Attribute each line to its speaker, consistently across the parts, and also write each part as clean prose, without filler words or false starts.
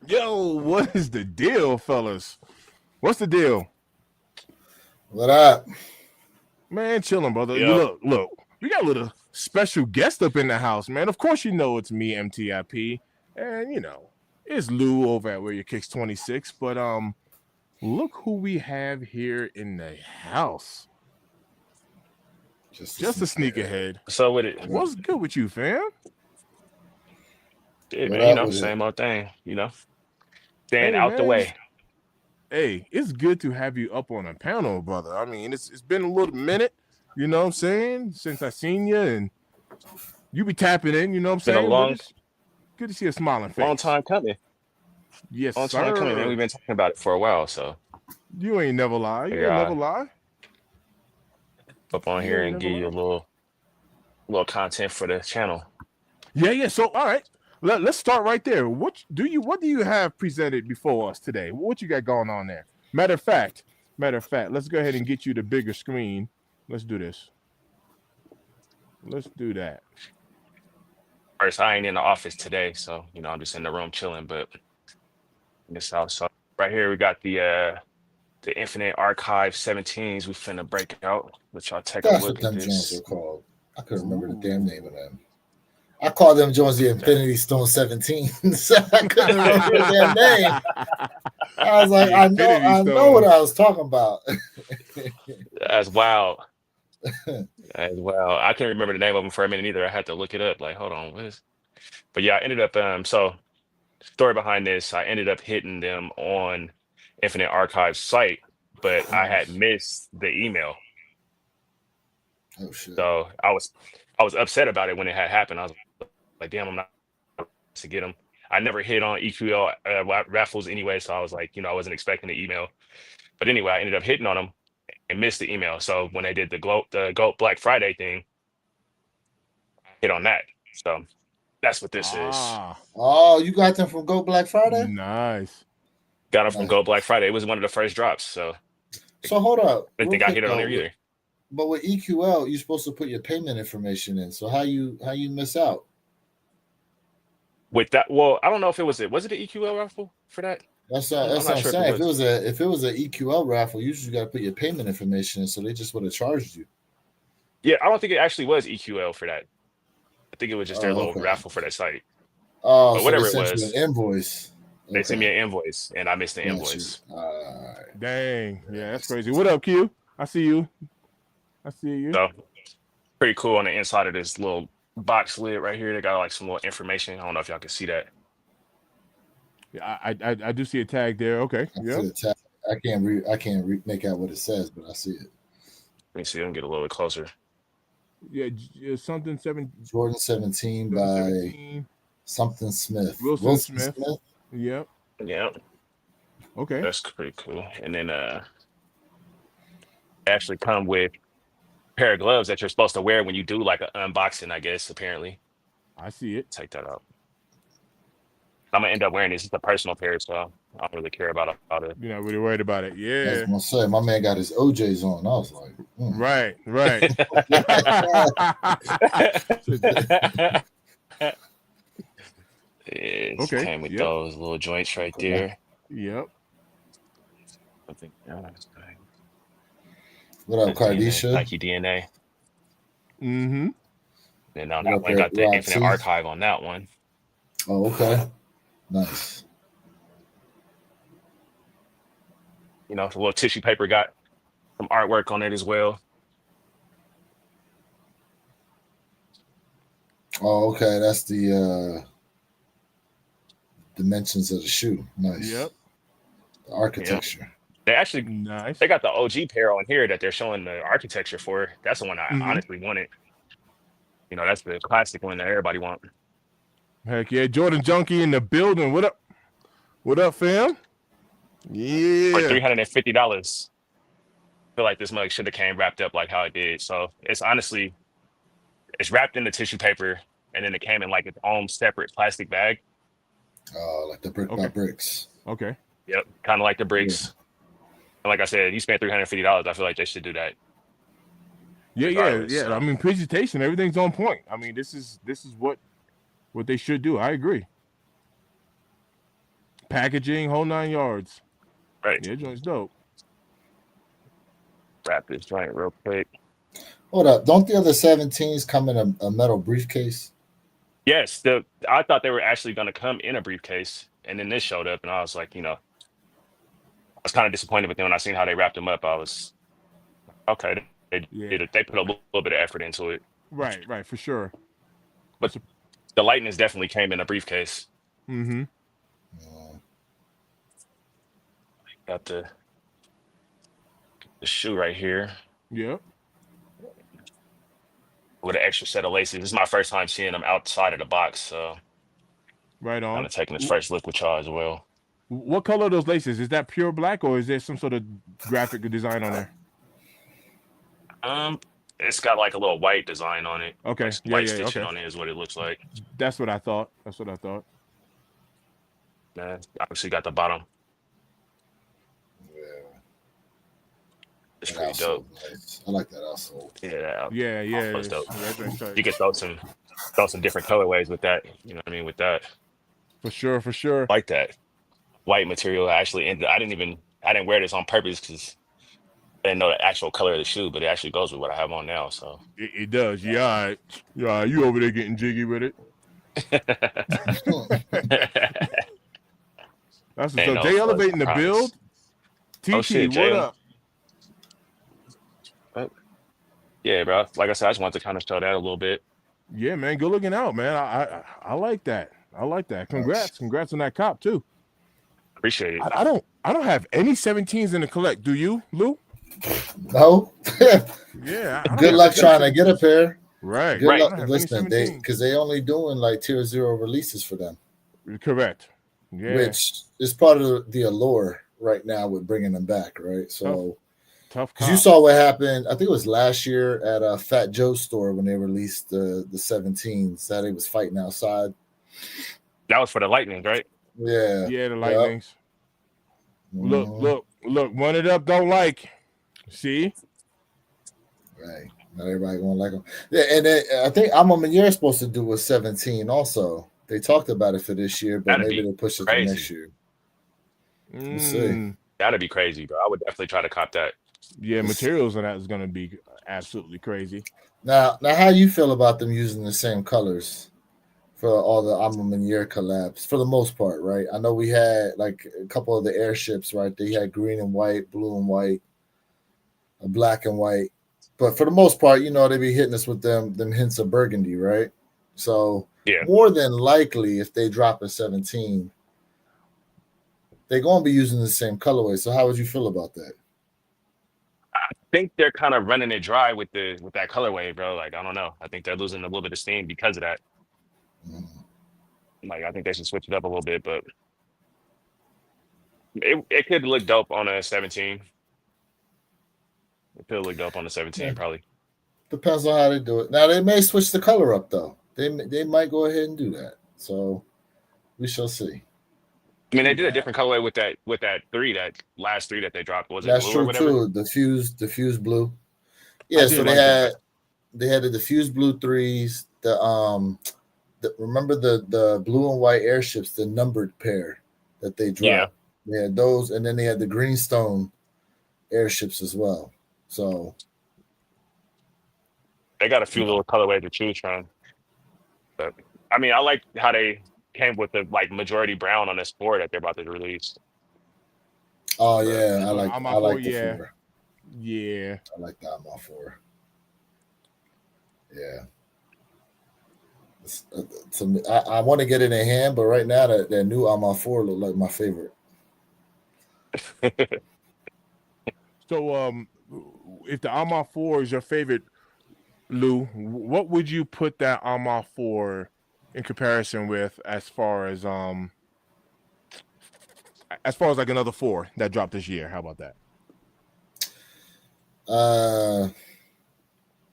Speaker 1: Yo, what is the deal, fellas? What's the deal?
Speaker 2: What up?
Speaker 1: Man, chilling, brother. You
Speaker 3: Yep.
Speaker 1: look. We got a little special guest up in the house, man. Of course, you know it's me, MTIP, and it's Lou over at Where Your Kicks 26. But look who we have here in the house. Just a sneak ahead.
Speaker 3: So with it,
Speaker 1: What's good with you, fam?
Speaker 3: shit,
Speaker 2: What
Speaker 3: man,
Speaker 2: up with it?
Speaker 3: same old thing, staying
Speaker 1: Hey,
Speaker 3: out the
Speaker 1: man.
Speaker 3: way.
Speaker 1: Hey, it's good to have you up on a panel, brother. I mean, it's been a little minute, you know what I'm saying, since I seen you, and you be tapping in, you know what I'm
Speaker 3: Been a
Speaker 1: saying, but
Speaker 3: long,
Speaker 1: it's good to see a smiling
Speaker 3: long
Speaker 1: face.
Speaker 3: time coming.
Speaker 1: Yes,
Speaker 3: Long time coming, man.
Speaker 1: sir.
Speaker 3: We've been talking about it for a while, so
Speaker 1: You ain't never lie. You
Speaker 3: figure
Speaker 1: ain't never
Speaker 3: I
Speaker 1: lie.
Speaker 3: up on
Speaker 1: You
Speaker 3: here
Speaker 1: ain't
Speaker 3: and
Speaker 1: never
Speaker 3: give you a
Speaker 1: lie.
Speaker 3: little content for the channel.
Speaker 1: Yeah. So, all right, let's start right there. What do you have presented before us today? What you got going on there? Matter of fact, let's go ahead and get you the bigger screen. Let's do this. Let's do that.
Speaker 3: First, I ain't in the office today, so I'm just in the room chilling. But in this house, so right here we got the Infinite Archive 17s. We finna break out. Let y'all take a
Speaker 2: That's what
Speaker 3: look at
Speaker 2: them Jones
Speaker 3: this.
Speaker 2: are called. I couldn't remember the damn
Speaker 1: Ooh.
Speaker 2: name of them. I called them Jones the
Speaker 3: Okay.
Speaker 2: Infinity Stone 17. So I couldn't remember the damn name. I was like,
Speaker 1: The
Speaker 2: I know,
Speaker 1: Infinity
Speaker 2: I know what I
Speaker 1: Stones.
Speaker 2: was talking about.
Speaker 3: That's wild. As well. I couldn't remember the name of them for a minute either. I had to look it up. Like, hold on, what is? But yeah, I ended up. So story behind this, I ended up hitting them on Infinite Archive's site, but I had
Speaker 1: Nice.
Speaker 3: missed the email.
Speaker 2: Oh shit.
Speaker 3: So I was upset about it when it had happened. I was like, damn, I'm not to get them. I never hit on EQL raffles anyway, so I was like, I wasn't expecting the email. But anyway, I ended up hitting on them and missed the email. So when they did the Goat Black Friday thing, I hit on that. So that's what this is.
Speaker 1: Ah,
Speaker 2: Oh, you got them from Go Black Friday?
Speaker 1: nice.
Speaker 3: Got them from
Speaker 2: Nice.
Speaker 3: Go Black Friday. It was one of the first drops, so I
Speaker 2: So hold up,
Speaker 3: didn't
Speaker 2: real
Speaker 3: think I
Speaker 2: quick
Speaker 3: hit it on
Speaker 2: though.
Speaker 3: there either.
Speaker 2: But with EQL, you're supposed to put your payment information in. So how you miss out?
Speaker 3: With that, well, I don't know if was it an EQL raffle for that?
Speaker 2: That's
Speaker 3: I'm
Speaker 2: that's what
Speaker 3: not
Speaker 2: I'm
Speaker 3: sure if it
Speaker 2: saying.
Speaker 3: was.
Speaker 2: If it was a EQL raffle, you usually got to put your payment information in, so they just would have charged you.
Speaker 3: Yeah, I don't think it actually was EQL for that. I think it was just their
Speaker 2: Oh,
Speaker 3: little
Speaker 2: okay.
Speaker 3: raffle for that site.
Speaker 2: Oh,
Speaker 3: But
Speaker 2: so they
Speaker 3: whatever it
Speaker 2: sent you an
Speaker 3: was,
Speaker 2: invoice.
Speaker 3: they sent me
Speaker 2: Okay,
Speaker 3: an invoice and I missed the
Speaker 2: got you.
Speaker 3: invoice.
Speaker 2: All right.
Speaker 1: Dang. Yeah, that's
Speaker 2: Yes.
Speaker 1: crazy. What up, Q? I see you. I see you.
Speaker 3: So pretty cool on the inside of this little box lid right here. They got like some little information. I don't know if y'all can see that.
Speaker 1: Yeah, I do see a tag there. Okay.
Speaker 2: I
Speaker 1: Yeah.
Speaker 2: see the tag. I can't make out what it says, but I see it.
Speaker 3: Let me see. Let me get a little bit closer.
Speaker 1: Yeah. Something
Speaker 2: Jordan 17
Speaker 1: Jordan
Speaker 2: by
Speaker 1: 17.
Speaker 2: something Smith.
Speaker 1: Wilson
Speaker 2: Wilson
Speaker 1: Smith.
Speaker 2: Smith.
Speaker 1: Yep.
Speaker 3: Yeah,
Speaker 1: Okay.
Speaker 3: that's pretty cool. And then they actually come with a pair of gloves that you're supposed to wear when you do like an unboxing, I guess, apparently.
Speaker 1: I see it.
Speaker 3: Take that out. I'm gonna end up wearing this. It's a personal pair, so I don't really care about it.
Speaker 1: You're not really worried about it.
Speaker 2: I was
Speaker 1: Yeah.
Speaker 2: gonna say my man got his OJ's on. I was like,
Speaker 1: Right. Right.
Speaker 3: It
Speaker 1: Okay.
Speaker 3: came with
Speaker 1: Yep.
Speaker 3: those little joints right
Speaker 2: okay.
Speaker 3: there.
Speaker 1: Yep.
Speaker 3: I think that's
Speaker 2: What up,
Speaker 3: DNA,
Speaker 2: Cardisha?
Speaker 3: Nike DNA.
Speaker 1: Mm-hmm.
Speaker 3: And on
Speaker 2: What
Speaker 3: that
Speaker 2: up,
Speaker 3: one, got the Infinite
Speaker 2: Roxy?
Speaker 3: Archive on that one.
Speaker 2: Oh, okay. Nice.
Speaker 3: The little tissue paper got some artwork on it as well.
Speaker 2: Oh, okay. That's the dimensions of the shoe. Nice.
Speaker 1: Yep.
Speaker 2: The
Speaker 3: Yeah.
Speaker 2: architecture.
Speaker 3: They actually
Speaker 1: Nice.
Speaker 3: they got the OG pair on here that they're showing the architecture for. That's the one I
Speaker 1: Mm-hmm.
Speaker 3: honestly wanted. That's the classic one that everybody wants.
Speaker 1: Heck yeah. Jordan Junkie in the building. What up? What up, fam?
Speaker 3: For
Speaker 1: Yeah.
Speaker 3: $350. Feel like this mug should have came wrapped up like how it did. So it's wrapped in the tissue paper and then it came in like its own separate plastic bag.
Speaker 2: Like the brick by
Speaker 1: Okay.
Speaker 2: bricks.
Speaker 1: Okay.
Speaker 3: Yep. Kind of like the
Speaker 2: Yeah.
Speaker 3: bricks. And like I said, you spent $350. I feel like they should do that
Speaker 1: Yeah, yeah,
Speaker 3: regardless.
Speaker 1: yeah. I
Speaker 3: So
Speaker 1: mean, presentation, everything's on point. I mean, this is what they should do. I agree. packaging, whole 9 yards.
Speaker 3: Right.
Speaker 1: Yeah, joint's dope.
Speaker 3: Wrap this joint real quick.
Speaker 2: Hold up. Don't the other 17s come in a metal briefcase?
Speaker 3: Yes, I thought they were actually going to come in a briefcase, and then this showed up, and I was like, I was kind of disappointed with them when I seen how they wrapped them up. I was okay.
Speaker 1: Yeah.
Speaker 3: They put a little bit of effort into it,
Speaker 1: Right, for sure.
Speaker 3: but the Lightnings definitely came in a briefcase.
Speaker 1: Mm-hmm.
Speaker 3: Got the shoe right here
Speaker 1: Yep.
Speaker 3: with an extra set of laces. This is my first time seeing them outside of the box, so
Speaker 1: Right
Speaker 3: kind
Speaker 1: on.
Speaker 3: of taking this first look with y'all as well.
Speaker 1: What color are those laces? Is that pure black or is there some sort of graphic design on there?
Speaker 3: It's got like a little white design on it.
Speaker 1: Okay.
Speaker 3: Like some
Speaker 1: Yeah,
Speaker 3: white
Speaker 1: yeah,
Speaker 3: stitching
Speaker 1: okay.
Speaker 3: on it is what it looks like.
Speaker 1: That's what I thought.
Speaker 3: Obviously got the bottom.
Speaker 2: Yeah.
Speaker 3: It's
Speaker 2: That
Speaker 3: pretty
Speaker 2: outsole
Speaker 3: dope.
Speaker 2: nice. I like that outsole.
Speaker 3: Yeah,
Speaker 1: Yeah.
Speaker 3: that's dope.
Speaker 1: That joint's tight.
Speaker 3: You can throw some different colorways with that. You know what I mean? With that,
Speaker 1: For sure.
Speaker 3: like that white material. I didn't wear this on purpose because I didn't know the actual color of the shoe, but it actually goes with what I have on now. So
Speaker 1: It does. Yeah, all right. Yeah, all right. You over there getting jiggy with it. That's what's
Speaker 3: Ain't
Speaker 1: up.
Speaker 3: no
Speaker 1: They
Speaker 3: fuss,
Speaker 1: elevating
Speaker 3: I
Speaker 1: the build.
Speaker 3: promise. Oh
Speaker 1: TT,
Speaker 3: shit,
Speaker 1: what
Speaker 3: Jay.
Speaker 1: up?
Speaker 3: Yeah, bro. Like I said, I just wanted to kind of show that a little bit.
Speaker 1: Yeah, man. Good looking out, man. I like that. Congrats on that cop too.
Speaker 3: Appreciate it.
Speaker 1: I don't have any 17s in the collect. Do you, Lou?
Speaker 2: No.
Speaker 1: Yeah. I don't
Speaker 2: Good
Speaker 1: have
Speaker 2: luck
Speaker 1: any
Speaker 2: trying to
Speaker 1: 17s.
Speaker 2: get a pair.
Speaker 1: Right.
Speaker 2: Good
Speaker 3: Right.
Speaker 2: luck.
Speaker 1: I don't have any
Speaker 2: Listen,
Speaker 1: 17s.
Speaker 2: because they only doing like tier 0 releases for them,
Speaker 1: Correct. Yeah.
Speaker 2: which is part of the allure right now with bringing them back, right? So,
Speaker 1: Tough
Speaker 2: because you
Speaker 1: cop.
Speaker 2: saw what happened, I think it was last year at a Fat Joe's store when they released the 17s that he was fighting outside.
Speaker 3: That was for the Lightning, right?
Speaker 2: Yeah.
Speaker 1: Yeah, the
Speaker 2: Yep.
Speaker 1: Lightnings.
Speaker 2: Mhm.
Speaker 1: Look. Run it up. Don't like. See?
Speaker 2: Right. Not everybody gonna like them. Yeah, and then I think Amon is supposed to do a 17 also. They talked about it for this year, but
Speaker 3: That'd
Speaker 2: maybe
Speaker 3: be
Speaker 2: they push it to
Speaker 3: crazy.
Speaker 2: next year. We'll see.
Speaker 3: That'd be crazy, bro. I would definitely try to cop that.
Speaker 1: Yeah, materials on that is gonna be absolutely crazy.
Speaker 2: Now, how you feel about them using the same colors for all the Amon collabs for the most part, right? I know we had like a couple of the airships, right? They had green and white, blue and white, black and white. But for the most part, they be hitting us with them hints of burgundy, right? So
Speaker 3: Yeah.
Speaker 2: more than likely, if they drop a 17, they're gonna be using the same colorway. So how would you feel about that?
Speaker 3: I think they're kind of running it dry with that colorway, bro. Like, I don't know. I think they're losing a little bit of steam because of that. Like, I think they should switch it up a little bit, but it could look dope on a 17. It could look dope on a 17,
Speaker 2: Yeah.
Speaker 3: probably.
Speaker 2: Depends on how they do it. Now they may switch the color up though. They might go ahead and do that. So we shall see.
Speaker 3: I mean, they did a different colorway with that last 3 that they dropped. Was it
Speaker 2: That's
Speaker 3: blue or
Speaker 2: true
Speaker 3: whatever?
Speaker 2: too. Diffused blue. Yeah, so
Speaker 1: did
Speaker 2: they
Speaker 1: like
Speaker 2: had the diffused blue 3s. Remember the blue and white airships, the numbered pair that they dropped.
Speaker 3: Yeah.
Speaker 2: They had those, and then they had the greenstone airships as well. So
Speaker 3: They got a few little colorways to choose from. But I mean, I like how they came with the like majority brown on this 4 that they're about to release.
Speaker 2: oh yeah, I like the
Speaker 1: yeah.
Speaker 2: 4.
Speaker 1: Yeah.
Speaker 2: I like the Amon 4. Yeah. I want to get it in hand, but right now that new Amon 4 look like my favorite.
Speaker 1: So if the Amon 4 is your favorite, Lou, what would you put that Amon 4 in comparison with as far as like another 4 that dropped this year? How about that?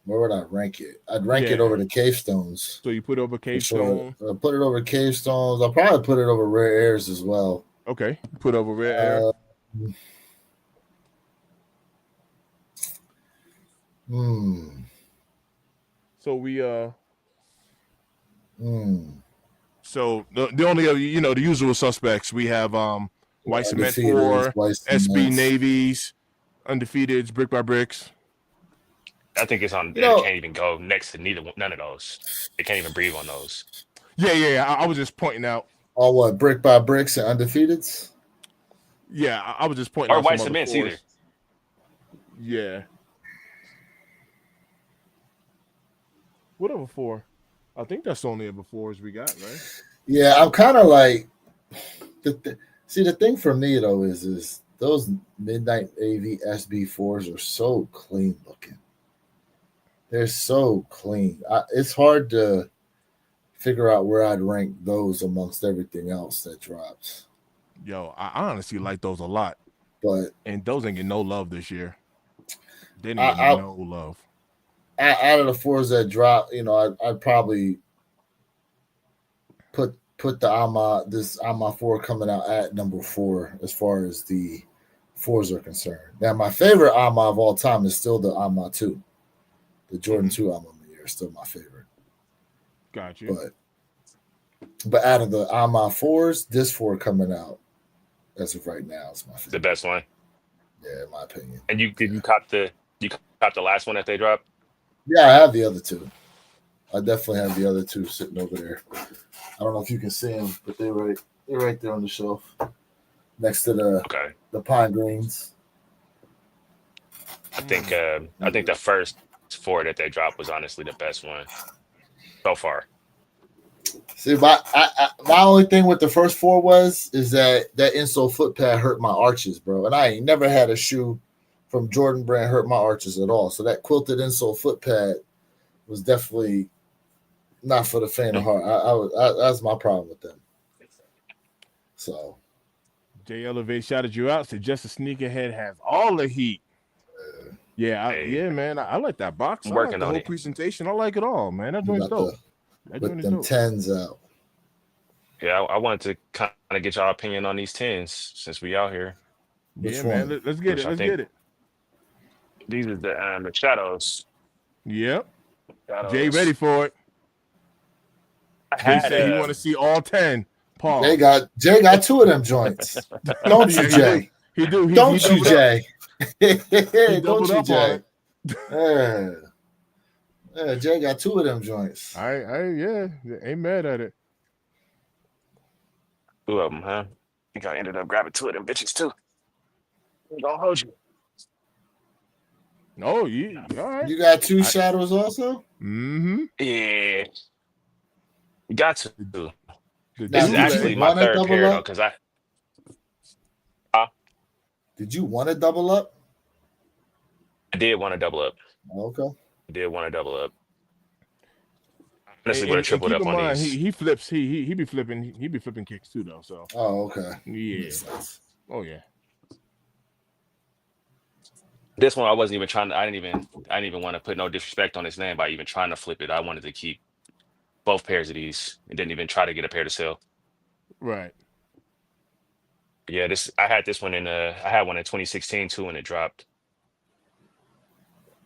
Speaker 2: Where would I rank it? I'd rank it over the Cave Stones.
Speaker 1: So you put it over Cave Stone?
Speaker 2: I'll put it over Cave Stones. I'll probably put it over Rare Airs as well.
Speaker 1: Okay. Put over Rare Air.
Speaker 2: So
Speaker 1: we So the only the usual suspects we have White Cement
Speaker 2: Undefeated,
Speaker 1: 4,
Speaker 2: White
Speaker 1: SB
Speaker 2: Cements.
Speaker 1: Navies, Undefeated, Brick by Bricks.
Speaker 3: I think it's on.
Speaker 2: You
Speaker 3: It
Speaker 2: know,
Speaker 3: can't even go next to none of those. It can't even breathe on those.
Speaker 1: Yeah. I was just pointing out.
Speaker 2: all what Brick by Bricks and Undefeateds.
Speaker 1: Yeah, I was just pointing
Speaker 3: Or
Speaker 1: out some
Speaker 3: white
Speaker 1: other
Speaker 3: cements either.
Speaker 1: fours. Yeah. What other four? I think that's only the fours we got, right?
Speaker 2: Yeah, I'm kind of like see the thing for me though is those Midnight AV SB4s are so clean looking. They're so clean. It's hard to figure out where I'd rank those amongst everything else that drops.
Speaker 1: Yo, I honestly like those a lot,
Speaker 2: But
Speaker 1: and those ain't get no love this year. They didn't
Speaker 2: I,
Speaker 1: get
Speaker 2: I,
Speaker 1: no love.
Speaker 2: out of the fours that drop, I'd probably put the AMA 4 coming out at number 4 as far as the fours are concerned. Now, my favorite AMA of all time is still the AMA 2. The Jordan 2 AMA year is still my favorite.
Speaker 1: Got you.
Speaker 2: But out of the AMA 4s, this 4 coming out as of right now is my favorite.
Speaker 3: The best one.
Speaker 2: Yeah, in my opinion.
Speaker 3: And you caught the last one that they dropped?
Speaker 2: Yeah, I have the other two. I definitely have the other two sitting over there. I don't know if you can see them, but they're right there on the shelf next to the pine greens.
Speaker 3: I think the first 4 that they dropped was honestly the best one so far.
Speaker 2: See, my only thing with the first 4 is that insole foot pad hurt my arches, bro. And I ain't never had a shoe from Jordan brand hurt my arches at all. So that quilted insole foot pad was definitely not for the faint of heart. That's my problem with them. So
Speaker 1: Jay Elevate shouted you out. Said just a sneakerhead has all the heat. Yeah, man. I like that box.
Speaker 3: I'm
Speaker 1: I like
Speaker 3: working
Speaker 1: the
Speaker 3: on
Speaker 1: whole
Speaker 3: it.
Speaker 1: presentation. I like it all, man. That joint's dope.
Speaker 2: With them 10s out.
Speaker 3: Yeah, I wanted to kind of get y'all opinion on these 10s since we out here.
Speaker 1: Yeah, man. Let's get it. Let's get it.
Speaker 3: These are the shadows.
Speaker 1: Yep.
Speaker 3: Shadows.
Speaker 1: Jay ready for it. Jay said he want to see all 10. Paul.
Speaker 2: Jay got 2 of them joints. Don't you, Jay?
Speaker 1: He do.
Speaker 2: Don't you, Jay?
Speaker 1: Don't you, Jay?
Speaker 2: Yeah, Jay got 2 of them joints.
Speaker 1: Yeah, ain't mad at it.
Speaker 3: 2 of them, huh? I think I ended up grabbing 2 of them bitches too. I'm gonna hold you.
Speaker 1: Oh, yeah. All right.
Speaker 2: You got 2 shadows also?
Speaker 1: Mm-hmm.
Speaker 3: Yeah. You got to.
Speaker 2: This
Speaker 3: is actually my third pair though, because
Speaker 2: Did you want to double up?
Speaker 3: I did want to double up.
Speaker 2: Okay.
Speaker 3: I did want to double up. Honestly, would have tripled up on these.
Speaker 1: He flips. He be flipping. He be flipping kicks too, though. So.
Speaker 2: Oh, okay.
Speaker 1: Yeah. Oh yeah.
Speaker 3: This one I wasn't even trying to. I didn't even want to put no disrespect on his name by even trying to flip it. I wanted to keep both pairs of these and didn't even try to get a pair to sell.
Speaker 1: Right.
Speaker 3: Yeah, I had this one I had one in 2016 too, and it dropped.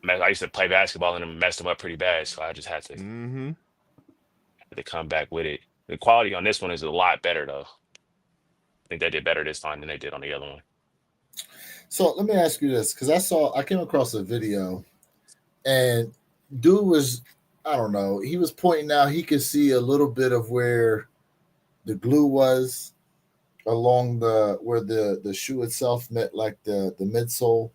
Speaker 3: I used to play basketball and messed them up pretty bad, so I just had to come back with it. The quality on this one is a lot better though. I think they did better this time than they did on the other one.
Speaker 2: So let me ask you this, because I came across a video, and dude was, I don't know, he was pointing out he could see a little bit of where the glue was along where the shoe itself met like the midsole.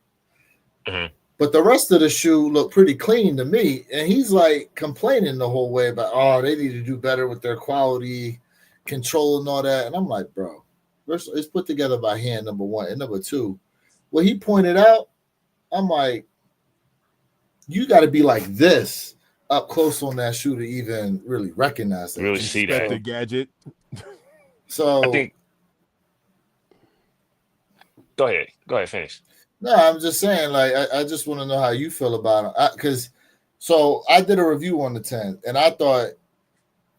Speaker 3: Mm-hmm.
Speaker 2: But the rest of the shoe looked pretty clean to me. And he's like complaining the whole way about, they need to do better with their quality control and all that. And I'm like, bro, it's put together by hand, number one. And number two, what he pointed out, I'm like, you got to be like this up close on that shoe to even really recognize that.
Speaker 3: Really see that.
Speaker 1: The gadget.
Speaker 2: So
Speaker 3: I think. Go ahead, finish.
Speaker 2: No, I'm just saying, like, I just want to know how you feel about it. Because I did a review on the 10, and I thought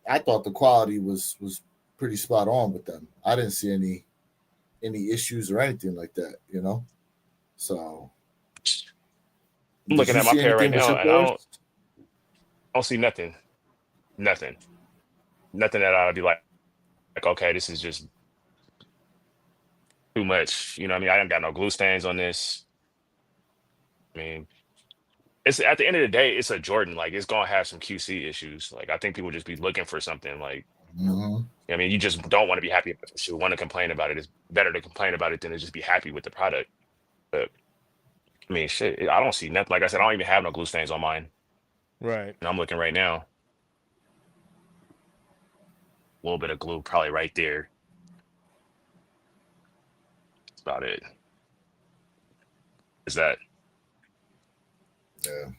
Speaker 2: the quality was pretty spot on with them. I didn't see any issues or anything like that, So
Speaker 3: I'm looking at my pair right now, and I don't see nothing that I'd be like, okay, this is just too much. You know what I mean? I ain't got no glue stains on this. I mean, it's at the end of the day, it's a Jordan. Like it's gonna have some QC issues. Like I think people just be looking for something like
Speaker 2: Mhm.
Speaker 3: I mean, you just don't want to be happy about the shoe. Want to complain about it. It's better to complain about it than to just be happy with the product. But I mean, shit, I don't see nothing. Like I said, I don't even have no glue stains on mine.
Speaker 1: Right.
Speaker 3: And I'm looking right now. A little bit of glue probably right there. That's about it. Is that
Speaker 2: Yeah.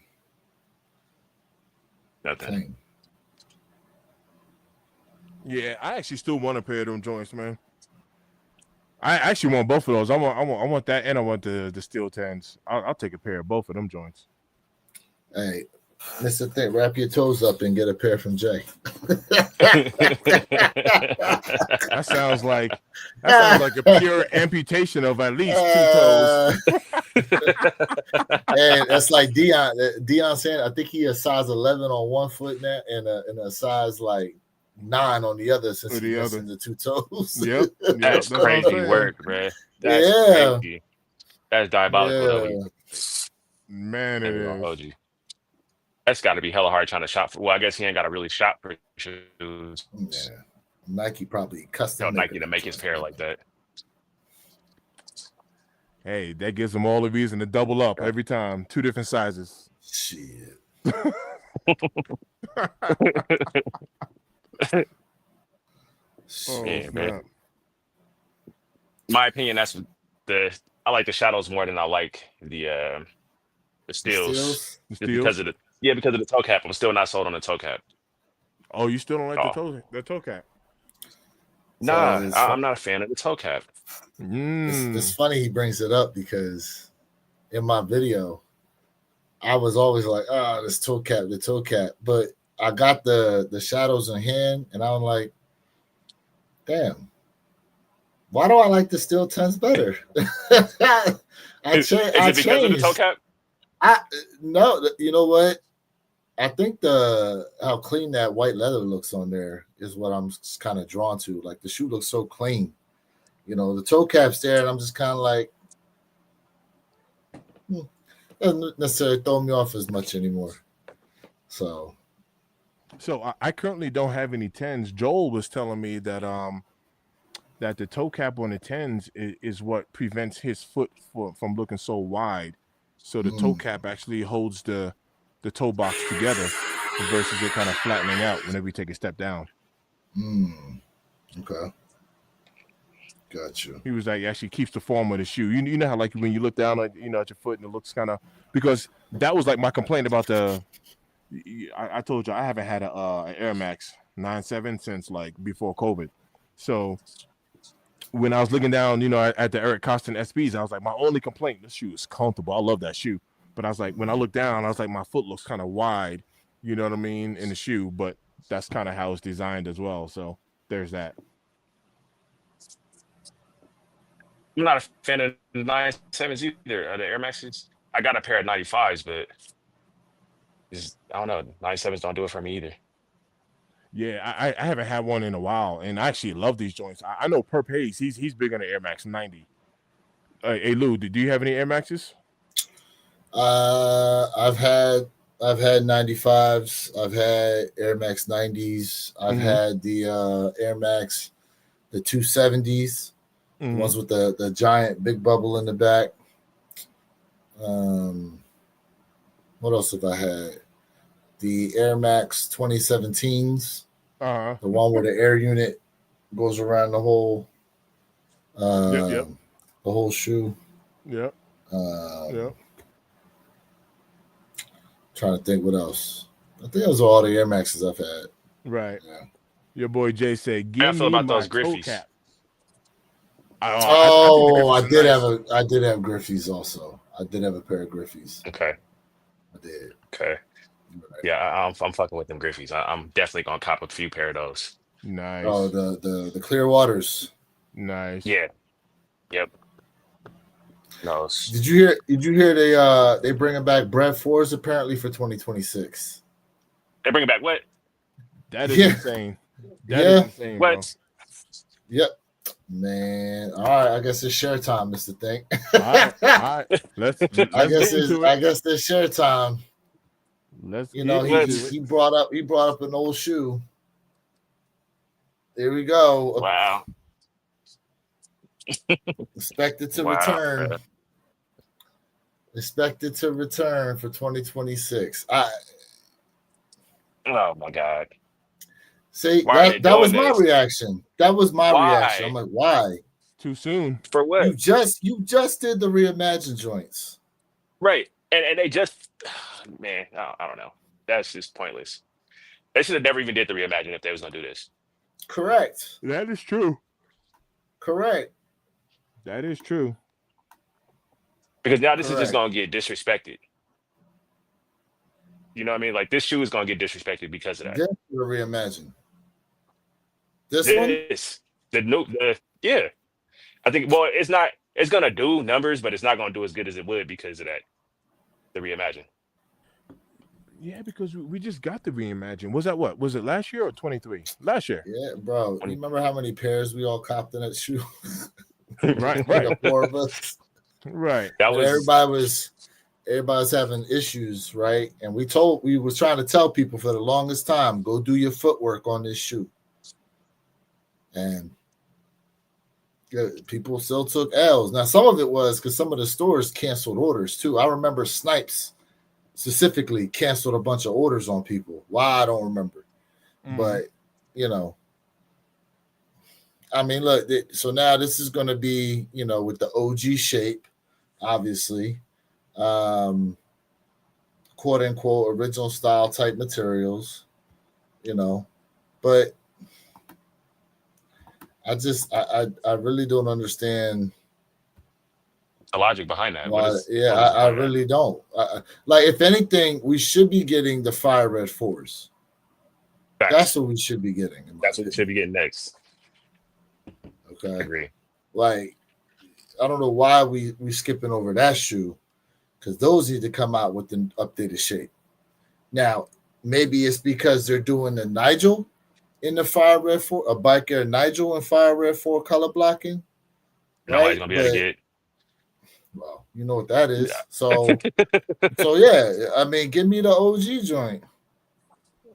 Speaker 3: nothing?
Speaker 2: Clean.
Speaker 1: Yeah, I actually still want a pair of them joints, man. I actually want both of those. I want that, and I want the steel tens. I'll take a pair of both of them joints.
Speaker 2: Hey, Mr. Thing, wrap your toes up and get a pair from Jay.
Speaker 1: That sounds like a pure amputation of at least 2 toes.
Speaker 2: And that's like Dion saying, I think he a size 11 on one foot now and a size like 9 on the other since he's missing the 2 toes.
Speaker 1: Yep.
Speaker 3: That's
Speaker 1: what I'm
Speaker 3: crazy
Speaker 1: saying.
Speaker 3: work, bro. That's
Speaker 2: Yeah.
Speaker 3: crazy. That's diabolical.
Speaker 2: Yeah.
Speaker 3: Though.
Speaker 1: Man, it is.
Speaker 3: OG. That's got to be hella hard trying to shop for. Well, I guess he ain't got to really shop for shoes.
Speaker 2: Yeah. Nike probably custom
Speaker 3: Tell Nike
Speaker 2: making
Speaker 3: to make his pair like that.
Speaker 1: Hey, that gives them all the reason to double up every time. 2 different sizes.
Speaker 2: Shit.
Speaker 1: Oh,
Speaker 3: Yeah,
Speaker 1: snap.
Speaker 3: man. My opinion, that's I like the shadows more than I like the steels.
Speaker 1: The
Speaker 3: Just because of the toe cap. I'm still not sold on the toe cap.
Speaker 1: Oh, you still don't like
Speaker 3: Oh.
Speaker 1: the toe cap?
Speaker 3: Nah,
Speaker 2: it's
Speaker 3: I'm not a fan of the toe cap.
Speaker 2: It's funny he brings it up because in my video, I was always like, this toe cap, the toe cap. But I got the shadows in hand, and I'm like, damn, why do I like the steel tens better?
Speaker 3: Is it because of the toe cap?
Speaker 2: No, you know what? I think how clean that white leather looks on there is what I'm kind of drawn to. Like the shoe looks so clean. You know, the toe cap's there, and I'm just kind of like, doesn't necessarily throw me off as much anymore. So
Speaker 1: I currently don't have any 10s. Joel was telling me that that the toe cap on the 10s is what prevents his foot from looking so wide. So the toe cap actually holds the toe box together versus it kind of flattening out whenever you take a step down.
Speaker 2: Okay. Got you.
Speaker 1: He was like, actually keeps the form of the shoe. You know how like when you look down at at your foot and it looks kind of, because that was like my complaint about I told you I haven't had an Air Max 9.7 since like before COVID. So when I was looking down, at the Eric Costin SBs, I was like, my only complaint, this shoe is comfortable. I love that shoe. But I was like, when I look down, I was like, my foot looks kind of wide, you know what I mean, in the shoe. But that's kind of how it's designed as well. So there's that.
Speaker 3: I'm not a fan of the 97s either. The Air Maxes. I got a pair of 95s, but I don't know. 97s don't do it for me either.
Speaker 1: Yeah, I haven't had one in a while, and I actually love these joints. I know Perp Hayes, he's big on the Air Max 90. Hey Lou, do you have any Air Maxes?
Speaker 2: I've had 95s. I've had Air Max 90s. I've had the Air Max, the 270s, the ones with the giant big bubble in the back. What else have I had? The Air Max 2017s, the one where the air unit goes around the whole, the whole shoe.
Speaker 1: Yep.
Speaker 2: Trying to think what else. I think those are all the Air Maxes I've had.
Speaker 1: Right.
Speaker 2: Yeah.
Speaker 1: Your boy Jay said, "Give
Speaker 3: How you feel
Speaker 1: me
Speaker 3: about
Speaker 1: my
Speaker 3: those
Speaker 1: toe
Speaker 3: Griffies?
Speaker 1: cap."
Speaker 2: I did
Speaker 1: nice.
Speaker 2: I did have Griffies also. I did have a pair of Griffies.
Speaker 3: Okay.
Speaker 2: I did.
Speaker 3: Okay.
Speaker 2: Right.
Speaker 3: Yeah, I'm fucking with them Griffies. I'm definitely gonna cop a few pair of those.
Speaker 1: Nice.
Speaker 2: Oh, the clear waters.
Speaker 1: Nice.
Speaker 3: Yeah. Yep. No.
Speaker 2: Did you hear they bringing back Bread 4s apparently for 2026?
Speaker 3: They bring it back what?
Speaker 1: That is
Speaker 2: Yeah.
Speaker 1: insane. That is insane,
Speaker 3: What?
Speaker 2: Yep. Man. All right. I guess it's share time, Mr. Think.
Speaker 1: All right. Let's
Speaker 2: I
Speaker 1: get into it.
Speaker 2: guess it's share time.
Speaker 1: Let's
Speaker 2: You
Speaker 1: get
Speaker 2: know,
Speaker 1: into
Speaker 2: he
Speaker 1: it.
Speaker 2: brought up an old shoe. Here we go.
Speaker 3: Wow.
Speaker 2: Expected to
Speaker 3: Wow.
Speaker 2: return. Expected to return for 2026.
Speaker 3: Oh my God.
Speaker 2: See,
Speaker 3: Why are they
Speaker 2: that was
Speaker 3: doing
Speaker 2: my
Speaker 3: this?
Speaker 2: reaction. That was my reaction. I'm
Speaker 3: Why?
Speaker 2: like, why?
Speaker 1: Too soon.
Speaker 3: For what?
Speaker 2: You just did the reimagined joints.
Speaker 3: Right. And they just, man, I don't know. That's just pointless. They should have never even did the reimagine if they was gonna do this.
Speaker 2: Correct.
Speaker 1: That is true.
Speaker 2: Correct.
Speaker 1: That is true.
Speaker 3: Because now this is
Speaker 2: Correct.
Speaker 3: just gonna get disrespected. You know what I mean? Like this shoe is gonna get disrespected because of that.
Speaker 2: Then the reimagined. This one?
Speaker 3: Yeah. I think it's gonna do numbers, but it's not gonna do as good as it would because of that. The reimagine.
Speaker 1: Yeah, because we just got the reimagine. Was that what? Was it last year or 23? Last year.
Speaker 2: Yeah, bro. You remember how many pairs we all copped in that shoe?
Speaker 1: Right.
Speaker 2: The four of us.
Speaker 1: Right.
Speaker 3: That
Speaker 2: And
Speaker 3: was
Speaker 2: everybody was having issues, right? And we was trying to tell people for the longest time, go do your footwork on this shoe. And people still took L's. Now, some of it was because some of the stores canceled orders too. I remember Snipes specifically canceled a bunch of orders on people. Why, I don't remember. But, you know, I mean, look, so now this is going to be, you know, with the OG shape, obviously, quote unquote, original style type materials, you know, but I really don't understand
Speaker 3: the logic behind that.
Speaker 2: why. I really don't. Like, if anything, we should be getting the Fire Red 4s.
Speaker 3: Facts.
Speaker 2: That's what we should be getting.
Speaker 3: That's what we should be getting next.
Speaker 2: Okay.
Speaker 3: I agree.
Speaker 2: Like, I don't know why we skipping over that shoe, because those need to come out with the updated shape. Now, maybe it's because they're doing the Nigel in the Fire Red 4, a biker Nigel and Fire Red 4 color blocking.
Speaker 3: Nobody's gonna be able to get.
Speaker 2: Well, you know what that is.
Speaker 3: Yeah.
Speaker 2: So yeah, I mean, give me the OG joint.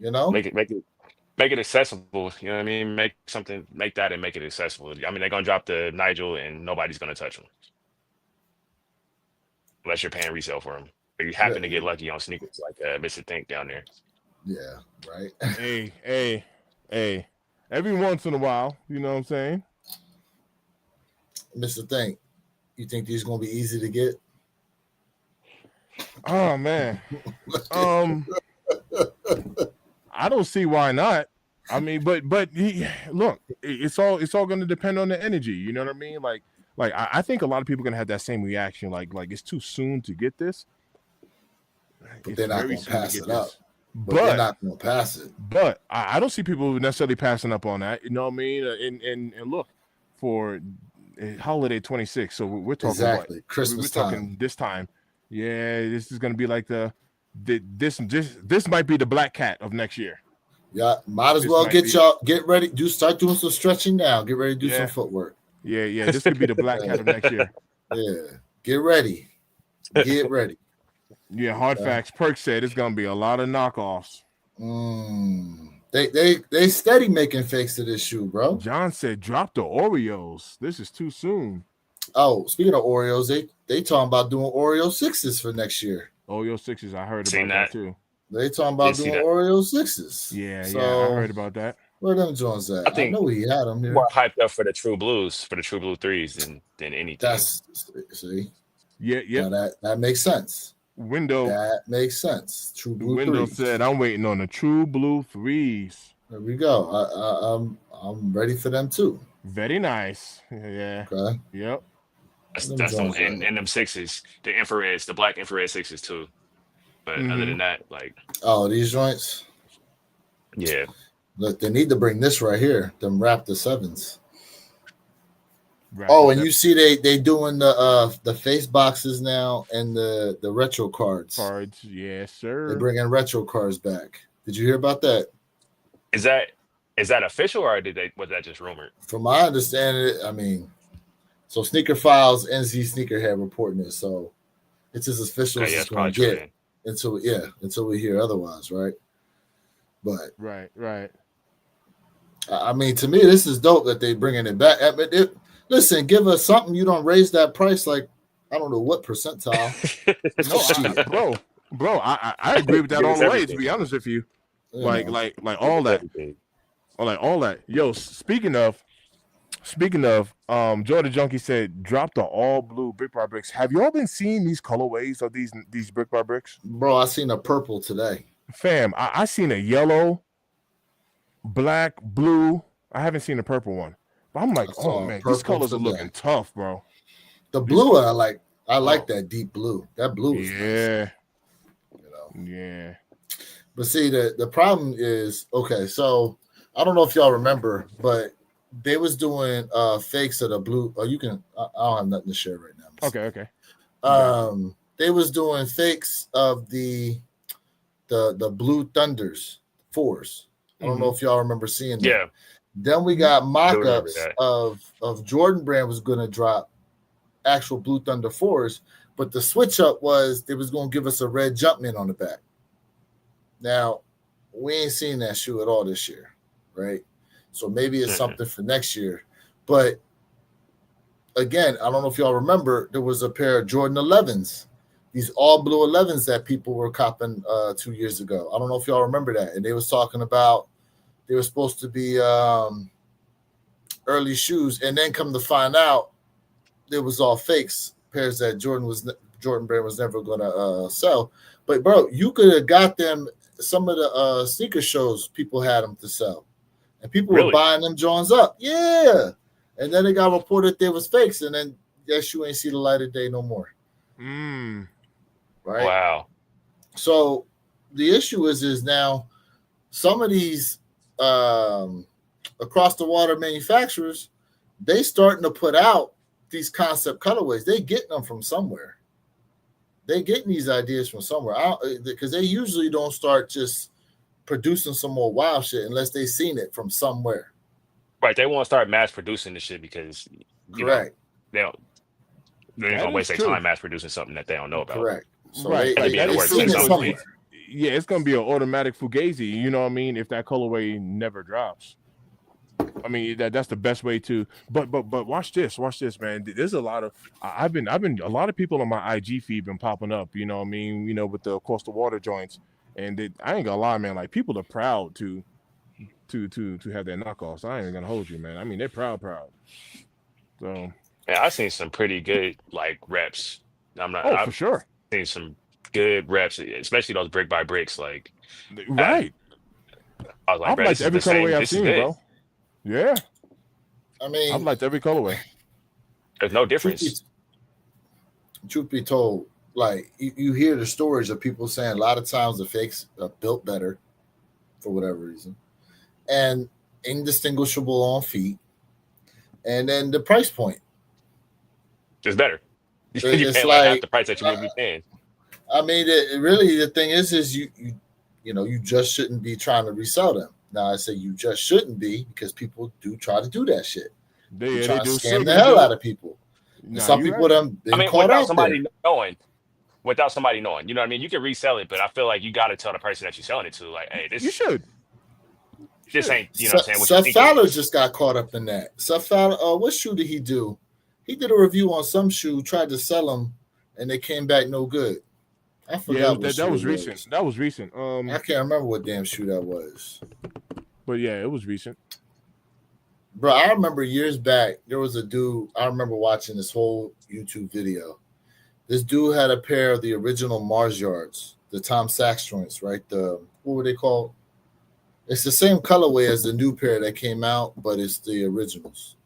Speaker 2: You know,
Speaker 3: Make it accessible. You know what I mean? Make that and make it accessible. I mean, they're gonna drop the Nigel and nobody's gonna touch them unless you're paying resale for them. Or you happen to get lucky on sneakers like Mr. Think down there.
Speaker 2: Yeah, right.
Speaker 1: Hey. Every once in a while, you know what I'm saying?
Speaker 2: Mr. Think, you think these gonna be easy to get?
Speaker 1: Oh man. I don't see why not. I mean, but look, it's all going to depend on the energy. You know what I mean? Like I think a lot of people are going to have that same reaction. Like it's too soon to get this.
Speaker 2: But they're not going to pass it up. But
Speaker 1: But
Speaker 2: they're not going to pass it.
Speaker 1: But I don't see people necessarily passing up on that. You know what I mean? And look, for holiday 26. So we're talking
Speaker 2: exactly
Speaker 1: what?
Speaker 2: Christmas
Speaker 1: we're talking
Speaker 2: time.
Speaker 1: This time. Yeah, this is going to be like this might be the Black Cat of next year.
Speaker 2: Yeah, might as well get ready. Start doing some stretching now. Get ready to do some footwork.
Speaker 1: Yeah. This could be the Black Cat of next year.
Speaker 2: Yeah, get ready. Get ready.
Speaker 1: Yeah, hard facts. Perk said it's gonna be a lot of knockoffs.
Speaker 2: They steady making fakes to this shoe, bro.
Speaker 1: John said drop the Oreos. This is too soon.
Speaker 2: Oh, speaking of Oreos, they talking about doing Oreo 6s for next year.
Speaker 1: Oreo 6s, I heard about that too.
Speaker 2: They talking about doing Oreo 6s.
Speaker 1: Yeah, I heard about that.
Speaker 2: Where them Jones at? I know he had them here.
Speaker 3: More hyped up for the True Blues, for the True Blue 3s than anything.
Speaker 2: See.
Speaker 1: Yeah.
Speaker 2: Now that makes sense.
Speaker 1: Window.
Speaker 2: That makes sense. True Blue.
Speaker 1: Window
Speaker 2: 3s.
Speaker 1: said, "I'm waiting on the True Blue 3s."
Speaker 2: There we go. I'm ready for them too.
Speaker 1: Very nice. Yeah.
Speaker 2: Okay.
Speaker 1: Yep.
Speaker 3: That's them, and them 6s, the infrareds, the black infrared 6s too. But other than that, like,
Speaker 2: these joints.
Speaker 3: Yeah.
Speaker 2: Look, they need to bring this right here. Them Raptor 7s. And you see they doing the face boxes now and the retro cards.
Speaker 1: Yes, sir.
Speaker 2: They're bringing retro cards back. Did you hear about that?
Speaker 3: Is that Is that official or was that just rumored?
Speaker 2: From my understanding, I mean, so Sneaker Files, NZ Sneakerhead reporting it, so it's as official
Speaker 3: Okay,
Speaker 2: as
Speaker 3: yeah,
Speaker 2: it's
Speaker 3: it's
Speaker 2: going
Speaker 3: probably
Speaker 2: to
Speaker 3: true
Speaker 2: get
Speaker 3: then.
Speaker 2: until we hear otherwise, right? But
Speaker 1: Right.
Speaker 2: I mean, to me, this is dope that they bringing it back. I mean, listen, give us something. You don't raise that price like I don't know what percentile.
Speaker 1: No, bro, I agree with that
Speaker 3: Give
Speaker 1: all
Speaker 3: us
Speaker 1: the way. To
Speaker 3: everything.
Speaker 1: be honest with you,
Speaker 2: You
Speaker 1: like
Speaker 2: know.
Speaker 1: like
Speaker 3: Give
Speaker 1: all
Speaker 3: us
Speaker 1: that,
Speaker 3: everything.
Speaker 1: like all that. Yo, speaking of, Jordan Junkie said drop the all blue brick by bricks. Have you all been seeing these colorways of these brick by bricks?
Speaker 2: Bro, I seen a purple today.
Speaker 1: Fam, I seen a yellow, black, blue. I haven't seen a purple one. But I'm like,
Speaker 2: I
Speaker 1: oh
Speaker 2: saw a
Speaker 1: man, these
Speaker 2: purple
Speaker 1: colors are
Speaker 2: today.
Speaker 1: looking tough, bro.
Speaker 2: The
Speaker 1: These
Speaker 2: blue,
Speaker 1: colors-
Speaker 2: I like that deep blue. That blue is nice.
Speaker 1: Yeah,
Speaker 2: You know.
Speaker 1: yeah.
Speaker 2: But see, the problem is, okay, so I don't know if y'all remember, but they was doing fakes of the blue. Oh, you can I don't have nothing to share right now.
Speaker 1: Okay.
Speaker 2: They was doing fakes of the Blue Thunders 4s. I don't know if y'all remember seeing that.
Speaker 3: Yeah.
Speaker 2: Then we got
Speaker 3: do remember
Speaker 2: mock-ups
Speaker 3: that.
Speaker 2: of Jordan Brand was going to drop actual Blue Thunder 4s, but the switch up was they was going to give us a red Jumpman on the back. Now, we ain't seen that shoe at all this year, right? So maybe it's something for next year. But again, I don't know if y'all remember, there was a pair of Jordan 11s, these all blue 11s that people were copping 2 years ago. I don't know if y'all remember that. And they was talking about they were supposed to be early shoes, and then come to find out it was all fakes, pairs that Jordan Brand was never going to sell. But bro, you could have got them. Some of the sneaker shows people had them to sell, and people were buying them Jones up. Yeah, and then it got reported they was fakes, and then that shoe ain't see the light of day no more. Right?
Speaker 3: Wow.
Speaker 2: So the issue is now some of these across the water manufacturers, they starting to put out these concept colorways. They getting them from somewhere. They getting these ideas from somewhere, because they usually don't start just producing some more wild shit unless they seen it from somewhere.
Speaker 3: Right. They won't start mass producing this shit because
Speaker 2: correct.
Speaker 3: They're gonna waste their time mass producing something that they don't know about.
Speaker 2: Correct. So
Speaker 1: right.
Speaker 2: somewhere.
Speaker 1: Yeah, it's gonna be an automatic fugazi. You know what I mean? If that colorway never drops. I mean that's the best way to. But watch this, man. There's a lot of I've been a lot of people on my IG feed been popping up. You know what I mean? You know, with the across the water joints, and I ain't gonna lie, man. Like people are proud to have their knockoffs. I ain't gonna hold you, man. I mean they're proud. So
Speaker 3: yeah, I've seen some pretty good like reps.
Speaker 1: For sure.
Speaker 3: Seen some good reps, especially those brick by bricks. Like
Speaker 1: right.
Speaker 3: I was like,
Speaker 1: I've liked every colorway I've seen, bro. Yeah.
Speaker 2: I mean,
Speaker 1: I've liked every colorway.
Speaker 3: There's no difference.
Speaker 2: Truth be told, like you hear the stories of people saying a lot of times the fakes are built better for whatever reason and indistinguishable on feet. And then the price point.
Speaker 3: It's better. You pay like half the price that you would be paying.
Speaker 2: I mean, really the thing is you just shouldn't be trying to resell them. Now I say you just shouldn't be because people do try to do that shit. They try to scam the hell out of people. Some people been caught out
Speaker 3: without somebody knowing, you know what I mean? You can resell it, but I feel like you got to tell the person that you're selling it to, like, hey, this
Speaker 1: you should.
Speaker 3: This ain't, you know what I'm saying?
Speaker 2: Seth Fowler just got caught up in that. Seth Fowler, what shoe did he do? He did a review on some shoe, tried to sell them, and they came back no good. I forgot.
Speaker 1: Yeah, that was recent. That was recent.
Speaker 2: I can't remember what damn shoe that was.
Speaker 1: But yeah, it was recent.
Speaker 2: Bro, I remember years back, there was a dude, I remember watching this whole YouTube video. This dude had a pair of the original Mars Yards, the Tom Sachs joints, right? What were they called? It's the same colorway as the new pair that came out, but it's the originals.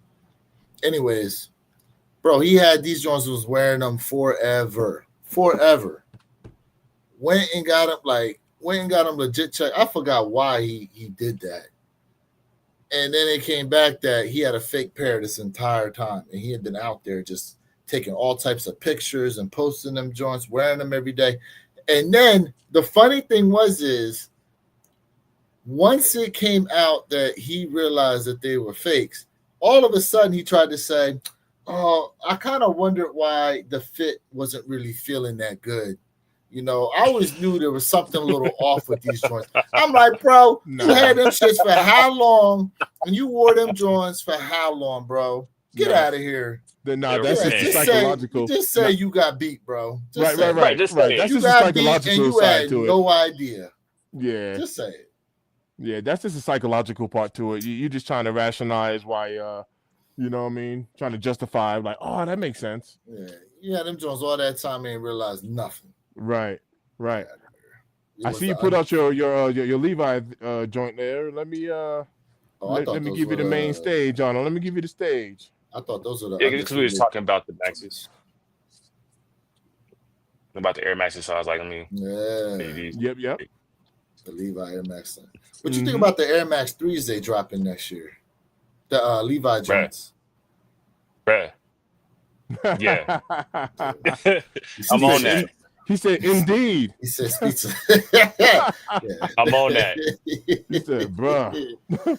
Speaker 2: Anyways, bro, he had these joints, was wearing them forever. Went and got him legit check. I forgot why he did that. And then it came back that he had a fake pair this entire time. And he had been out there just taking all types of pictures and posting them joints, wearing them every day. And then the funny thing is Once it came out that he realized that they were fakes, all of a sudden he tried to say, "Oh, I kind of wondered why the fit wasn't really feeling that good." You know, I always knew there was something a little off with these joints. I'm like, bro, you had them shits for how long? And you wore them joints for how long, bro? Get out of here.
Speaker 1: That's just psychological.
Speaker 2: Just say you got beat, bro.
Speaker 1: Right.
Speaker 3: Just say
Speaker 1: That's
Speaker 2: you
Speaker 1: just a
Speaker 2: got beat and
Speaker 1: psychological
Speaker 2: you
Speaker 1: side
Speaker 2: had
Speaker 1: to it.
Speaker 2: no idea.
Speaker 1: Yeah.
Speaker 2: Just say it.
Speaker 1: Yeah, that's just a psychological part to it. You're just trying to rationalize why, you know what I mean? Trying to justify, like, oh, that makes sense.
Speaker 2: Yeah, them joints all that time ain't realized nothing.
Speaker 1: Right. I see you put out your Levi joint there. Let me let me give you the main stage on it. Let me give you the stage.
Speaker 2: I thought those are the
Speaker 3: because we were talking about the Maxes. About the Air Maxes, so I was like,
Speaker 1: Yep.
Speaker 2: The Levi Air Max. What you think about the Air Max 3s they dropping next year? The Levi joints.
Speaker 3: Bruh. Yeah. I'm on that.
Speaker 1: He said, indeed.
Speaker 2: He said, pizza.
Speaker 3: I'm on that.
Speaker 1: He said, bruh.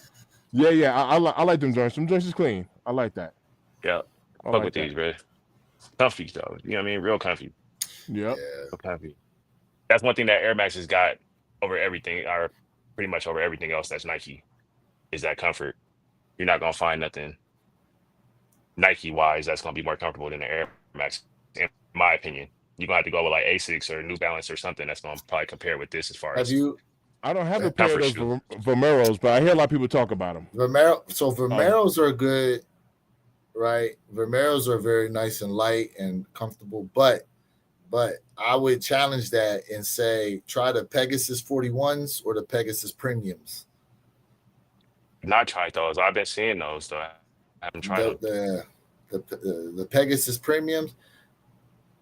Speaker 1: Yeah. I like them joints. Them joints is clean. I like that.
Speaker 3: Yeah. Fuck with these, bro. Comfy, though. You know what I mean? Real comfy.
Speaker 1: Yep.
Speaker 3: Real comfy. That's one thing that Air Max has got over everything, or pretty much over everything else that's Nike, is that comfort. You're not going to find nothing Nike-wise that's going to be more comfortable than the Air Max, in my opinion. You're going to have to go with like Asics or New Balance or something that's going to probably compare with this as far as...
Speaker 1: I don't have a pair of those Vomeros, but I hear a lot of people talk about them.
Speaker 2: Vomeros are good, right? Vomeros are very nice and light and comfortable, but I would challenge that and say try the Pegasus 41s or the Pegasus Premiums.
Speaker 3: Not tried those. I've been seeing those though. I haven't tried them.
Speaker 2: The Pegasus Premiums,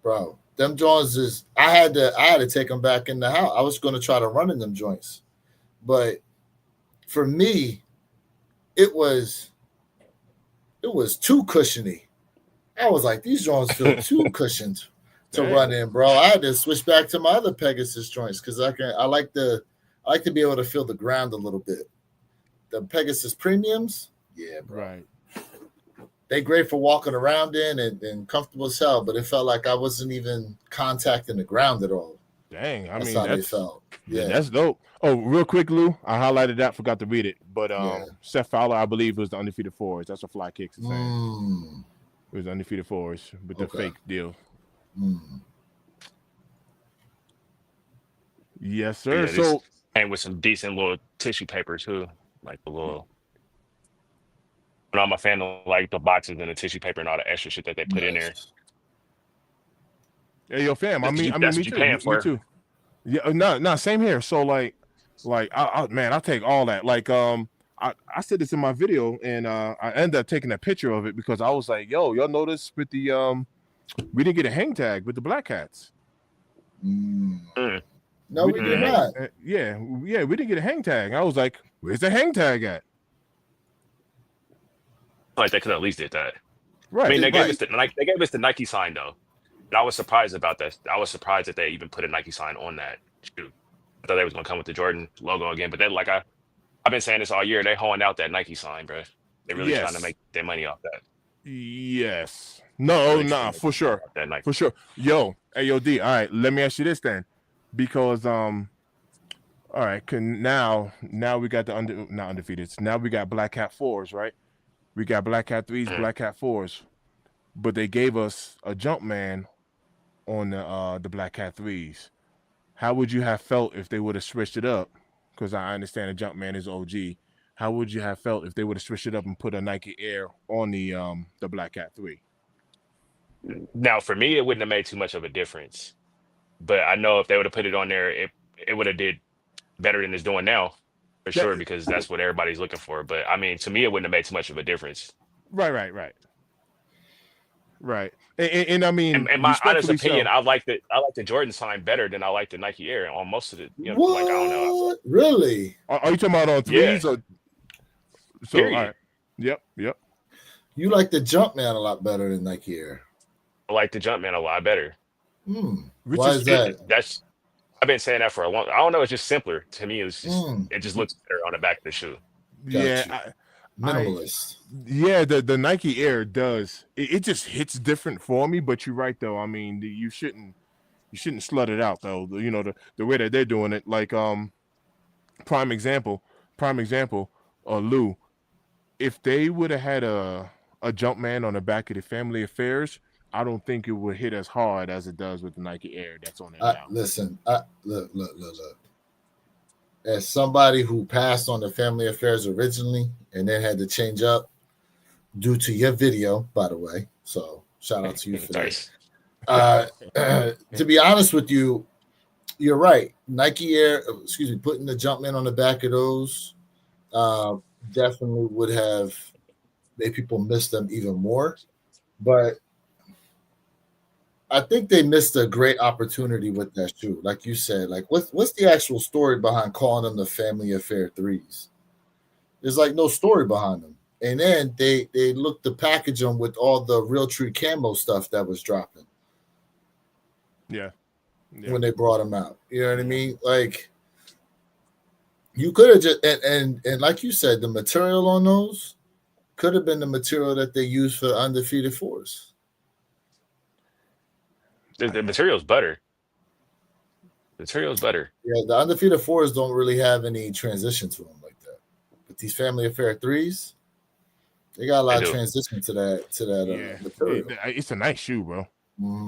Speaker 2: bro. Them joints is I had to take them back in the house. I was going to try to run in them joints, but for me, it was too cushiony. I was like, these joints feel too cushioned to run in, bro. I had to switch back to my other Pegasus joints because I like to be able to feel the ground a little bit. The Pegasus Premiums, yeah, bro.
Speaker 1: Right.
Speaker 2: They great for walking around in and comfortable as hell, but it felt like I wasn't even contacting the ground at all.
Speaker 1: Dang,
Speaker 2: that's how they felt. Yeah,
Speaker 1: that's dope. Oh, real quick, Lou, I highlighted that, forgot to read it, but Seth Fowler, I believe, was the undefeated fours. That's what Fly Kicks is saying. It was undefeated fours with the fake deal. Yes, sir.
Speaker 3: Yeah, and with some decent little tissue paper too, like the little. And I'm a fan of like the boxes and the tissue paper and all the extra shit that they put in there.
Speaker 1: Hey, yo, fam.
Speaker 3: That's
Speaker 1: me too. Yeah, no, same here. So like, I'll take all that. Like, I said this in my video, and I ended up taking a picture of it because I was like, yo, y'all notice with the we didn't get a hang tag with the Black Hats.
Speaker 2: No, we did not.
Speaker 1: Yeah, we didn't get a hang tag. I was like, where's the hang tag at?
Speaker 3: Like they could at least did that.
Speaker 1: Right.
Speaker 3: I mean, they gave us the Nike sign though. And I was surprised about that. I was surprised that they even put a Nike sign on that shoe. I thought they was gonna come with the Jordan logo again, but then like I've been saying this all year, they holding out that Nike sign, bro. They're really trying to make their money off that.
Speaker 1: Yes. No, for sure. For sure. Yo, D. All right, let me ask you this then. Because all right, now we got the not undefeated. Now we got Black Hat 4s, right? We got Black Hat 3s, Black Hat 4s. But they gave us a Jumpman on the Black Hat 3s. How would you have felt if they would have switched it up? Because I understand the Jumpman is OG. How would you have felt if they would have switched it up and put a Nike Air on the Black Hat 3?
Speaker 3: Now, for me, it wouldn't have made too much of a difference. But I know if they would have put it on there, it would have did better than it's doing now, for sure, because that's what everybody's looking for. But I mean, to me, it wouldn't have made too much of a difference.
Speaker 1: Right. And I mean,
Speaker 3: in my honest opinion, I like the Jordan sign better than I like the Nike Air on most of it. You know,
Speaker 2: what?
Speaker 3: Like I don't know.
Speaker 2: Really?
Speaker 1: Are you talking about on 3s or? So
Speaker 3: Period.
Speaker 1: all right. Yep.
Speaker 2: You like the Jumpman a lot better than Nike Air.
Speaker 3: I like the Jumpman a lot better.
Speaker 2: Why is that?
Speaker 3: I've been saying that for a long. I don't know. It's just simpler to me.
Speaker 2: Mm,
Speaker 3: It just looks better on the back of the shoe.
Speaker 2: got you.
Speaker 1: Yeah, I
Speaker 2: Minimalist.
Speaker 1: yeah, the Nike Air does. It just hits different for me. But you're right though. I mean, you shouldn't slut it out though. You know the way that they're doing it. Like prime example, prime example. Lou, if they would have had a jump man on the back of the Family Affairs, I don't think it would hit as hard as it does with the Nike Air that's on there now.
Speaker 2: Listen, look. As somebody who passed on the Family Affairs originally and then had to change up due to your video, by the way. So shout out to you for that.
Speaker 3: Nice.
Speaker 2: To be honest with you, you're right. Nike Air, putting the Jumpman on the back of those definitely would have made people miss them even more. But I think they missed a great opportunity with that shoe. Like you said, like what's the actual story behind calling them the Family Affair 3s? There's like no story behind them. And then they looked to package them with all the Realtree camo stuff that was dropping.
Speaker 1: Yeah.
Speaker 2: When they brought them out. You know what I mean? Like you could have just and like you said, the material on those could have been the material that they used for Undefeated Force.
Speaker 3: The material's better. The material's better.
Speaker 2: Yeah, the Undefeated Fours don't really have any transition to them like that. But these Family Affair 3s, they got a lot of transition to that material.
Speaker 1: It's a nice shoe, bro.
Speaker 2: Mm-hmm.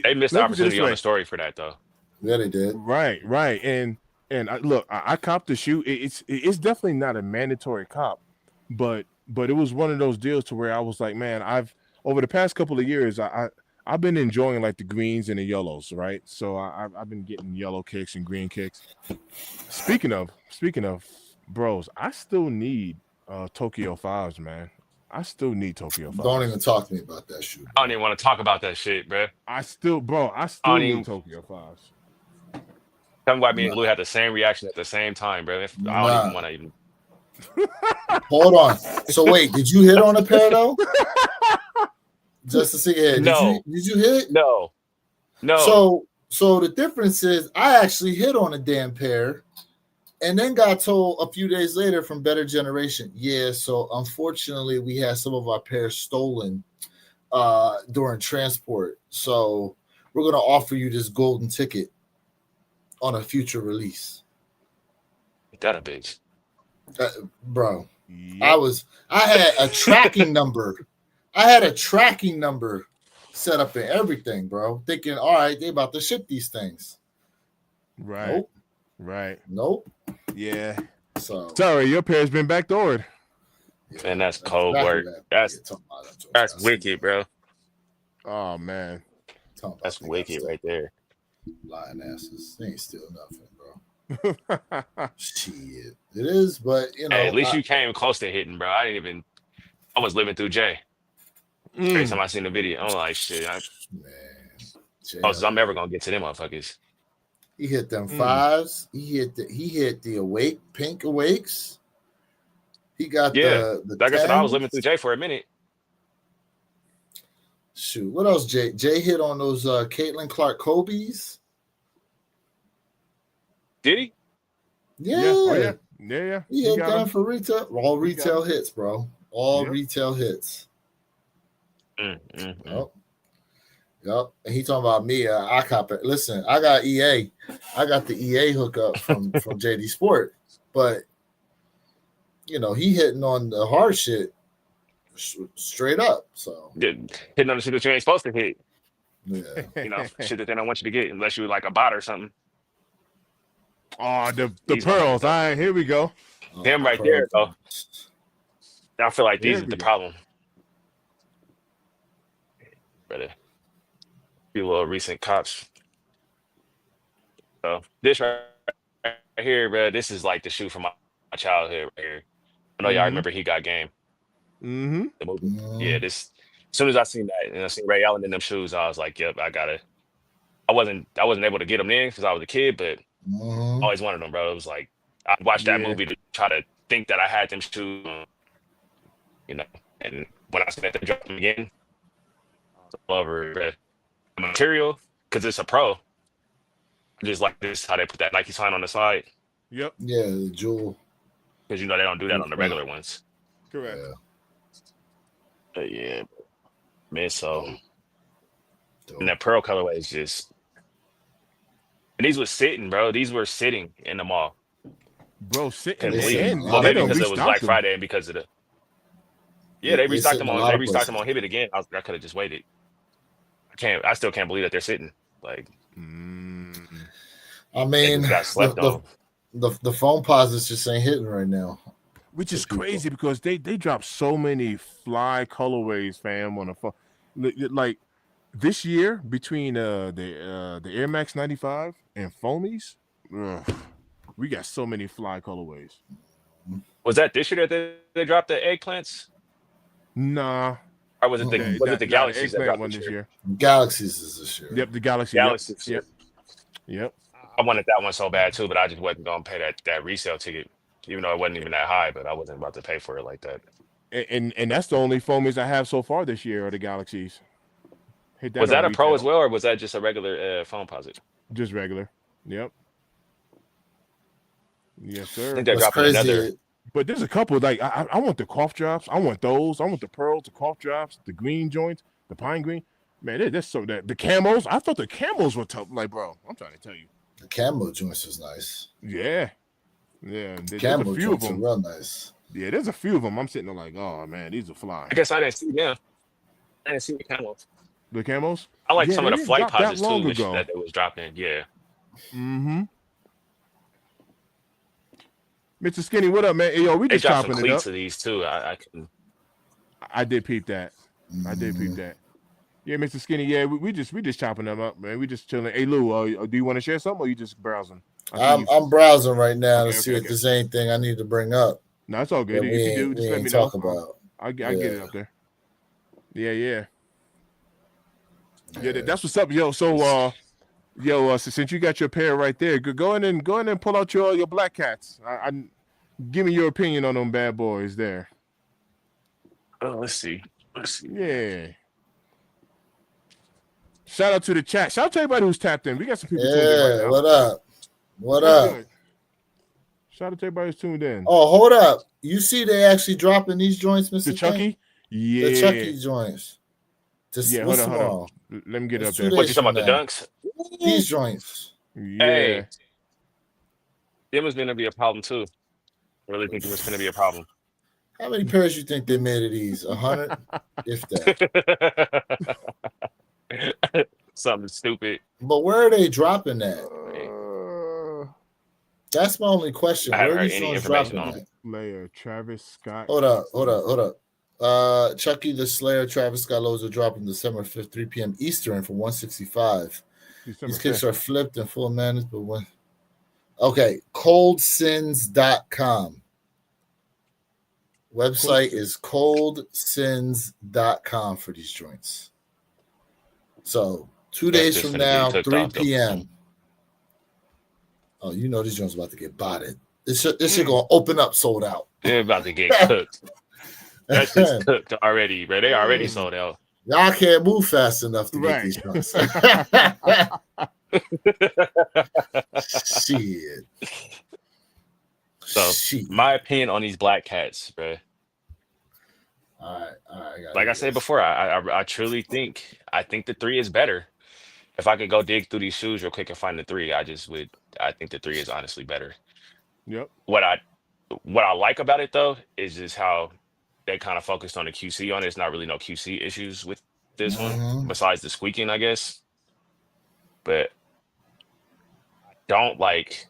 Speaker 3: They missed the opportunity on the story for that, though.
Speaker 2: Yeah, they did.
Speaker 1: Right. And I copped the shoe. It's definitely not a mandatory cop, but it was one of those deals to where I was like, man, I've over the past couple of years, I've been enjoying like the greens and the yellows, right? So I've been getting yellow kicks and green kicks. Speaking of bros, I still need Tokyo 5s, man. I still need Tokyo 5s.
Speaker 2: Don't even talk to me about that shoe.
Speaker 3: I don't even want to talk about that shit, bro.
Speaker 1: I still need Tokyo 5s.
Speaker 3: Tell me why me and Lou had the same reaction at the same time, bro. I don't even want to even.
Speaker 2: Hold on. So wait, did you hit on a pair though? Just to see it.
Speaker 3: No.
Speaker 2: Did you hit?
Speaker 3: No.
Speaker 2: So the difference is I actually hit on a damn pair and then got told a few days later from Better Generation, yeah, so unfortunately we had some of our pairs stolen during transport. So we're going to offer you this golden ticket on a future release.
Speaker 3: That a bitch.
Speaker 2: Bro,
Speaker 1: Yep.
Speaker 2: I had a tracking number. I had a tracking number set up and everything, bro. Thinking, all right, they about to ship these things.
Speaker 1: Right.
Speaker 2: Nope.
Speaker 1: Right.
Speaker 2: Nope.
Speaker 1: Yeah.
Speaker 2: So
Speaker 1: Sorry, your pair's been backdoored.
Speaker 3: Man, that's cold work.
Speaker 2: That's
Speaker 3: That's wicked, bro.
Speaker 1: Oh man.
Speaker 3: That's wicked right there.
Speaker 2: Lying asses. They ain't steal nothing, bro. Shit. It is, but you know.
Speaker 3: Hey, at least you came close to hitting, bro. I was living through Jay. Every time I seen the video, I'm like, shit. I'm ever gonna get to them motherfuckers.
Speaker 2: He hit them 5s. He hit the pink awakes. He got the
Speaker 3: like
Speaker 2: 10s.
Speaker 3: I said, I was living through Jay for a minute.
Speaker 2: Shoot, what else? Jay hit on those Caitlin Clark Kobe's.
Speaker 3: Did he?
Speaker 2: Yeah.
Speaker 1: Yeah.
Speaker 2: He hit them for retail. All retail hits, bro. All retail hits. Yep. And he talking about me. I cop it. Listen, I got EA. I got the EA hookup from JD Sport, but you know he hitting on the hard shit straight up. So
Speaker 3: hitting on the shit that you ain't supposed to hit.
Speaker 2: Yeah.
Speaker 3: You know, shit that they don't want you to get unless you're like a bot or something.
Speaker 1: Oh, the pearls. All right, here we go.
Speaker 3: Them right there, though. I feel like these are the problem. Brother. Few little recent cops. So this right here, bro, this is like the shoe from my childhood right here. I know y'all remember He Got Game.
Speaker 1: Mm-hmm.
Speaker 3: The movie. Yeah, this as soon as I seen that and I seen Ray Allen in them shoes, I was like, yep, I wasn't able to get them then because I was a kid, but I always wanted them, bro. It was like I watched that movie to try to think that I had them shoes, you know. And when I spent them drop them again, I was over the material because it's a pro. Just like this, how they put that Nike sign on the side,
Speaker 1: Yep.
Speaker 2: Yeah, the jewel.
Speaker 3: because they don't do that on the regular ones.
Speaker 1: Correct.
Speaker 2: Yeah,
Speaker 3: But yeah, man. So
Speaker 2: dope.
Speaker 3: and
Speaker 2: Dope.
Speaker 3: that pearl colorway is just. And these were sitting, bro. These were sitting in the mall.
Speaker 1: Bro, sitting
Speaker 3: Couldn't
Speaker 2: They
Speaker 3: believe
Speaker 2: sitting
Speaker 3: it.
Speaker 2: a
Speaker 1: and
Speaker 3: Well,
Speaker 2: lot of
Speaker 3: maybe
Speaker 1: they don't
Speaker 3: because it
Speaker 2: places.
Speaker 3: was
Speaker 1: restock
Speaker 3: Black
Speaker 1: them.
Speaker 3: Friday and because of the. Yeah,
Speaker 2: They
Speaker 3: they restocked
Speaker 2: sitting
Speaker 3: them
Speaker 2: a
Speaker 3: on.
Speaker 2: lot
Speaker 3: They
Speaker 2: of
Speaker 3: restocked them
Speaker 2: places.
Speaker 3: on Hibbett again. I could have just waited. I still can't believe that they're sitting. Like
Speaker 1: Mm.
Speaker 2: I
Speaker 3: they
Speaker 2: mean,
Speaker 3: just got slept on.
Speaker 2: the phone posits just ain't hitting right now.
Speaker 1: Which
Speaker 2: for
Speaker 1: is
Speaker 2: people.
Speaker 1: crazy because they dropped so many fly colorways, fam, on the phone. Like this year between the Air Max 95 and foamies, ugh, we got so many fly colorways.
Speaker 3: Was that this year that they dropped the eggplants,
Speaker 1: Nah,
Speaker 3: or was it the
Speaker 2: Mm-mm.
Speaker 3: was it the
Speaker 1: the
Speaker 3: galaxies that
Speaker 1: eggplant
Speaker 3: dropped
Speaker 1: one
Speaker 3: this
Speaker 1: this
Speaker 3: year?
Speaker 1: year.
Speaker 2: Galaxies is this year.
Speaker 1: Yep, the Galaxy.
Speaker 3: Galaxies.
Speaker 1: Yep, yep.
Speaker 3: I wanted that one so bad too, but I just wasn't gonna pay that resale ticket, even though it wasn't even that high. But I wasn't about to pay for it like that.
Speaker 1: And that's the only foamies I have so far this year are the Galaxies. Hit that
Speaker 3: Was
Speaker 1: on
Speaker 3: that a pro as
Speaker 1: retail,
Speaker 3: well, or was that just a regular phone posit?
Speaker 1: just regular. Yep, yes,
Speaker 3: I
Speaker 1: sir.
Speaker 3: think they're
Speaker 2: What's
Speaker 3: dropping another.
Speaker 2: crazy?
Speaker 1: But there's a couple like I want the cough drops. I want those. I want the pearls, the cough drops, the green joints, the pine green. Man, there's so that the camos. I thought the camos were tough. Like, bro, I'm trying to tell you.
Speaker 2: The camo joints is nice.
Speaker 1: Yeah, yeah. There's a
Speaker 2: Camo
Speaker 1: few of
Speaker 2: joints are
Speaker 1: them.
Speaker 2: real nice.
Speaker 1: Yeah, there's a few of them. I'm sitting there like, oh man, these are fly.
Speaker 3: I guess I didn't see them. I didn't see the camos.
Speaker 1: The camos.
Speaker 3: I like
Speaker 1: Yeah,
Speaker 3: some
Speaker 1: they
Speaker 3: of the
Speaker 1: didn't
Speaker 3: flight
Speaker 1: drop that
Speaker 3: posits
Speaker 1: long
Speaker 3: too
Speaker 1: ago.
Speaker 3: that they was dropping. Yeah,
Speaker 1: Mm-hmm. Mr. Skinny, what up, man? Hey, yo, we
Speaker 3: they
Speaker 1: just
Speaker 3: dropped some
Speaker 1: chopping it up.
Speaker 3: cleats of these too. I couldn't.
Speaker 1: I did peep that. I did peep
Speaker 2: Mhm.
Speaker 1: that. Yeah, Mr. Skinny. Yeah, we just chopping them up, man. We just chilling. Hey, Lou, do you want to share something, or you just browsing? I see you.
Speaker 2: I'm browsing right now to
Speaker 1: Okay,
Speaker 2: see
Speaker 1: okay,
Speaker 2: if
Speaker 1: okay.
Speaker 2: there's anything I need to bring up
Speaker 1: No, it's all good.
Speaker 2: that
Speaker 1: If you do,
Speaker 2: we
Speaker 1: just let
Speaker 2: ain't
Speaker 1: me know.
Speaker 2: talk about.
Speaker 1: I get it
Speaker 2: Yeah.
Speaker 1: up there. Yeah. That's what's up, yo. So, so since you got your pair right there, go in and pull out your black cats. Give me your opinion on them bad boys there.
Speaker 3: Oh, let's see.
Speaker 1: Yeah. Shout out to the chat. Shout out to everybody who's tapped in. We got some people tuned in right
Speaker 2: Yeah,
Speaker 1: now.
Speaker 2: what up? What
Speaker 1: That's
Speaker 2: up?
Speaker 1: good. Shout out to everybody who's tuned in.
Speaker 2: Oh, hold up. You see they actually dropping these joints, Mr.
Speaker 1: The
Speaker 2: King?
Speaker 1: Chucky? Yeah.
Speaker 2: The Chucky joints.
Speaker 1: Yeah,
Speaker 2: What's
Speaker 1: hold on.
Speaker 2: tomorrow?
Speaker 1: Let me get it up
Speaker 2: It's
Speaker 1: there.
Speaker 2: 2
Speaker 3: What
Speaker 2: days
Speaker 3: you talking
Speaker 2: from
Speaker 3: about? The
Speaker 2: now.
Speaker 3: dunks?
Speaker 2: These joints.
Speaker 1: Yeah.
Speaker 3: Hey, it was going to be a problem too. I really think it was going to be a problem.
Speaker 2: How many pairs you think they made of these? 100? If that.
Speaker 3: Something stupid.
Speaker 2: But where are they dropping that? That's my only question.
Speaker 3: I haven't
Speaker 2: Where are
Speaker 3: heard
Speaker 2: these
Speaker 3: any
Speaker 2: joints
Speaker 3: information
Speaker 2: dropping
Speaker 3: on
Speaker 2: at?
Speaker 1: Slayer, Travis Scott.
Speaker 2: Hold up. Chucky the Slayer, Travis Scott loads are dropping December 5th, 3 p.m. Eastern for 165.
Speaker 1: December
Speaker 2: These kicks
Speaker 1: 5th.
Speaker 2: are flipped and full managed, but when okay, coldsins.com. Website is coldsins.com for these joints. So 2
Speaker 3: That's
Speaker 2: days
Speaker 3: just
Speaker 2: from
Speaker 3: gonna be
Speaker 2: now,
Speaker 3: took
Speaker 2: 3
Speaker 3: off, though.
Speaker 2: p.m. Oh, you know these joints about to get botted. This shit gonna open up sold out.
Speaker 3: They're about to get cooked. That's just cooked already, bro. They already sold out.
Speaker 2: Y'all can't move fast enough to get
Speaker 1: Right.
Speaker 2: these joints. Shit.
Speaker 3: So,
Speaker 2: Shit.
Speaker 3: my opinion on these black cats, bro.
Speaker 2: All right.
Speaker 3: Like I said before, I truly think the 3 is better. If I could go dig through these shoes real quick and find the 3, I think the 3 is honestly better.
Speaker 1: Yep.
Speaker 3: What I like about it though is just how they kind of focused on the QC on it. It's not really no QC issues with this one,
Speaker 2: Mhm.
Speaker 3: besides the squeaking, I guess. But don't like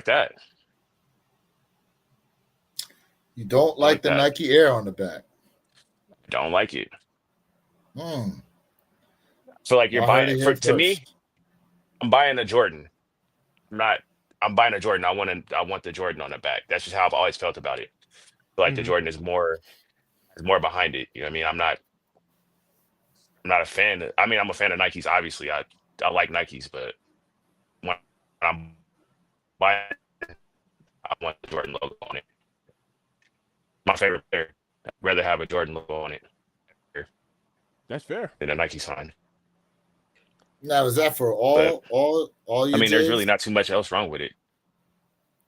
Speaker 3: that.
Speaker 2: You don't like the
Speaker 3: that.
Speaker 2: Nike Air on the back.
Speaker 3: Don't like it.
Speaker 2: Mm.
Speaker 3: So like you're
Speaker 2: I heard
Speaker 3: buying
Speaker 2: it
Speaker 3: for
Speaker 2: here
Speaker 3: to me,
Speaker 2: first.
Speaker 3: I'm buying a Jordan. I'm buying a Jordan. I want the Jordan on the back. That's just how I've always felt about it. I feel like the
Speaker 1: Mhm.
Speaker 3: Jordan is more behind it. You know what I mean? I'm not a fan. I'm a fan of Nikes. Obviously, I like Nikes, but when I'm buying, I want the Jordan logo on it. My favorite player. I'd rather have a Jordan logo on it.
Speaker 1: That's fair.
Speaker 3: than a Nike sign.
Speaker 2: Now, is that for
Speaker 3: But
Speaker 2: all
Speaker 3: I
Speaker 2: your
Speaker 3: mean, there's really
Speaker 2: J's?
Speaker 3: not too much else wrong with it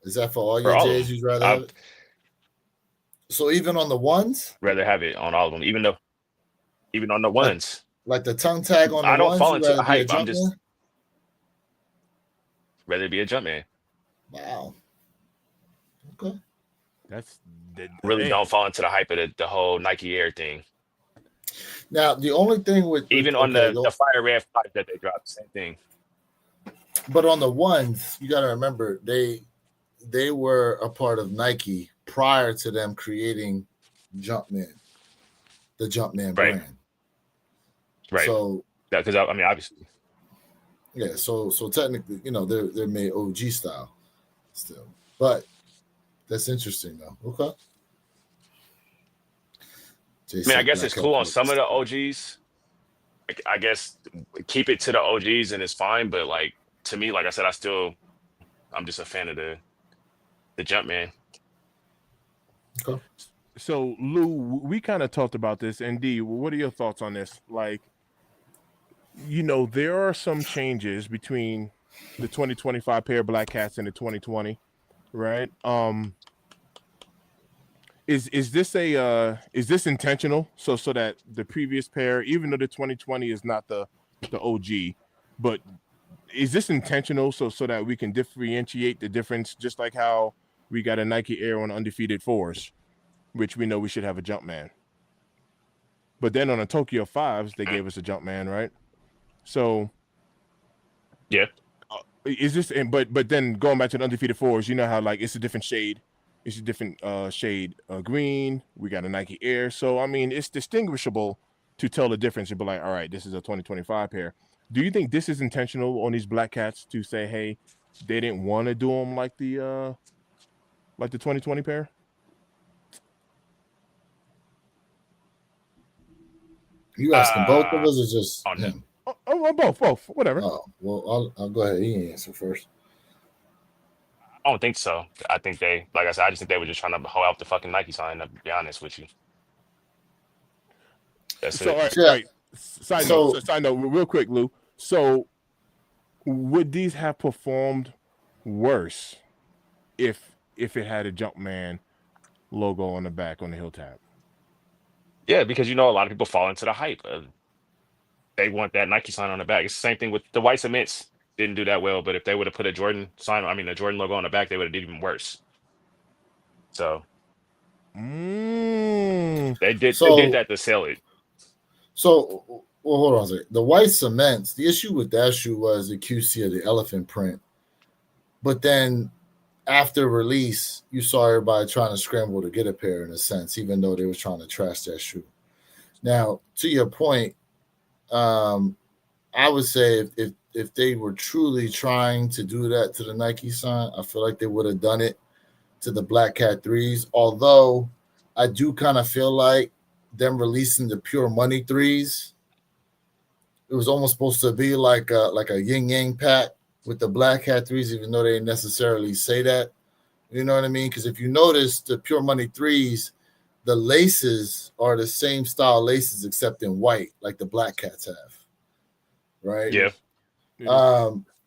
Speaker 2: Is that for all
Speaker 3: for
Speaker 2: your
Speaker 3: all of
Speaker 2: J's?
Speaker 3: them.
Speaker 2: You'd rather have
Speaker 3: I'd
Speaker 2: it? So even on the ones,
Speaker 3: rather have it on all of them, even on the
Speaker 2: like
Speaker 3: ones.
Speaker 2: like the tongue tag on the
Speaker 3: I don't
Speaker 2: ones,
Speaker 3: fall
Speaker 2: you
Speaker 3: into
Speaker 2: rather
Speaker 3: the
Speaker 2: be a
Speaker 3: hype. I'm just
Speaker 2: Jumpman?
Speaker 3: rather be a Jumpman.
Speaker 2: Wow. Okay.
Speaker 1: That's
Speaker 3: Really
Speaker 1: hey,
Speaker 3: don't fall into the hype of the whole Nike Air thing.
Speaker 2: Now the only thing with
Speaker 3: Even on
Speaker 2: okay,
Speaker 3: the Fire Red 5 that they dropped, same thing.
Speaker 2: but on the ones, you got to remember they were a part of Nike prior to them creating Jumpman, the Jumpman
Speaker 3: Right.
Speaker 2: brand.
Speaker 3: Right.
Speaker 2: So
Speaker 3: Because I mean, obviously,
Speaker 2: yeah, so technically, they're made OG style still, but that's interesting though. Okay. Jay
Speaker 3: I mean, I
Speaker 2: said
Speaker 3: guess
Speaker 2: Black
Speaker 3: it's
Speaker 2: Hat
Speaker 3: cool on
Speaker 2: Force.
Speaker 3: some of the OGs. Like, I guess keep it to the OGs and it's fine. But like to me, like I said, I'm just a fan of the Jumpman.
Speaker 2: Okay.
Speaker 1: so Lou, we kind of talked about this. And D, what are your thoughts on this? Like, there are some changes between the 2025 pair of Black Cats and the 2020, right? Is this intentional? So that the previous pair, even though the 2020 is not the OG, but is this intentional? So that we can differentiate the difference, just like how we got a Nike Air on Undefeated Fours, which we know we should have a Jumpman. But then on the Tokyo 5s, they gave us a Jumpman, right? So
Speaker 3: Yeah.
Speaker 1: is this? But then going back to the Undefeated Fours, you know how like it's a different shade. It's a different shade green. We got a Nike Air. So, I mean, it's distinguishable to tell the difference. You'd be like, all right, this is a 2025 pair. Do you think this is intentional on these Black Cats to say, hey, they didn't want to do them like the 2020 pair?
Speaker 2: You asking both of us or just
Speaker 3: Oh, no.
Speaker 2: him?
Speaker 1: Both, whatever.
Speaker 2: Oh, well, I'll go ahead. You answer first.
Speaker 3: I don't think so. I think like I said, I just think they were just trying to hold out the fucking Nike sign, to be honest with you. That's
Speaker 1: So,
Speaker 3: it.
Speaker 1: all
Speaker 2: Yeah.
Speaker 1: right. Side note, real quick, Lou. So, would these have performed worse if it had a Jumpman logo on the back on the heel tab?
Speaker 3: Yeah, because a lot of people fall into the hype. They want that Nike sign on the back. It's the same thing with the white cements. Didn't do that well, but if they would have put a Jordan sign, a Jordan logo on the back, they would have did even worse. So they did that to sell it.
Speaker 2: So, well, hold on a second. The white cements, the issue with that shoe was the QC of the elephant print. But then after release, you saw everybody trying to scramble to get a pair in a sense, even though they were trying to trash that shoe. Now, to your point, I would say if they were truly trying to do that to the Nike sign, I feel like they would have done it to the Black Cat 3s. Although I do kind of feel like them releasing the Pure Money 3s, it was almost supposed to be like a yin yang pack with the Black Hat 3s, even though they didn't necessarily say that. You know what I mean? Because if you notice the Pure Money 3s, the laces are the same style laces except in white, like the Black Cats have. Right?
Speaker 3: Yeah.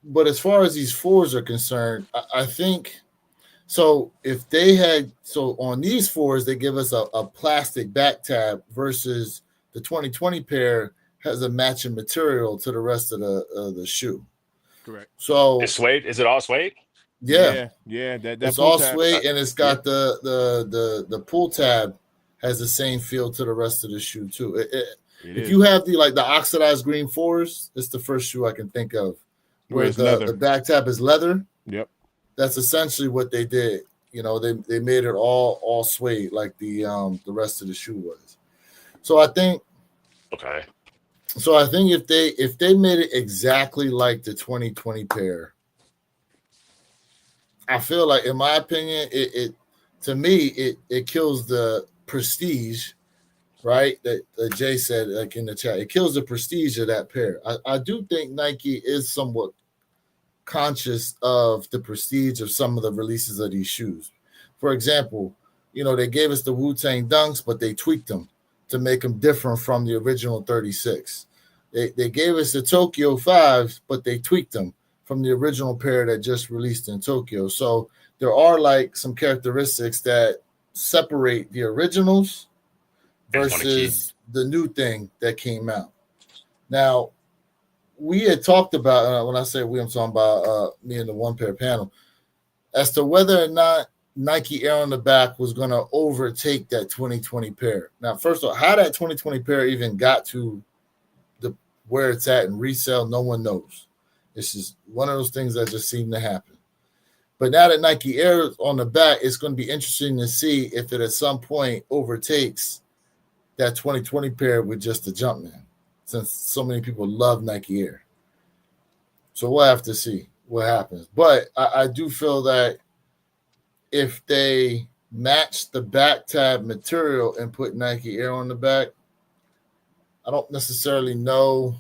Speaker 2: But as far as these 4s are concerned, I think so. If they had on these 4s, they give us a plastic back tab versus the 2020 pair has a matching material to the rest of the shoe.
Speaker 1: Correct.
Speaker 2: So
Speaker 3: it's suede. Is it all suede?
Speaker 2: Yeah.
Speaker 1: That
Speaker 2: it's
Speaker 1: pull
Speaker 2: all
Speaker 1: tab,
Speaker 2: suede, and it's got the pull tab has the same feel to the rest of the shoe too. If you have the oxidized green 4s, it's the first shoe I can think of where the back tab is leather.
Speaker 1: Yep.
Speaker 2: That's essentially what they did. They made it all suede like the rest of the shoe was. So I think if they made it exactly like the 2020 pair, I feel like, in my opinion, it to me it kills the prestige, right? That Jay said like in the chat, it kills the prestige of that pair. I do think Nike is somewhat conscious of the prestige of some of the releases of these shoes. For example, they gave us the Wu-Tang Dunks, but they tweaked them to make them different from the original 36. They gave us the Tokyo 5s, but they tweaked them from the original pair that just released in Tokyo. So there are like some characteristics that separate the originals versus the new thing that came out. Now, we had talked about, when I say we, I'm talking about me and the one pair panel, as to whether or not Nike Air on the back was going to overtake that 2020 pair. Now, first of all, how that 2020 pair even got to the where it's at in resale, no one knows. It's just one of those things that just seem to happen. But now that Nike Air is on the back, it's going to be interesting to see if it at some point overtakes that 2020 pair with just the Jumpman, since so many people love Nike Air. So we'll have to see what happens. But I do feel that if they match the back tab material and put Nike Air on the back, I don't necessarily know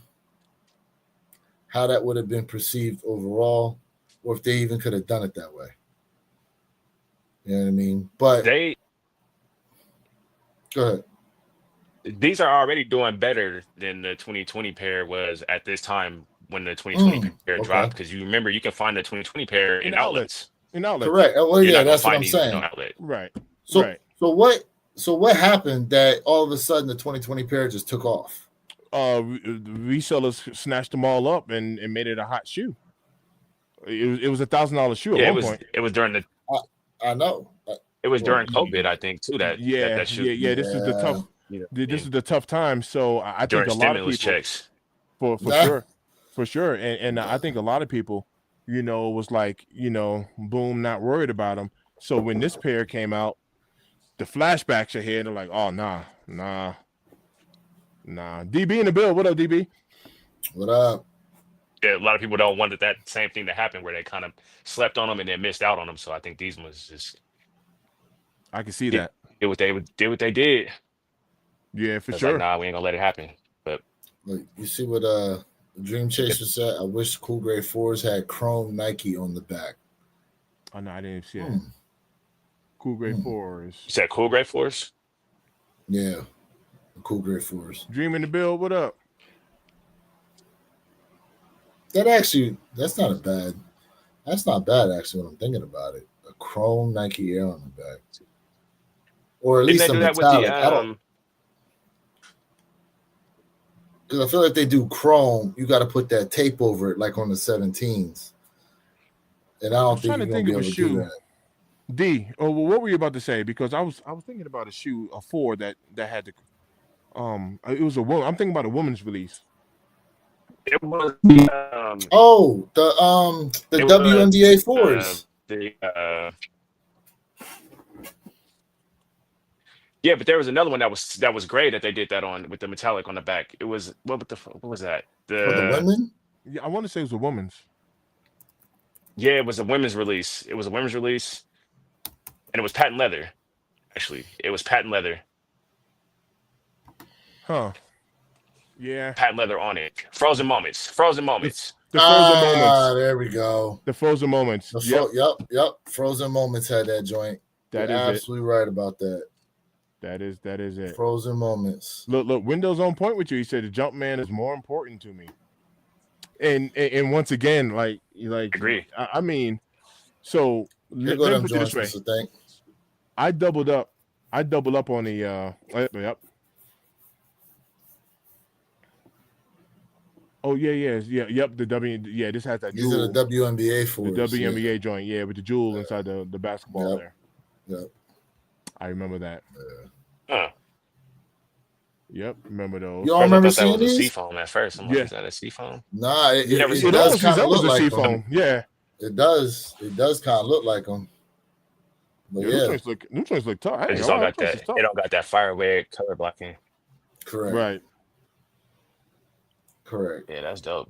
Speaker 2: how that would have been perceived overall, or if they even could have done it that way. You know what I mean? But go ahead.
Speaker 3: These are already doing better than the 2020 pair was at this time when the 2020 pair dropped. Because you remember, you can find the 2020 pair in outlets.
Speaker 2: Correct. Well,
Speaker 3: You're
Speaker 2: yeah,
Speaker 3: not
Speaker 2: that's
Speaker 3: gonna
Speaker 2: what I'm
Speaker 3: find these in
Speaker 2: saying.
Speaker 3: no outlet.
Speaker 1: Right.
Speaker 2: So,
Speaker 1: right.
Speaker 2: so what happened that all of a sudden the 2020 pair just took off?
Speaker 1: Resellers snatched them all up and made it a hot shoe. It was $1,000 shoe at one point.
Speaker 3: It was during the.
Speaker 2: I know.
Speaker 3: It was during COVID, I think, too. That shoe.
Speaker 1: Yeah. This is the tough. This is the tough time. So I think a lot of people
Speaker 3: checks.
Speaker 1: for sure, and I think a lot of people, was like, boom, not worried about them. So when this pair came out, the flashbacks are here. They're like, oh nah. DB in the bill. What up, DB?
Speaker 2: What up?
Speaker 3: Yeah, a lot of people don't want that same thing to happen where they kind of slept on them and then missed out on them. So I think these ones just.
Speaker 1: I can see that.
Speaker 3: Did what they did.
Speaker 1: Yeah, for sure.
Speaker 3: Like, nah, we ain't gonna let it happen. But
Speaker 2: look, you see what Dream Chaser said? I wish Cool Grey 4s had chrome Nike on the back.
Speaker 1: Oh no, I didn't see it. Cool Grey 4s.
Speaker 3: You said Cool Grey 4s?
Speaker 2: Yeah. Cool Grey 4s.
Speaker 1: Dream in the bill, what up?
Speaker 2: That's not bad actually when I'm thinking about it. A chrome Nike Air on the back. Or at least a metallic. Because I feel like they do chrome, you got to put that tape over it like on the 17s. And I don't think you're going to be able to do that.
Speaker 1: D, what were you about to say? Because I was thinking about a shoe, a 4 that had the it was a woman. I'm thinking about a woman's release.
Speaker 3: It was
Speaker 2: the WNBA 4s.
Speaker 3: Yeah, but there was another one that was great that they did that on with the metallic on the back. It was what was that?
Speaker 2: For the women?
Speaker 1: Yeah, I want to say it was a woman's.
Speaker 3: Yeah, it was a women's release. And it was patent leather. Actually, it was patent leather.
Speaker 1: Huh. Yeah.
Speaker 3: Patent leather on it. Frozen moments.
Speaker 1: The frozen moments.
Speaker 2: There we go.
Speaker 1: The frozen moments.
Speaker 2: Yep. Frozen moments had that joint. You're absolutely right about that.
Speaker 1: That is it.
Speaker 2: Frozen moments.
Speaker 1: Look, Window's on point with you. He said the Jumpman is more important to me. And once again, like
Speaker 3: agree.
Speaker 1: I mean, so let me put it this way. I doubled up on the yep. Oh yep. This has that.
Speaker 2: These are the WNBA 4s.
Speaker 1: The WNBA joint, with the jewel inside the basketball there.
Speaker 2: Yep.
Speaker 1: I remember that.
Speaker 3: Huh.
Speaker 1: Yep, remember those.
Speaker 2: You all remember seeing
Speaker 3: that was
Speaker 2: these?
Speaker 3: a seafoam at first. I'm like, is that a seafoam?
Speaker 2: Nah, it does kind of look like them.
Speaker 1: Yeah,
Speaker 2: it does. It does kind of look like them. But
Speaker 1: them joints look tough.
Speaker 3: They just don't got that. They don't got that firewear color blocking.
Speaker 2: Correct.
Speaker 1: Right.
Speaker 2: Correct.
Speaker 3: Yeah, that's dope.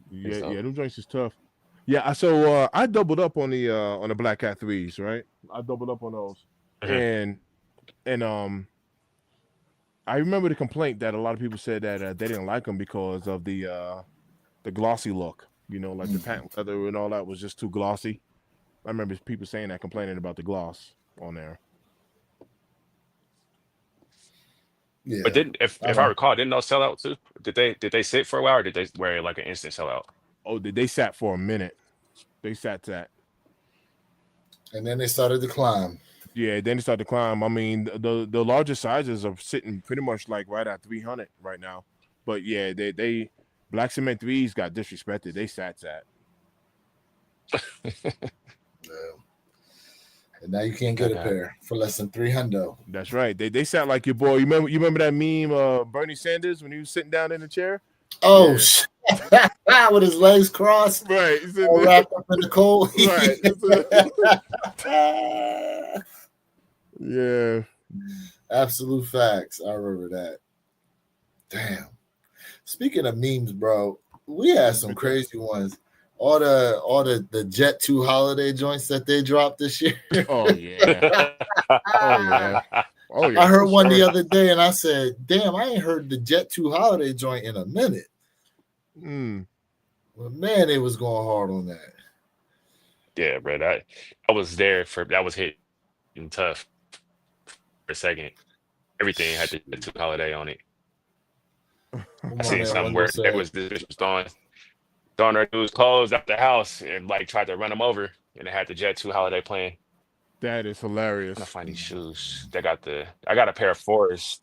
Speaker 1: Yeah, them joints is tough. Yeah, so I doubled up on the Black Cat 3s, right? I doubled up on those, and I remember the complaint that a lot of people said that they didn't like them because of the glossy look. Like the patent leather and all that was just too glossy. I remember people saying that, complaining about the gloss on there.
Speaker 2: Yeah.
Speaker 3: But didn't if I
Speaker 2: Uh,
Speaker 3: recall, didn't those sell out too? Did they sit for a while or did they wear like an instant sellout?
Speaker 1: Oh, they sat for a minute. They sat that.
Speaker 2: and then they started to climb.
Speaker 1: Yeah, then they started to climb. I mean, the larger sizes are sitting pretty much like right at 300 right now. But yeah, they Black Cement 3s got disrespected. They sat that.
Speaker 2: Yeah. And now you can't get a pair for less than $300.
Speaker 1: That's right. They sat like your boy. You remember that meme, Bernie Sanders, when he was sitting down in the chair?
Speaker 2: Oh,
Speaker 1: Yeah.
Speaker 2: with his legs crossed,
Speaker 1: Right.
Speaker 2: all wrapped up in the coat.
Speaker 1: Right. Yeah.
Speaker 2: Absolute facts. I remember that. Damn. Speaking of memes, bro, we had some crazy ones. All the Jet 2 holiday joints that they dropped this year.
Speaker 1: Oh yeah. Oh yeah. Oh yeah.
Speaker 2: I heard
Speaker 1: for
Speaker 2: one the
Speaker 1: sure.
Speaker 2: other day and I said, damn, I ain't heard the Jet 2 holiday joint in a minute.
Speaker 1: Mm.
Speaker 2: But man, they was going hard on that.
Speaker 3: Yeah, bro. I was there for that was hitting tough for a second. Everything had the Jet 2 holiday on it. I seen something where there was this bitch was throwing her dude's clothes out the house and like tried to run him over, and it had the Jet 2 holiday playing.
Speaker 1: That is hilarious.
Speaker 3: I'm gonna find these shoes. I got a pair of fours.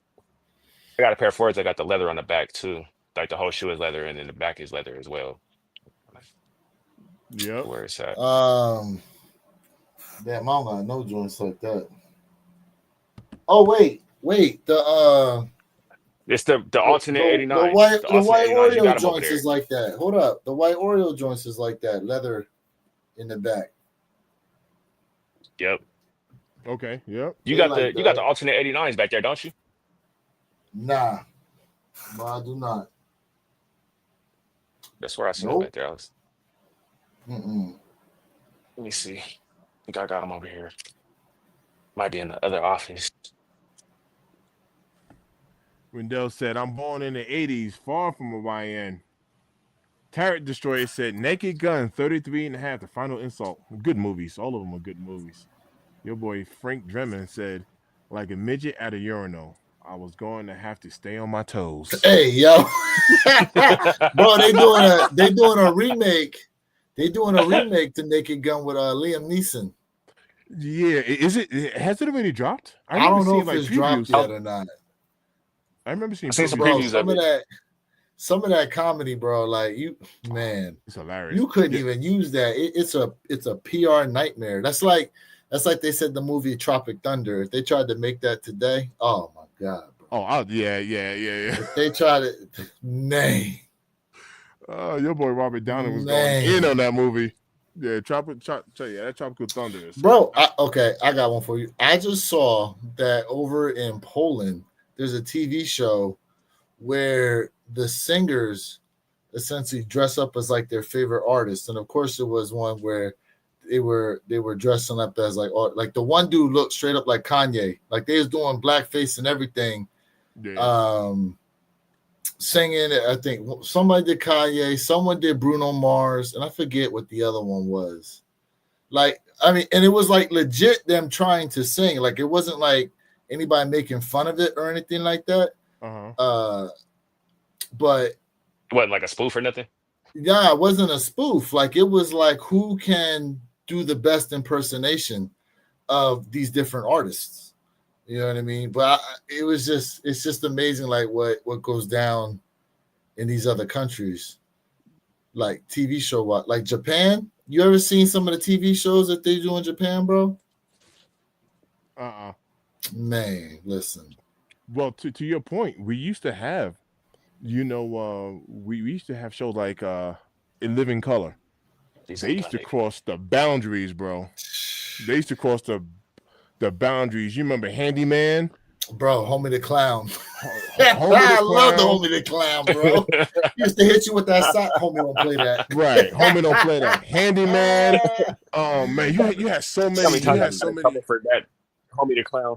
Speaker 3: I got a pair of fours that got the leather on the back too. Like the whole shoe is leather, and then the back is leather as well.
Speaker 1: Yep.
Speaker 3: Where it's at.
Speaker 2: Damn, I don't got no joints like that. Oh wait,
Speaker 3: It's the alternate 89.
Speaker 2: The white
Speaker 3: Oreo
Speaker 2: Oreo joints is like that. Hold up, the white Oreo joints is like that, leather in the back.
Speaker 3: Yep.
Speaker 1: Okay. Yep.
Speaker 3: You
Speaker 2: They
Speaker 3: got
Speaker 2: like
Speaker 3: the alternate 89s back there, don't you?
Speaker 2: Nah, no, I do not.
Speaker 3: That's where I seen
Speaker 2: Nope.
Speaker 3: them back there.
Speaker 2: Mm-mm.
Speaker 3: Let me see. I think I got them over here. Might be in the other office.
Speaker 1: Rendell said, I'm born in the 80s, far from a YN. Tarot Destroyer said, Naked Gun, 33 and a half, the final insult. Good movies. All of them are good movies. Your boy Frank Dremen said, like a midget at a urinal. I was going to have to stay on my toes.
Speaker 2: Hey, yo. Bro, they doing a remake. They doing a remake to Naked Gun with Liam Neeson.
Speaker 1: Yeah, has it already dropped?
Speaker 2: I don't know if
Speaker 1: like
Speaker 2: it's dropped yet or not.
Speaker 1: I remember seeing
Speaker 3: seen some
Speaker 1: previews.
Speaker 3: previews
Speaker 2: Some of that comedy, bro. Like
Speaker 1: It's hilarious.
Speaker 2: you couldn't even use that. It's a PR nightmare. That's like they said the movie Tropic Thunder. If they tried to make that today, oh my god, bro.
Speaker 1: Oh, yeah.
Speaker 2: If they tried it, nay.
Speaker 1: Oh, your boy Robert Downey was
Speaker 2: Man.
Speaker 1: going in on that movie. Yeah, that Tropical Thunder is.
Speaker 2: Bro, I got one for you. I just saw that over in Poland, there's a TV show where the singers essentially dress up as like their favorite artists, and of course, it was one where they were dressing up as like the one dude looked straight up like Kanye, like they was doing blackface and everything.
Speaker 1: Yeah.
Speaker 2: Singing, I think somebody did Kanye, someone did Bruno Mars, and I forget what the other one was. Like, I mean, and it was like legit them trying to sing. Like, it wasn't like anybody making fun of it or anything like that. But
Speaker 3: It wasn't like a spoof or nothing.
Speaker 2: yeah, it wasn't a spoof. Like, it was like who can do the best impersonation of these different artists. You know what I mean? But it's just amazing, like what goes down in these other countries, like TV show, like Japan. You ever seen some of the TV shows that they do in Japan, bro? Man, listen.
Speaker 1: Well, to your point, we used to have, we used to have shows like In Living Color. They used to cross the boundaries, bro. They used to cross the boundaries. You remember Handyman?
Speaker 2: Bro, Homie the Clown.
Speaker 1: I
Speaker 2: love the Homie the Clown, bro. He used to hit you with that sock. Homie don't play that.
Speaker 1: Right. Homie don't play that. Handyman. Oh man, you had so many. You had so many
Speaker 3: for that Homie the Clown.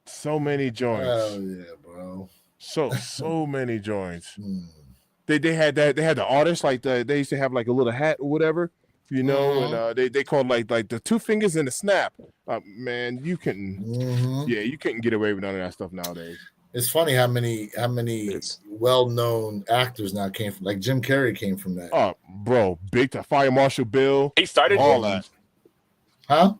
Speaker 1: So many joints.
Speaker 2: Oh yeah, bro.
Speaker 1: So many joints. They had that. They had the artists like they used to have like a little hat or whatever, and they called like the two fingers and the snap. Man, you couldn't.
Speaker 2: Mm-hmm.
Speaker 1: Yeah, you couldn't get away with none of that stuff nowadays.
Speaker 2: It's funny how many
Speaker 3: It's-
Speaker 2: well-known actors now came from, like Jim Carrey came from that.
Speaker 1: Oh, bro, big time. Fire Marshal Bill.
Speaker 3: He started
Speaker 1: All that.
Speaker 2: Huh?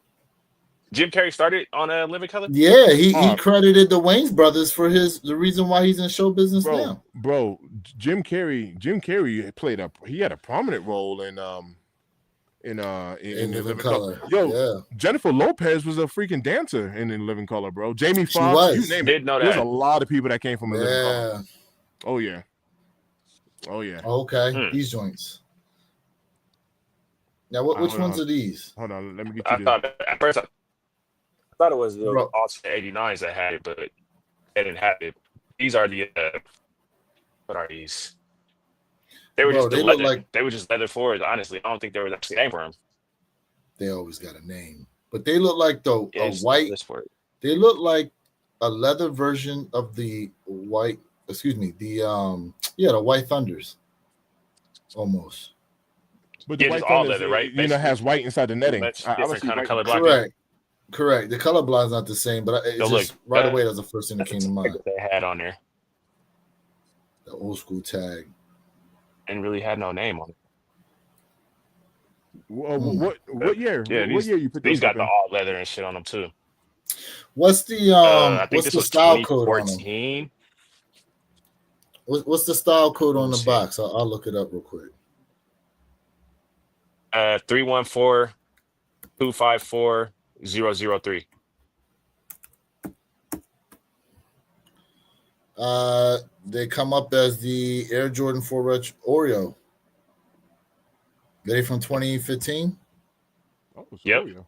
Speaker 3: Jim Carrey started on Living Color.
Speaker 2: Yeah, he
Speaker 1: Oh.
Speaker 2: credited the Wayans brothers for the reason why he's in show business now.
Speaker 1: Bro, Jim Carrey he had a prominent role in Living Color. Yo,
Speaker 2: Yeah.
Speaker 1: Jennifer Lopez was a freaking dancer in Living Color, bro. Jamie
Speaker 2: She
Speaker 1: Foxx,
Speaker 2: was.
Speaker 1: you name
Speaker 3: Did
Speaker 1: it.
Speaker 3: know
Speaker 1: There's
Speaker 3: that.
Speaker 1: a lot of people that came from a Living Color.
Speaker 2: Yeah.
Speaker 1: Oh yeah. Oh yeah.
Speaker 2: Okay.
Speaker 3: Hmm.
Speaker 2: These joints. Now, which
Speaker 1: Hold
Speaker 2: ones
Speaker 1: on.
Speaker 2: are these?
Speaker 1: Hold on, let me get
Speaker 3: I
Speaker 1: you
Speaker 3: thought at first I thought it was the
Speaker 2: Bro.
Speaker 3: Austin 89s that had it, but they didn't have it. These are the what are these? They were
Speaker 2: Bro,
Speaker 3: just the
Speaker 2: they look
Speaker 3: leather.
Speaker 2: like-
Speaker 3: They were just leather fours. Honestly, I don't think there was actually a name for them.
Speaker 2: They always got a name, but they look like a white.
Speaker 3: This for it.
Speaker 2: They look like a leather version of the white. Excuse me, the White Thunders, almost.
Speaker 1: But
Speaker 3: Yeah,
Speaker 1: the
Speaker 3: just
Speaker 1: white
Speaker 3: all
Speaker 1: Thunders,
Speaker 3: leather, right?
Speaker 1: you know,
Speaker 3: Basically.
Speaker 1: has white inside the netting.
Speaker 3: Much
Speaker 1: I would
Speaker 3: different
Speaker 1: see
Speaker 3: kind of
Speaker 1: white-
Speaker 3: color blocking.
Speaker 2: Correct. The color blind's not the same, but it's
Speaker 3: So
Speaker 2: just
Speaker 3: look,
Speaker 2: right
Speaker 3: that-
Speaker 2: away. That's the first thing that came to mind.
Speaker 3: They had on there
Speaker 2: The old school tag.
Speaker 3: and really had no name on it.
Speaker 1: What year?
Speaker 3: Yeah,
Speaker 1: what year you put
Speaker 3: These
Speaker 1: those
Speaker 3: got
Speaker 1: up
Speaker 3: the
Speaker 1: in?
Speaker 3: all leather and shit on them too.
Speaker 2: What's the
Speaker 3: I think
Speaker 2: what's
Speaker 3: this
Speaker 2: the
Speaker 3: was
Speaker 2: style code on them?
Speaker 3: 2014.
Speaker 2: What's the style code on the
Speaker 3: Let me see.
Speaker 2: box? I'll look it up real quick.
Speaker 3: 314-254-003.
Speaker 2: They come up as the Air Jordan 4 Retro Oreo. They from 2015?
Speaker 1: Oh, so
Speaker 3: Yep.
Speaker 1: Oreo.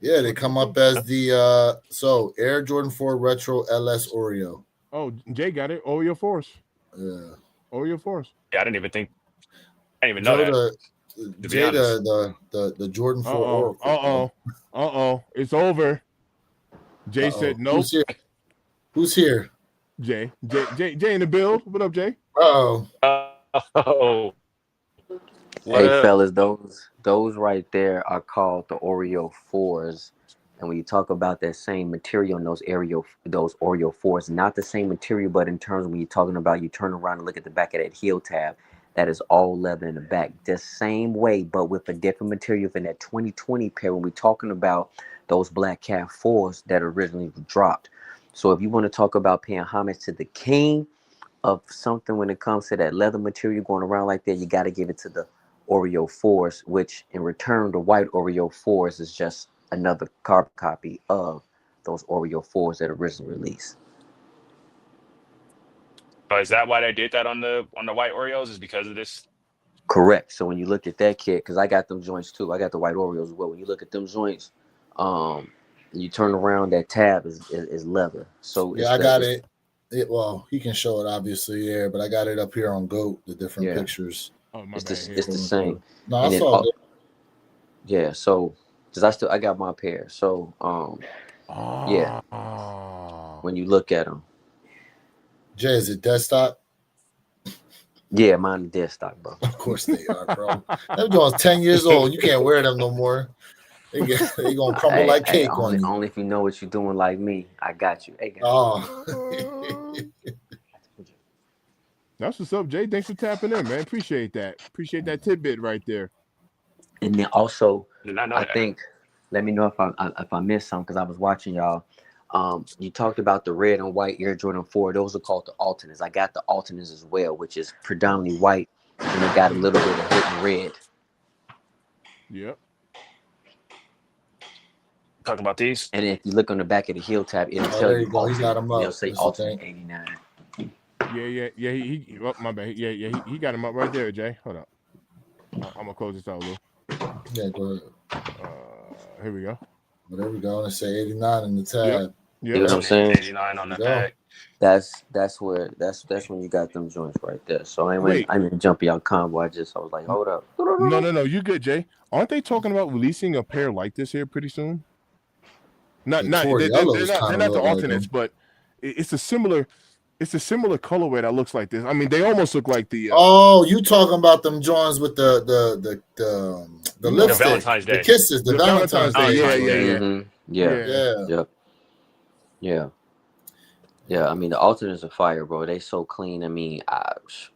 Speaker 2: Yeah, they come up as the Air Jordan 4 Retro LS Oreo.
Speaker 1: Oh, Jay got it. Oreo Force.
Speaker 2: Yeah.
Speaker 1: Oreo Force.
Speaker 3: Yeah, I didn't even know that.
Speaker 2: Joe,
Speaker 3: be
Speaker 2: Jay,
Speaker 3: honest.
Speaker 2: the Jordan 4 Oreo.
Speaker 1: It's over. Jay
Speaker 2: Uh-oh.
Speaker 1: said no.
Speaker 2: Who's here?
Speaker 1: Jay in the build. What up, Jay?
Speaker 2: Oh,
Speaker 3: Oh, what
Speaker 4: Hey
Speaker 3: up?
Speaker 4: fellas, those right there are called the Oreo 4s. And when you talk about that same material in those Oreo 4s, not the same material, but in terms of when you're talking about, you turn around and look at the back of that heel tab, that is all leather in the back. The same way, but with a different material in that 2020 pair when we're talking about those Black Cat 4s that originally dropped. So if you want to talk about paying homage to the king of something when it comes to that leather material going around like that, you got to give it to the Oreo 4s, which in return, the white Oreo 4s is just another carbon copy of those Oreo 4s that originally released.
Speaker 3: Oh, is that why they did that on the white Oreos? Is because of this?
Speaker 4: Correct. So when you look at that kit, because I got them joints too, I got the white Oreos as well. When you look at them joints, you turn around, that tab is leather. So
Speaker 2: yeah, I got it. Well, he can show it obviously there, but I got it up here on GOAT, the different pictures.
Speaker 1: Oh, my
Speaker 4: It's
Speaker 1: bad.
Speaker 4: the same.
Speaker 2: No, I
Speaker 4: And then,
Speaker 2: saw it.
Speaker 4: Yeah. So because I got my pair. So yeah. When you look at them,
Speaker 2: Jay, is it desktop?
Speaker 4: yeah, mine is dead stock, bro.
Speaker 2: Of course they are, bro. Them joints 10 years old. You can't wear them no more. They gonna crumble like cake on you.
Speaker 4: Only if you know what you're doing like me. I got you. Hey,
Speaker 2: Oh.
Speaker 1: That's what's up, Jay. Thanks for tapping in, man. Appreciate that. Appreciate that tidbit right there.
Speaker 4: And then also,
Speaker 3: Did not know
Speaker 4: I
Speaker 3: that.
Speaker 4: think, let me know if I missed something because I was watching y'all. You talked about the red and white Air Jordan 4. Those are called the alternates. I got the alternates as well, which is predominantly white, and it got a little bit of hidden red.
Speaker 1: Yep.
Speaker 3: Talking about these?
Speaker 4: And if you look on the back of the heel tab, it'll tell
Speaker 2: there
Speaker 4: you
Speaker 2: you go. He got 'em up.
Speaker 4: It'll say
Speaker 2: That's the
Speaker 4: alternate
Speaker 2: thing.
Speaker 4: 89.
Speaker 1: Yeah. He oh, my bad. Yeah. He got him up right there, Jay. Hold up. I'm gonna close this out, Lou.
Speaker 2: Yeah, go ahead.
Speaker 1: Here we go.
Speaker 2: Well, there we go. Let's say 89 in the tab.
Speaker 4: You know what I'm saying?
Speaker 3: 89 on the
Speaker 2: Yeah.
Speaker 3: back.
Speaker 4: That's when you got them joints right there. So I
Speaker 1: Wait.
Speaker 4: didn't jump y'all combo. I was like, hold up.
Speaker 1: No. You good, Jay? Aren't they talking about releasing a pair like this here pretty soon? Not.
Speaker 2: The
Speaker 1: They're
Speaker 2: Tour
Speaker 1: not
Speaker 2: Yellows
Speaker 1: the
Speaker 2: kinda look like
Speaker 1: alternates, but it's a similar colorway that looks like this. I mean, they almost look like the.
Speaker 2: Oh, you talking about them joints with the lipstick,
Speaker 3: Valentine's Day.
Speaker 2: the kisses, the
Speaker 1: The
Speaker 2: Valentine's
Speaker 1: Valentine's
Speaker 2: Day.
Speaker 1: Day, yeah.
Speaker 4: Mhm. Yeah.
Speaker 2: Yeah.
Speaker 4: Yeah. Yeah, I mean the alternates are fire, bro. They so clean. I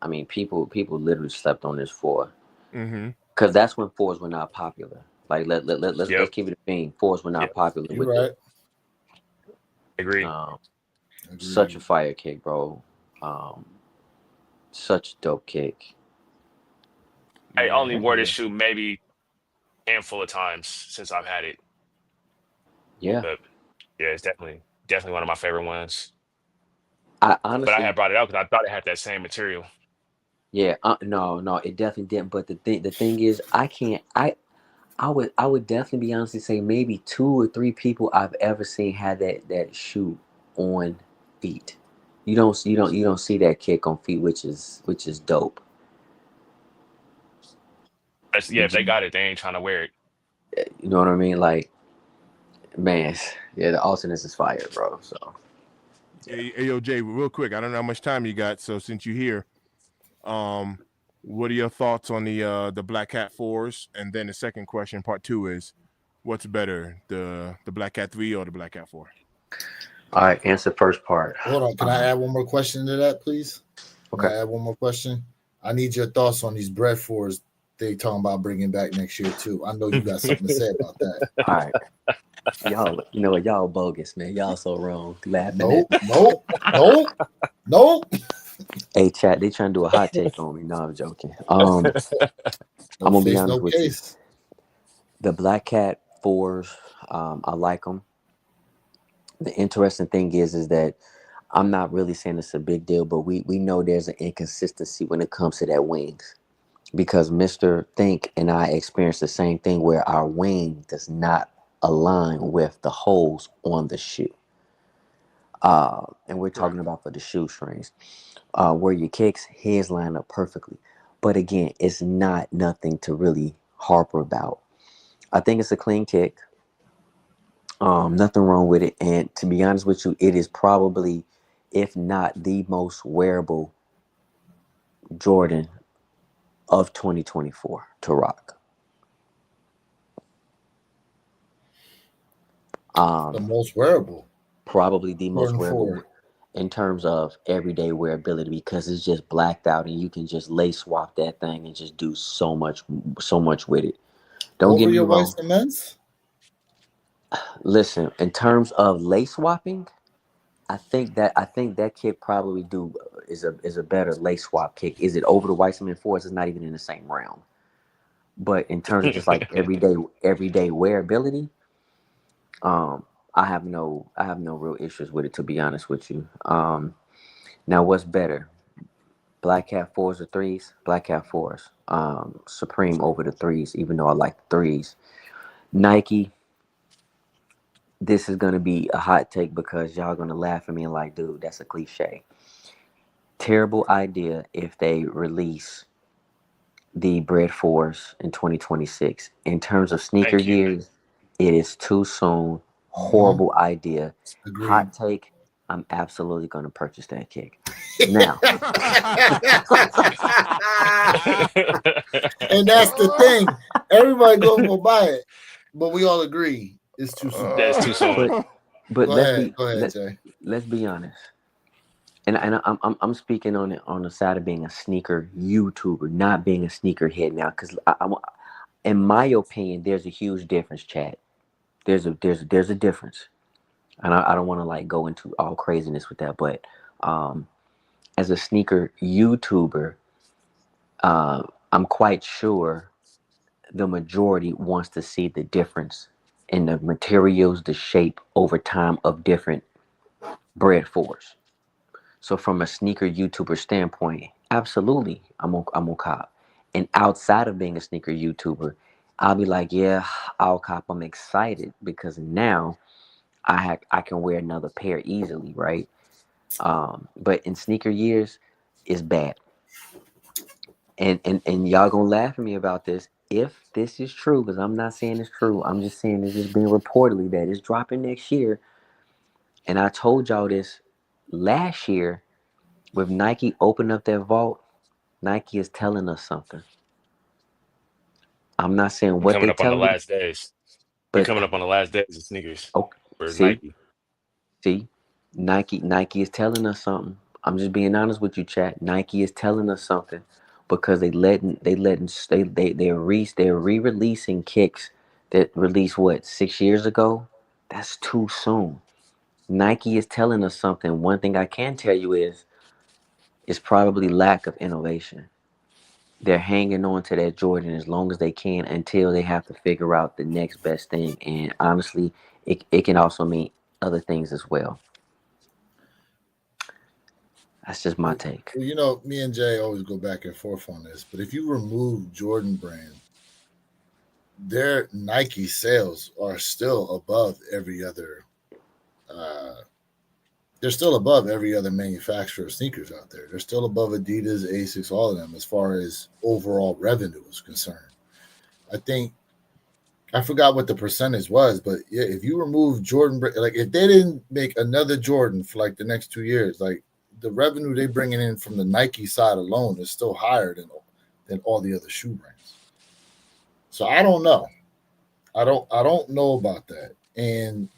Speaker 4: mean people literally slept on this four
Speaker 1: Mm-hmm.
Speaker 4: because that's when fours were not popular. Like let's
Speaker 3: Yep.
Speaker 4: keep it a being. Fours were not
Speaker 3: Yep.
Speaker 4: popular
Speaker 2: You're
Speaker 4: with
Speaker 2: right.
Speaker 4: it.
Speaker 3: Agree.
Speaker 4: Such a
Speaker 2: Agreed.
Speaker 4: fire kick, bro. Um, such a dope kick.
Speaker 3: I
Speaker 1: Yeah.
Speaker 3: only wore this
Speaker 1: Yeah.
Speaker 3: shoe maybe a handful of times since I've had it,
Speaker 4: Yeah,
Speaker 3: but yeah, it's definitely one of my favorite ones.
Speaker 4: I
Speaker 3: But I had
Speaker 4: honestly,
Speaker 3: brought it out because I thought it had that same material.
Speaker 4: yeah, no, it definitely didn't. But the thing is, I can't. I would definitely be honestly say maybe 2 or 3 people I've ever seen had that shoe on feet. You don't see that kick on feet, which is dope.
Speaker 3: Yeah, if they got it, they ain't trying to wear it.
Speaker 4: You know what I mean? Like, man, yeah, the alternates is fire, bro. So
Speaker 1: Hey, yo, Jay, real quick. I don't know how much time you got, so since you're here, um, what are your thoughts on the Black Cat fours? And then the second question, part two, is what's better, the Black Cat 3 or the Black Cat 4?
Speaker 4: all right, answer first part.
Speaker 2: Hold on. Can I add one more question to that, please? Can
Speaker 4: Okay.
Speaker 2: I add one more question? I need your thoughts on these bread fours they talking about bringing back next year too. I know you got something to say about that.
Speaker 4: All right. Y'all, you know what? Y'all bogus, man. Y'all so wrong. Laughing at.
Speaker 2: Nope.
Speaker 4: Hey, chat. They trying to do a hot take on me. No, I'm joking.
Speaker 2: No
Speaker 4: I'm gonna be
Speaker 2: face,
Speaker 4: honest
Speaker 2: no
Speaker 4: with you.
Speaker 2: case.
Speaker 4: The Black Cat fours, I like them. The interesting thing is that I'm not really saying it's a big deal, but we know there's an inconsistency when it comes to that wings because Mr. Think and I experienced the same thing where our wing does not align with the holes on the shoe. And we're talking about for the shoestrings. Where your kicks, his line up perfectly. But again, it's not nothing to really harper about. I think it's a clean kick. Nothing wrong with it. And to be honest with you, it is probably, if not the most wearable Jordan of 2024 to rock.
Speaker 2: The most wearable.
Speaker 4: Probably the most
Speaker 2: Jordan
Speaker 4: wearable
Speaker 2: 4.
Speaker 4: in terms of everyday wearability because it's just blacked out and you can just lace swap that thing and just do so much with it. Don't
Speaker 2: What
Speaker 4: get
Speaker 2: were
Speaker 4: me
Speaker 2: your white
Speaker 4: wrong.
Speaker 2: cements?
Speaker 4: Listen, in terms of lace swapping, I think that kick probably is a better lace swap kick. Is it over the white cement fours? It's not even in the same realm. But in terms of just like everyday wearability, um, I have no real issues with it to be honest with you. Now what's better? Black Cat fours or threes? Black Cat fours. Supreme over the threes, even though I like the threes. Nike, this is gonna be a hot take because y'all gonna laugh at me and like, dude, that's a cliche. Terrible idea if they release the Bread Force in 2026. In terms of sneaker
Speaker 3: Thank you.
Speaker 4: years, it is too soon.
Speaker 2: Mhm.
Speaker 4: Horrible idea.
Speaker 2: Agreed.
Speaker 4: Hot take. I'm absolutely going to purchase that kick. Now,
Speaker 2: And that's the thing. Everybody gonna buy it, but we all agree it's too soon.
Speaker 3: That's too soon.
Speaker 4: but
Speaker 2: Go ahead, Jay.
Speaker 4: let's be honest. And I'm speaking on the side of being a sneaker YouTuber, not being a sneaker head now, because in my opinion, there's a huge difference, Chad. There's a difference, and I don't want to like go into all craziness with that, but as a sneaker YouTuber, I'm quite sure the majority wants to see the difference in the materials, the shape over time of different bread fours. So from a sneaker YouTuber standpoint, absolutely, I'm on cop. And outside of being a sneaker YouTuber, I'll be like, yeah, I'll cop. I'm excited because now I can wear another pair easily, right? But in sneaker years, it's bad. And y'all gonna laugh at me about this if this is true, because I'm not saying it's true. I'm just saying it's just being reportedly that it's dropping next year. And I told y'all this last year with Nike opening up their vault. Nike is telling us something. I'm not saying
Speaker 3: We
Speaker 4: what
Speaker 3: coming
Speaker 4: they
Speaker 3: up on the
Speaker 4: telling me,
Speaker 3: last days. We
Speaker 4: but
Speaker 3: coming up on the last days of sneakers
Speaker 4: okay,
Speaker 3: for
Speaker 4: see,
Speaker 3: Nike.
Speaker 4: see, Nike is telling us something. I'm just being honest with you, chat. Nike is telling us something because they're re-releasing kicks that released what 6 years ago. That's too soon. Nike is telling us something. One thing I can tell you is it's probably lack of innovation. They're hanging on to that Jordan as long as they can until they have to figure out the next best thing. And honestly, it can also mean other things as well. That's just my take.
Speaker 2: Well, you know, me and Jay always go back and forth on this, but if you remove Jordan Brand, their Nike sales are still above every other. They're still above every other manufacturer of sneakers out there. They're still above Adidas, Asics, all of them as far as overall revenue is concerned. I think I forgot what the percentage was, but yeah, if you remove Jordan, like if they didn't make another Jordan for like the next 2 years, like the revenue they bringing in from the Nike side alone is still higher than all the other shoe brands. So I don't know. I don't know about that. And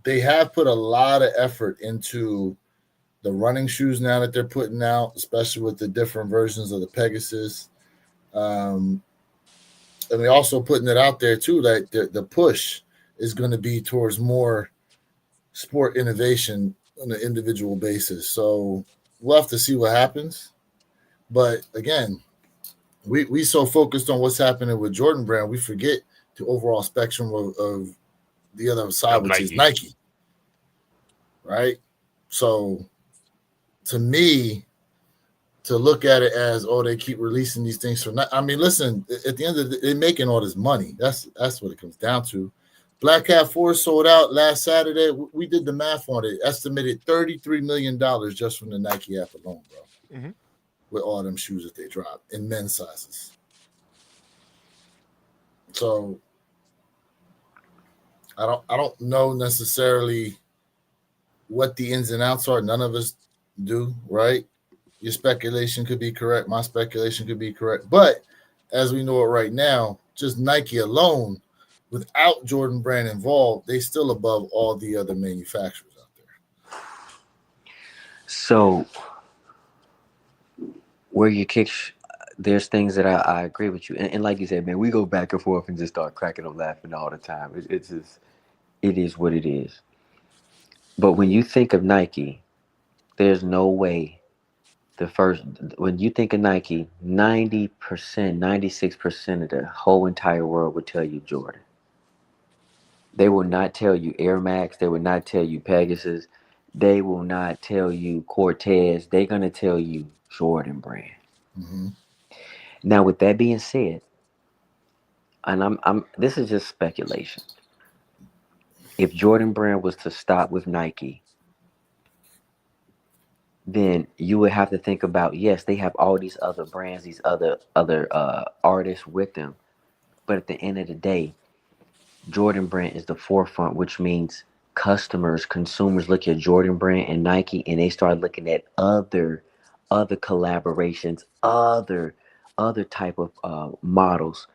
Speaker 2: they have put a lot of effort into the running shoes now that they're putting out, especially with the different versions of the Pegasus. And they're also putting it out there too that the push is going to be towards more sport innovation on an individual basis. So we'll have to see what happens. But again, we so focused on what's happening with Jordan Brand, we forget the overall spectrum of the other side,
Speaker 3: Of
Speaker 2: which is
Speaker 3: Nike.
Speaker 2: Nike. Right? So to me, to look at it as, oh, they keep releasing these things for I mean, listen, at the end of the day, they're making all this money. That's what it comes down to. Black Cat 4 sold out last Saturday. We did the math on it. Estimated $33 million just from the Nike app alone, bro.
Speaker 1: Mm-hmm.
Speaker 2: With all them shoes that they dropped in men's sizes. So I don't know necessarily what the ins and outs are. None of us do, right? Your speculation could be correct. My speculation could be correct. But as we know it right now, just Nike alone, without Jordan Brand involved, they still above all the other manufacturers out there.
Speaker 4: So where you kick, there's things that I agree with you. And like you said, man, we go back and forth and just start cracking up laughing all the time. It's just, it is what it is. But when you think of Nike, there's no way when you think of Nike, 90%, 96% of the whole entire world would tell you Jordan. They will not tell you Air Max. They will not tell you Pegasus. They will not tell you Cortez. They're going to tell you Jordan Brand.
Speaker 2: Mm-hmm.
Speaker 4: Now, with that being said, and I'm this is just speculation. If Jordan Brand was to stop with Nike, then you would have to think about, yes, they have all these other brands, these other artists with them. But at the end of the day, Jordan Brand is the forefront, which means consumers look at Jordan Brand and Nike, and they start looking at other collaborations, other type of models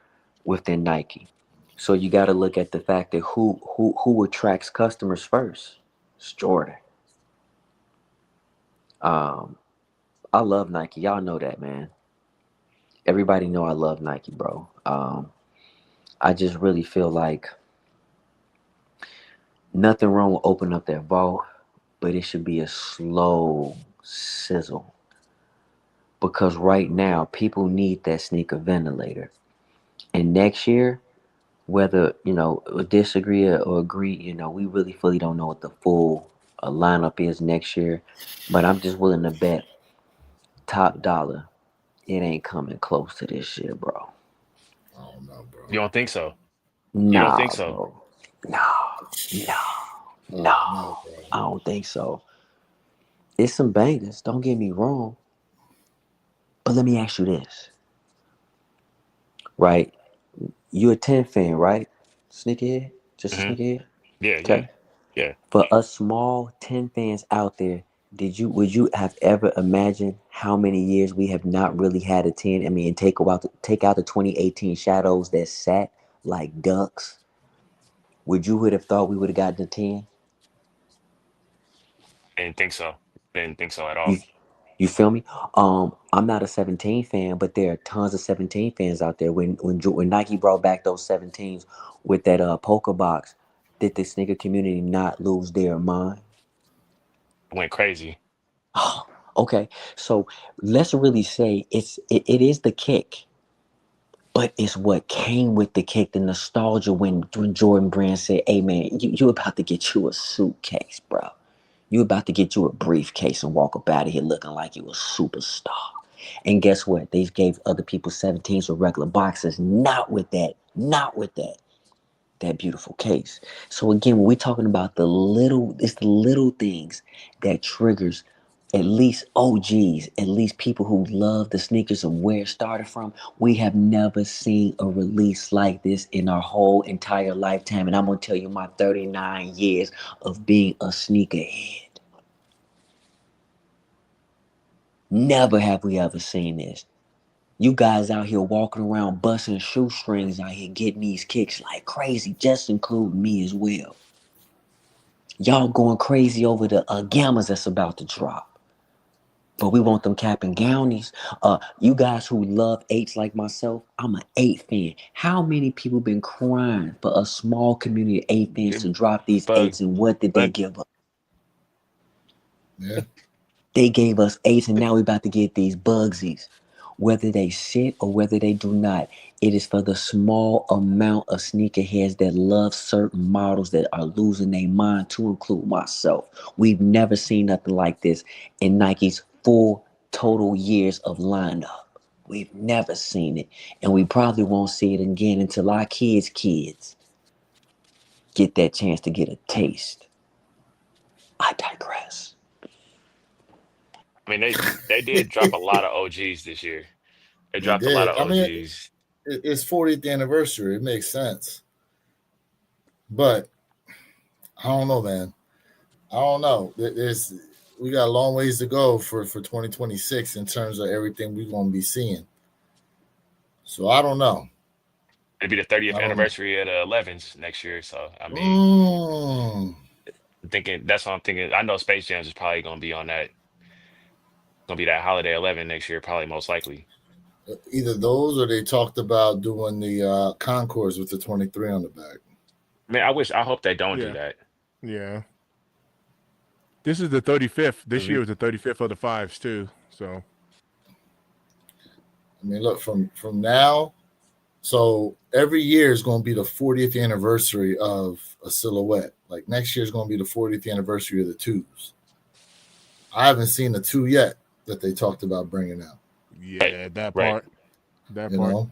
Speaker 4: within Nike. So you got to look at the fact that who attracts customers first. It's Jordan. I love Nike. Y'all know that, man. Everybody know I love Nike, bro. I just really feel like nothing wrong with opening up that vault, but it should be a slow sizzle. Because right now, people need that sneaker ventilator. And next year, whether, disagree or agree, we really fully don't know what the full lineup is next year. But I'm just willing to bet top dollar it ain't coming close to this year, bro.
Speaker 2: I don't know, bro.
Speaker 3: You don't think so?
Speaker 4: Nah,
Speaker 3: You don't think so?
Speaker 4: bro. No. I don't think so. It's some bangers, don't get me wrong. But let me ask you this. Right? You're a 10 fan, right? Sneakerhead? Just a sneakerhead?
Speaker 3: Yeah,
Speaker 4: Okay.
Speaker 3: yeah.
Speaker 4: For us small 10 fans out there, would you have ever imagined how many years we have not really had a 10? I mean, take out the 2018 shadows that sat like ducks. Would you have thought we would have gotten a 10?
Speaker 3: Didn't think so. Didn't think so at all.
Speaker 4: You you feel me? I'm not a 17 fan, but there are tons of 17 fans out there. When Nike brought back those 17s with that polka box, did the sneaker community not lose their mind?
Speaker 3: Went crazy.
Speaker 4: Okay, so let's really say it is the kick, but it's what came with the kick, the nostalgia when Jordan Brand said, "Hey man, you about to get you a suitcase, bro. You about to get you a briefcase and walk up out of here looking like you a superstar." And guess what? They gave other people 17s with regular boxes, not with that beautiful case. So again, when we're talking about it's the little things that triggers at least OGs, at least people who love the sneakers and where it started from. We have never seen a release like this in our whole entire lifetime. And I'm going to tell you my 39 years of being a sneakerhead. Never have we ever seen this. You guys out here walking around busting shoestrings out here getting these kicks like crazy, just including me as well. Y'all going crazy over the gammas that's about to drop. But we want them cap and gownies. You guys who love 8s like myself, I'm an 8 fan. How many people been crying for a small community of 8 fans to drop these
Speaker 3: But
Speaker 4: 8s, and what did they give us?
Speaker 2: Yeah.
Speaker 4: They gave us 8s, and now we're about to get these Bugsies. Whether they sit or whether they do not, it is for the small amount of sneakerheads that love certain models that are losing their mind, to include myself. We've never seen nothing like this in Nike's full total years of lineup. We've never seen it, and we probably won't see it again until our kids get that chance to get a taste. I digress.
Speaker 3: I mean, they did drop a lot of OGs this year. They dropped a lot of
Speaker 2: I mean,
Speaker 3: OGs.
Speaker 2: it's 40th anniversary. It makes sense. But I don't know, man. I don't know. We got a long ways to go for 2026 in terms of everything we're going to be seeing. So I don't know.
Speaker 3: It'd be the 30th
Speaker 2: I don't know.
Speaker 3: anniversary of the 11s next year. So I mean, that's what I'm thinking. I know Space Jams is probably gonna be on that. Gonna be that holiday 11 next year, probably most likely.
Speaker 2: Either those, or they talked about doing the Concourse with the 23 on the back.
Speaker 3: Man, I hope they don't do that.
Speaker 1: Yeah. This is the 35th. This year was the 35th of the 5s too. So
Speaker 2: I mean, look, from now, so every year is going to be the 40th anniversary of a silhouette. Like next year is going to be the 40th anniversary of the 2s. I haven't seen the 2 yet that they talked about bringing out.
Speaker 1: yeah, that
Speaker 3: Right.
Speaker 1: part. That
Speaker 2: You
Speaker 1: part.
Speaker 2: know?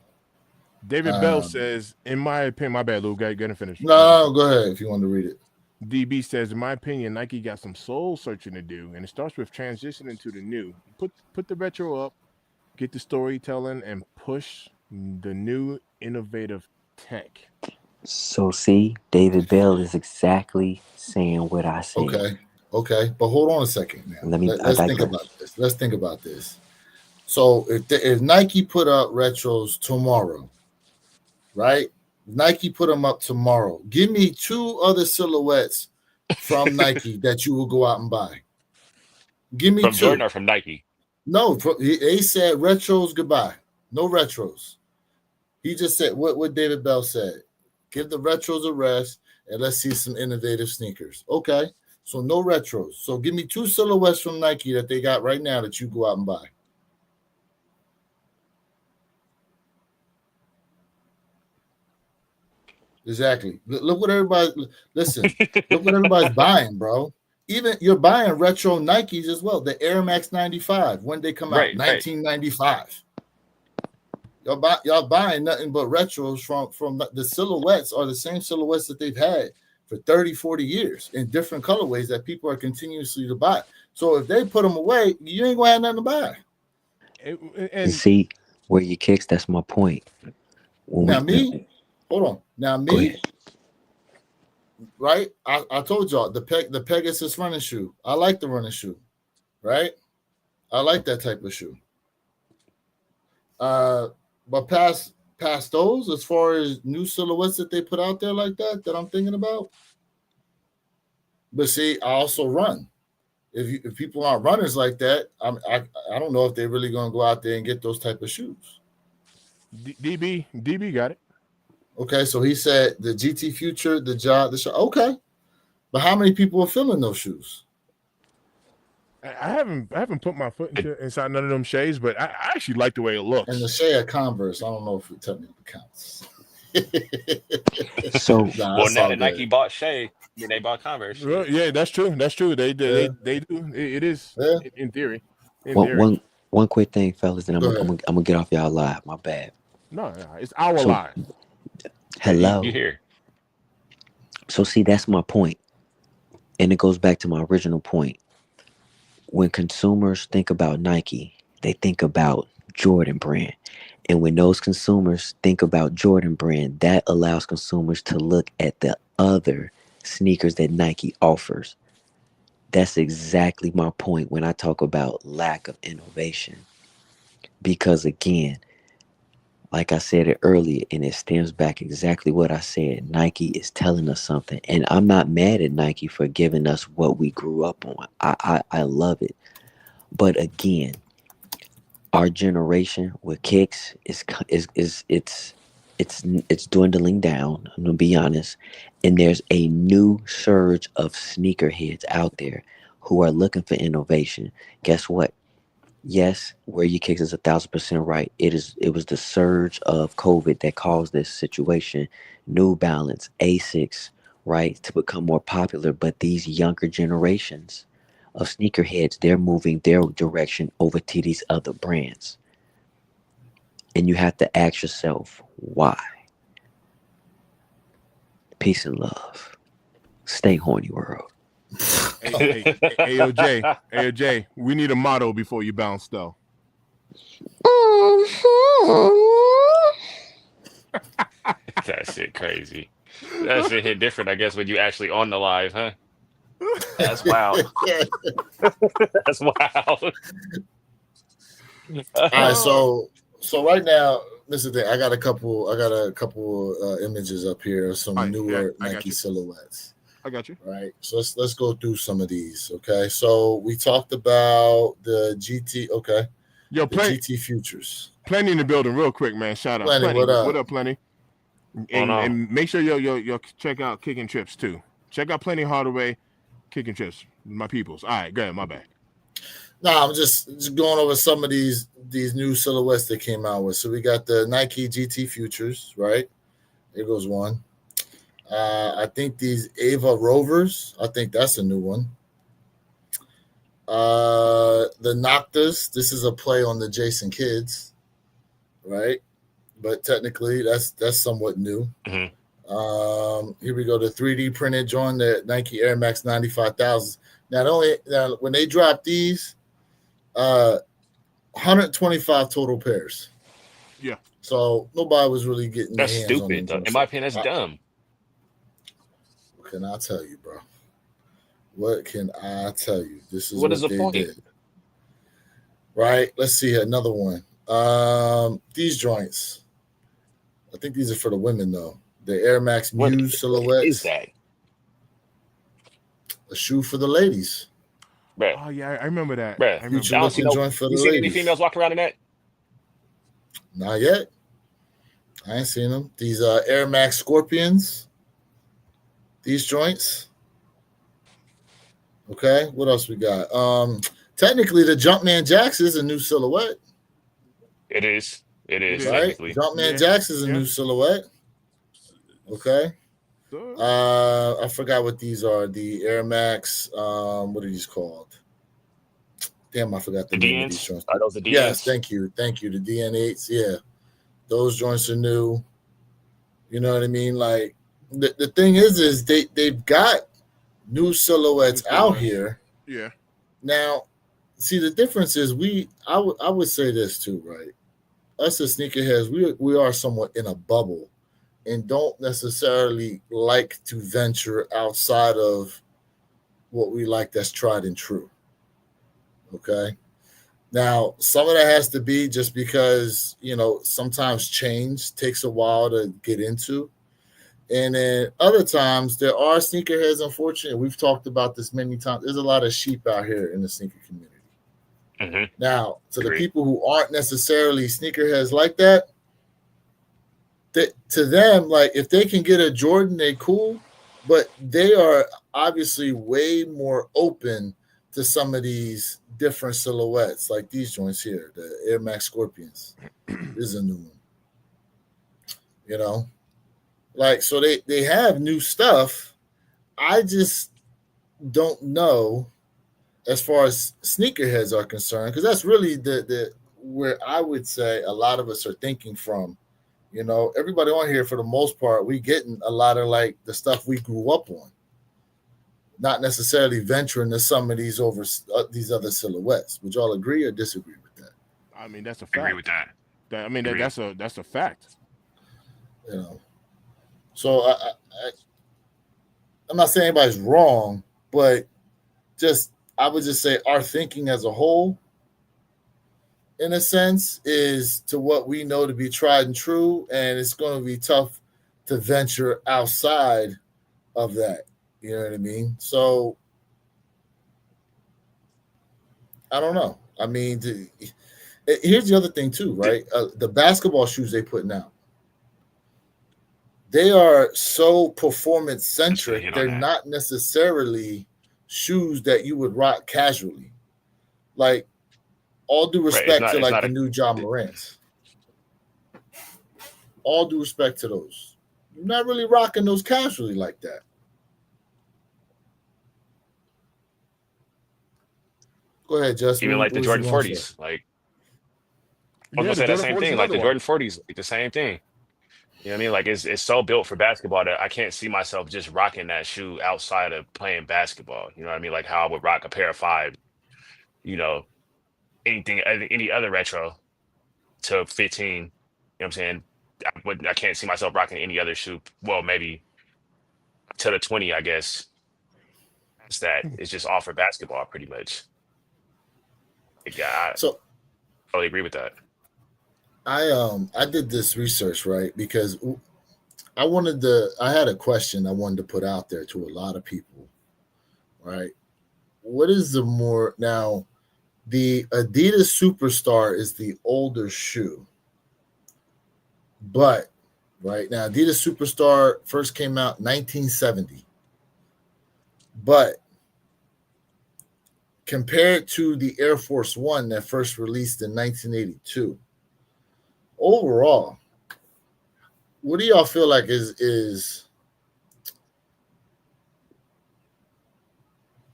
Speaker 1: David Bell says, in my opinion, my bad, Lou, gonna finish.
Speaker 2: No, go ahead if you want to read it.
Speaker 1: DB says, in my opinion, Nike got some soul searching to do, and it starts with transitioning to the new. Put the retro up, get the storytelling, and push the new innovative tech.
Speaker 4: So see, David Bell is exactly saying what I said.
Speaker 2: Okay, but hold on a second now. Let's think about this. Let's think about this. So if Nike put out retros tomorrow, right? Nike put them up tomorrow. Give me 2 other silhouettes from Nike that you will go out and buy. Give me
Speaker 3: From
Speaker 2: 2.
Speaker 3: Jordan or from Nike?
Speaker 2: No, they said retros goodbye. No retros. He just said what David Bell said. Give the retros a rest and let's see some innovative sneakers. Okay, so no retros. So give me 2 silhouettes from Nike that they got right now that you go out and buy. Exactly. Look what everybody listen. Look what everybody's buying, bro. Even you're buying retro Nikes as well. The Air Max 95 when they come out,
Speaker 3: Right.
Speaker 2: 1995. Y'all buying nothing but retros from the silhouettes are the same silhouettes that they've had for 30, 40 years in different colorways that people are continuously to buy. So if they put them away, you ain't gonna have nothing to buy.
Speaker 4: And see where you kicks. That's my point.
Speaker 2: Hold on. Now me, right? I told y'all the Pegasus running shoe. I like the running shoe, right? I like that type of shoe. But past those, as far as new silhouettes that they put out there like that I'm thinking about. But see, I also run. if people aren't runners like that, I don't know if they're really going to go out there and get those type of shoes.
Speaker 1: DB got it.
Speaker 2: Okay, so he said the GT Future, the job, the show. Okay, but how many people are filling those shoes?
Speaker 1: I haven't put my foot inside none of them shades, but I actually like the way it looks.
Speaker 2: And the shade of Converse, I don't know if it technically counts.
Speaker 4: So
Speaker 3: Well, now that Nike bought Shea, they bought Converse.
Speaker 1: Well, yeah, that's true. They do. It is in theory.
Speaker 4: One quick thing, fellas, and I'm
Speaker 2: Go
Speaker 4: gonna get off y'all live. My bad.
Speaker 1: No, it's our live.
Speaker 4: Hello.
Speaker 3: You here?
Speaker 4: So see, that's my point, and it goes back to my original point. When consumers think about Nike, they think about Jordan Brand. And when those consumers think about Jordan Brand, that allows consumers to look at the other sneakers that Nike offers. That's exactly my point when I talk about lack of innovation. Because again, like I said it earlier, and it stems back exactly what I said. Nike is telling us something. And I'm not mad at Nike for giving us what we grew up on. I love it. But again, our generation with kicks is dwindling down. I'm gonna be honest. And there's a new surge of sneakerheads out there who are looking for innovation. Guess what? Yes, Wear Your Kicks is 1,000% right. It was the surge of COVID that caused this situation. New Balance, Asics, right, to become more popular. But these younger generations of sneakerheads, they're moving their direction over to these other brands. And you have to ask yourself, why? Peace and love. Stay horny, world.
Speaker 1: AOJ, we need a motto before you bounce, though.
Speaker 3: That shit crazy. That shit hit different, I guess, when you actually on the live, huh? That's wild. That's wild.
Speaker 2: All right, so right now, this is the thing. I got a couple images up here of some newer Nike silhouettes.
Speaker 1: I got you.
Speaker 2: All right, so let's go through some of these. Okay, so we talked about the GT. Okay,
Speaker 1: yo,
Speaker 2: GT Futures.
Speaker 1: Plenty in the building, real quick, man. Shout out,
Speaker 2: Plenty. What up?
Speaker 1: What up, Plenty? And make sure yo check out Kicking Trips too. Check out Plenty Hardaway, Kicking Trips, my peoples. All right, go ahead, my bad.
Speaker 2: No, I'm just going over some of these new silhouettes that came out with. So we got the Nike GT Futures, right? There goes one. I think these Ava Rovers. I think that's a new one. The Noctas. This is a play on the Jason Kidds, right? But technically, that's somewhat new.
Speaker 3: Mm-hmm.
Speaker 2: Here we go. The 3D printed joint, the Nike Air Max 95,000. Now when they drop these, 125 total pairs.
Speaker 1: Yeah.
Speaker 2: So nobody was really getting.
Speaker 3: That's
Speaker 2: their hands
Speaker 3: stupid.
Speaker 2: on them.
Speaker 3: In my opinion, that's dumb.
Speaker 2: What can I tell you, bro? What can I tell you? This is
Speaker 3: what is the point?
Speaker 2: Did. Right. Let's see another one. These joints. I think these are for the women though. The Air Max Muse silhouettes.
Speaker 3: What is that?
Speaker 2: A shoe for the ladies.
Speaker 1: Bruh. Oh yeah, I remember that.
Speaker 3: Bruh.
Speaker 2: Future looking joint for the
Speaker 3: you
Speaker 2: ladies.
Speaker 3: See any females walking around in that?
Speaker 2: Not yet. I ain't seen them. These Air Max Scorpions. These joints. Okay, what else we got? Technically, the Jumpman Jacks is a new silhouette.
Speaker 3: It is.
Speaker 2: Right? Jumpman Jacks is a new silhouette. Okay. I forgot what these are. The Air Max. What are these called? Damn, I forgot the name of these joints.
Speaker 3: Are those the DNs?
Speaker 2: Yes, thank you. The DN8s. Yeah, those joints are new. You know what I mean? Like the thing is they've got new silhouettes out here.
Speaker 1: Yeah.
Speaker 2: Now, see the difference is I would say this too, right? Us as sneakerheads, we are somewhat in a bubble and don't necessarily like to venture outside of what we like that's tried and true. Okay. Now, some of that has to be just because, sometimes change takes a while to get into. And then other times there are sneakerheads, unfortunately. We've talked about this many times. There's a lot of sheep out here in the sneaker community.
Speaker 3: Mm-hmm.
Speaker 2: Now, to the
Speaker 3: Agreed.
Speaker 2: people who aren't necessarily sneakerheads like that, to them, like if they can get a Jordan, they cool, but they are obviously way more open to some of these different silhouettes, like these joints here, the Air Max Scorpions. This is a new one. You know, like so they have new stuff. I just don't know as far as sneakerheads are concerned, because that's really the where I would say a lot of us are thinking from. You know, everybody on here for the most part, we getting a lot of like the stuff we grew up on, not necessarily venturing to some of these these other silhouettes. Would y'all agree or disagree with that?
Speaker 1: I mean, that's a
Speaker 3: Agree
Speaker 1: fact.
Speaker 3: with that.
Speaker 1: I mean,
Speaker 3: Agree.
Speaker 1: that's a fact.
Speaker 2: You know, so I'm not saying anybody's wrong, but just I would just say our thinking as a whole, in a sense, is to what we know to be tried and true, and it's going to be tough to venture outside of that. You know what I mean? So I don't know. I mean, here's the other thing too, right? The basketball shoes they putting out, they are so performance centric.
Speaker 3: hit on
Speaker 2: They're
Speaker 3: that.
Speaker 2: not necessarily shoes that you would rock casually. Like, all due
Speaker 3: Right, it's
Speaker 2: respect
Speaker 3: not.
Speaker 2: to
Speaker 3: It's
Speaker 2: like
Speaker 3: not
Speaker 2: the
Speaker 3: a.
Speaker 2: new John Morants. All due respect to those. You're not really rocking those casually like that. Go ahead, Justin.
Speaker 3: Even like the
Speaker 2: What was you
Speaker 3: Jordan
Speaker 2: going to say?
Speaker 3: 40s. Like I was
Speaker 1: Yeah,
Speaker 3: gonna
Speaker 1: the
Speaker 3: say that
Speaker 1: Jordan
Speaker 3: same
Speaker 1: 40 is
Speaker 3: thing. Like the
Speaker 1: another one.
Speaker 3: Jordan 40s, like the same thing. You know what I mean? Like it's so built for basketball that I can't see myself just rocking that shoe outside of playing basketball. You know what I mean? Like how I would rock a pair of five, you know, any other retro to 15. You know what I'm saying? I can't see myself rocking any other shoe. Well, maybe to the 20, I guess. It's that it's just all for basketball pretty much. Like, yeah, I
Speaker 2: So
Speaker 3: totally agree with that.
Speaker 2: I did this research, right? Because I had a question I wanted to put out there to a lot of people, right? What is the more now? The Adidas Superstar is the older shoe, but right now Adidas Superstar first came out 1970, but compared to the Air Force One that first released in 1982, overall, what do y'all feel like is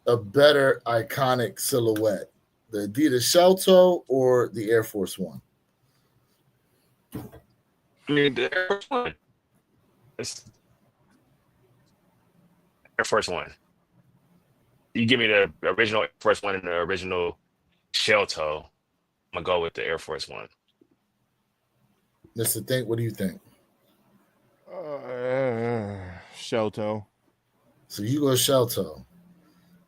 Speaker 2: a better iconic silhouette, the Adidas Shell Toe or the Air Force One?
Speaker 3: I mean, the Air Force One. It's Air Force One. You give me the original Air Force One and the original shell toe, I'm gonna go with the Air Force One.
Speaker 2: Mr. Think, what do you think?
Speaker 1: Shell toe.
Speaker 2: So you go Shell Toe.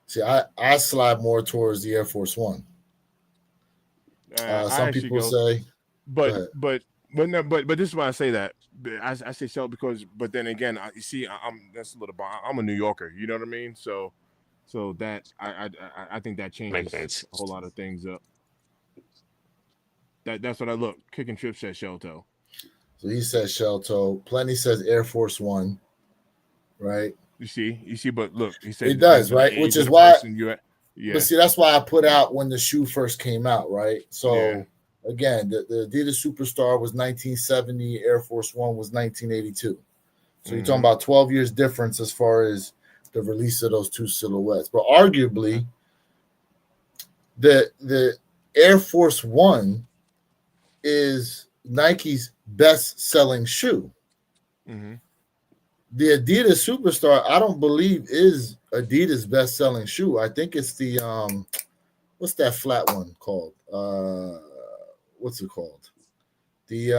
Speaker 2: See, I slide more towards the Air Force One.
Speaker 1: I
Speaker 2: Some
Speaker 1: actually
Speaker 2: people
Speaker 1: go,
Speaker 2: say, go ahead.
Speaker 1: but this is why I say that. I say shell because, but then again, you see, that's a little. I'm a New Yorker. You know what I mean? So that I think that changes
Speaker 3: Makes sense.
Speaker 1: a whole lot of things up. That's what I look. Kicking Trip says shell toe.
Speaker 2: So he says Shell Toe. Plenty says Air Force One, right?
Speaker 1: You see, but look, he said
Speaker 2: It does,
Speaker 1: depends on the
Speaker 2: right?
Speaker 1: age
Speaker 2: Which
Speaker 1: of
Speaker 2: is
Speaker 1: the
Speaker 2: why.
Speaker 1: person yeah,
Speaker 2: But see, that's why I put out when the shoe first came out, right? So
Speaker 1: Yeah.
Speaker 2: again, the Adidas Superstar was 1970, Air Force One was 1982. So you're talking about 12 years difference as far as the release of those two silhouettes. But arguably, the Air Force One is Nike's best-selling shoe.
Speaker 1: Mhm.
Speaker 2: The Adidas Superstar, I don't believe is Adidas' best-selling shoe. I think it's the what's that flat one called? What's it called? The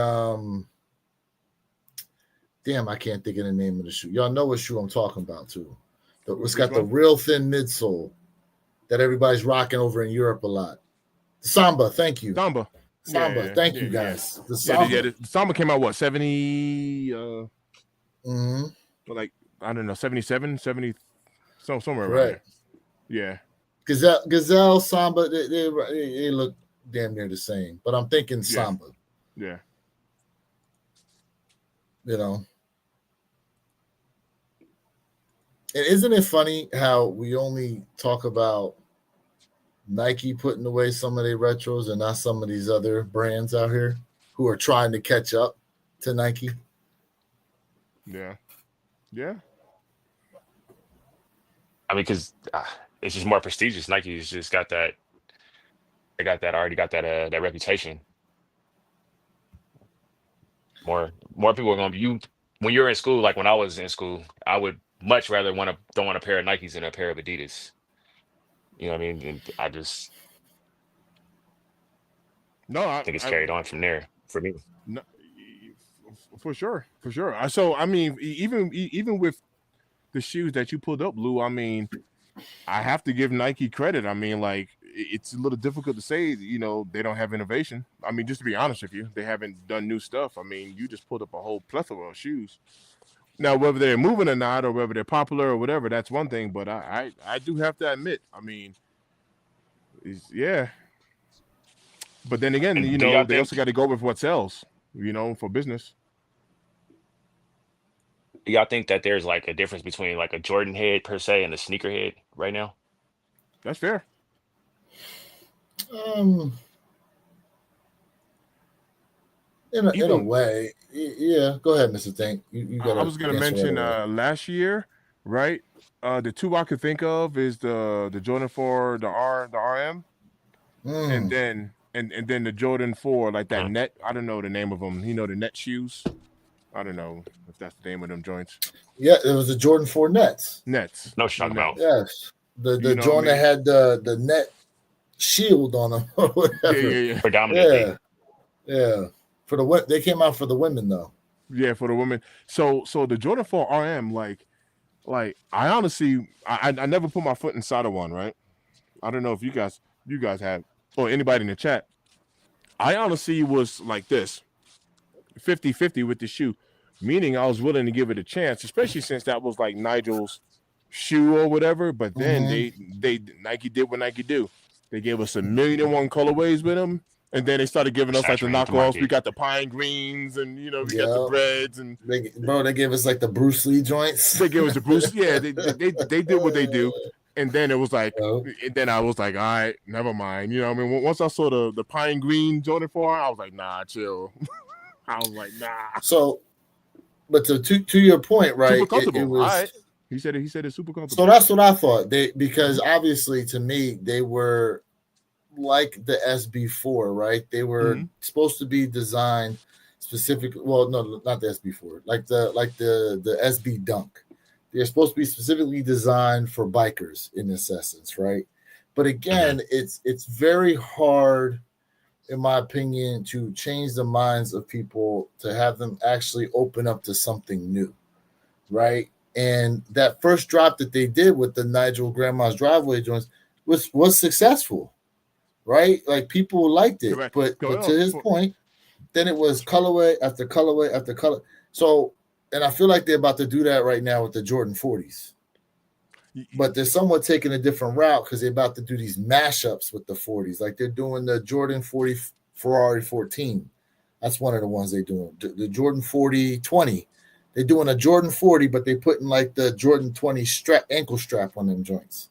Speaker 2: damn, I can't think of the name of the shoe. Y'all know what shoe I'm talking about too. It's
Speaker 1: Which
Speaker 2: got the
Speaker 1: one?
Speaker 2: real thin midsole that everybody's rocking over in Europe a lot. Samba, thank you.
Speaker 1: Samba.
Speaker 2: Samba, thank you guys. The Samba.
Speaker 1: The Samba came out what 70?
Speaker 2: Mhm.
Speaker 1: like I don't know, 77, 70, somewhere around there.
Speaker 2: Correct.
Speaker 1: Yeah,
Speaker 2: Gazelle, Samba, they look damn near the same. But I'm thinking
Speaker 1: yeah,
Speaker 2: Samba.
Speaker 1: yeah.
Speaker 2: You know, and isn't it funny how we only talk about Nike putting away some of their retros and not some of these other brands out here who are trying to catch up to Nike?
Speaker 1: Yeah. Yeah.
Speaker 3: I mean, because it's just more prestigious. Nike's just got that. They got that already. Got that reputation. More people are gonna be you when you're in school. Like when I was in school, I would much rather want to throw on a pair of Nikes than a pair of Adidas. You know what I mean? And I just
Speaker 1: No,
Speaker 3: think it's carried on from there for me.
Speaker 1: no, for sure, for sure. So I mean, even with the shoes that you pulled up, Lou, I mean, I have to give Nike credit. I mean, like it's a little difficult to say, they don't have innovation. I mean, just to be honest with you, they haven't done new stuff. I mean, you just pulled up a whole plethora of shoes. Now, whether they're moving or not, or whether they're popular or whatever, that's one thing. But I do have to admit, I mean, yeah. But then again,
Speaker 3: And do y'all
Speaker 1: they
Speaker 3: think
Speaker 1: also got to go with what sells, for business.
Speaker 3: do y'all think that there's like a difference between like a Jordan head per se and a sneaker head right now?
Speaker 1: That's fair.
Speaker 2: Um, in a
Speaker 1: Even
Speaker 2: way, yeah. Go ahead, Mr. Tank. You
Speaker 1: I
Speaker 2: gotta
Speaker 1: was gonna
Speaker 2: answer right
Speaker 1: mention
Speaker 2: away.
Speaker 1: last year, right? The two I could think of is the Jordan 4, the RM, and
Speaker 2: Mm.
Speaker 1: then the Jordan 4, like that
Speaker 3: Mhm.
Speaker 1: net. I don't know the name of them. The net shoes. I don't know if that's the name of them joints.
Speaker 2: Yeah, it was the Jordan 4 Nets.
Speaker 1: Nets.
Speaker 3: No, what
Speaker 1: The
Speaker 3: you're talking about.
Speaker 1: nets.
Speaker 2: Yes, the
Speaker 1: You know what I
Speaker 2: Jordan that
Speaker 1: mean?
Speaker 2: had the net shield on them or
Speaker 1: Yeah,
Speaker 2: whatever.
Speaker 1: yeah, yeah.
Speaker 3: Predominantly,
Speaker 2: Yeah. For they came out for the women though.
Speaker 1: Yeah, for the women. So the Jordan 4 RM, like I honestly, I never put my foot inside of one, right? I don't know if you guys have, or anybody in the chat. I honestly was like this, 50-50 with the shoe, meaning I was willing to give it a chance, especially since that was like Nigel's shoe or whatever. But then
Speaker 2: Mm-hmm.
Speaker 1: they Nike did what Nike do. They gave us 1,000,001 colorways with them, and then they started giving us like the
Speaker 3: saturated the
Speaker 1: knockoffs. We
Speaker 3: market.
Speaker 1: got the pine greens, and we got the
Speaker 2: Yeah.
Speaker 1: breads, and
Speaker 2: They gave us like the Bruce Lee joints.
Speaker 1: they gave us the Bruce. Yeah, they did what they do. And then it was like,
Speaker 2: Oh.
Speaker 1: and then I was like, all right, never mind. I mean, once I saw the pine green Jordan 4, I was like, nah, chill. I was like, nah.
Speaker 2: So, but to your point, right?
Speaker 1: Super comfortable.
Speaker 2: It was.
Speaker 1: All right. He said it's super
Speaker 2: So
Speaker 1: comfortable.
Speaker 2: that's what I thought. Because obviously to me they were like the SB4, right? They were supposed to be designed specifically. Well, no, not the SB4. Like the SB Dunk. They're supposed to be specifically designed for bikers in this essence, right? But again, it's very hard, in my opinion, to change the minds of people to have them actually open up to something new, right? And that first drop that they did with the Nigel Grandma's Driveway joints was successful, right? Like people liked it,
Speaker 1: Correct.
Speaker 2: but to his point, then it was colorway after colorway after color. So, and I feel like they're about to do that right now with the Jordan 40s. But they're somewhat taking a different route because they're about to do these mashups with the 40s. Like they're doing the Jordan 40 Ferrari 14. That's one of the ones they're doing. The Jordan 40 20. They're doing a Jordan 40, but they putting like the Jordan 20 ankle strap on them joints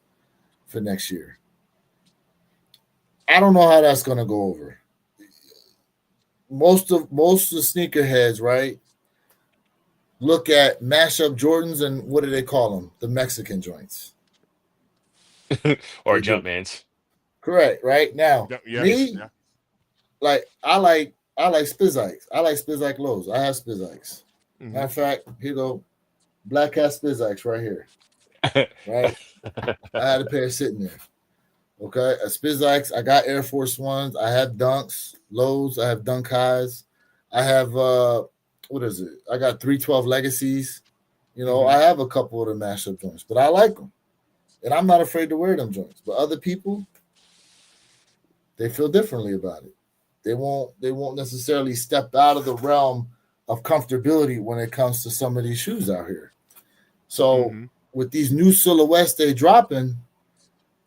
Speaker 2: for next year. I don't know how that's going to go over. Most of the sneakerheads, right, look at mashup Jordans and what do they call them? The Mexican joints.
Speaker 3: Or Jumpmans.
Speaker 2: Correct, right? Now, me, like I like Spizikes. I like Spizike lows. I have Spizikes. Matter of fact, here you go. Black Hat Spizikes right here. Right? I had a pair sitting there. Okay, a Spizikes. I got Air Force Ones. I have Dunks, lows. I have Dunk Highs. I have what is it? I got 312 Legacies. I have a couple of the mashup joints, but I like them, and I'm not afraid to wear them joints. But other people, they feel differently about it. They won't necessarily step out of the realm of comfortability when it comes to some of these shoes out here. So
Speaker 1: Mhm.
Speaker 2: with these new silhouettes they dropping,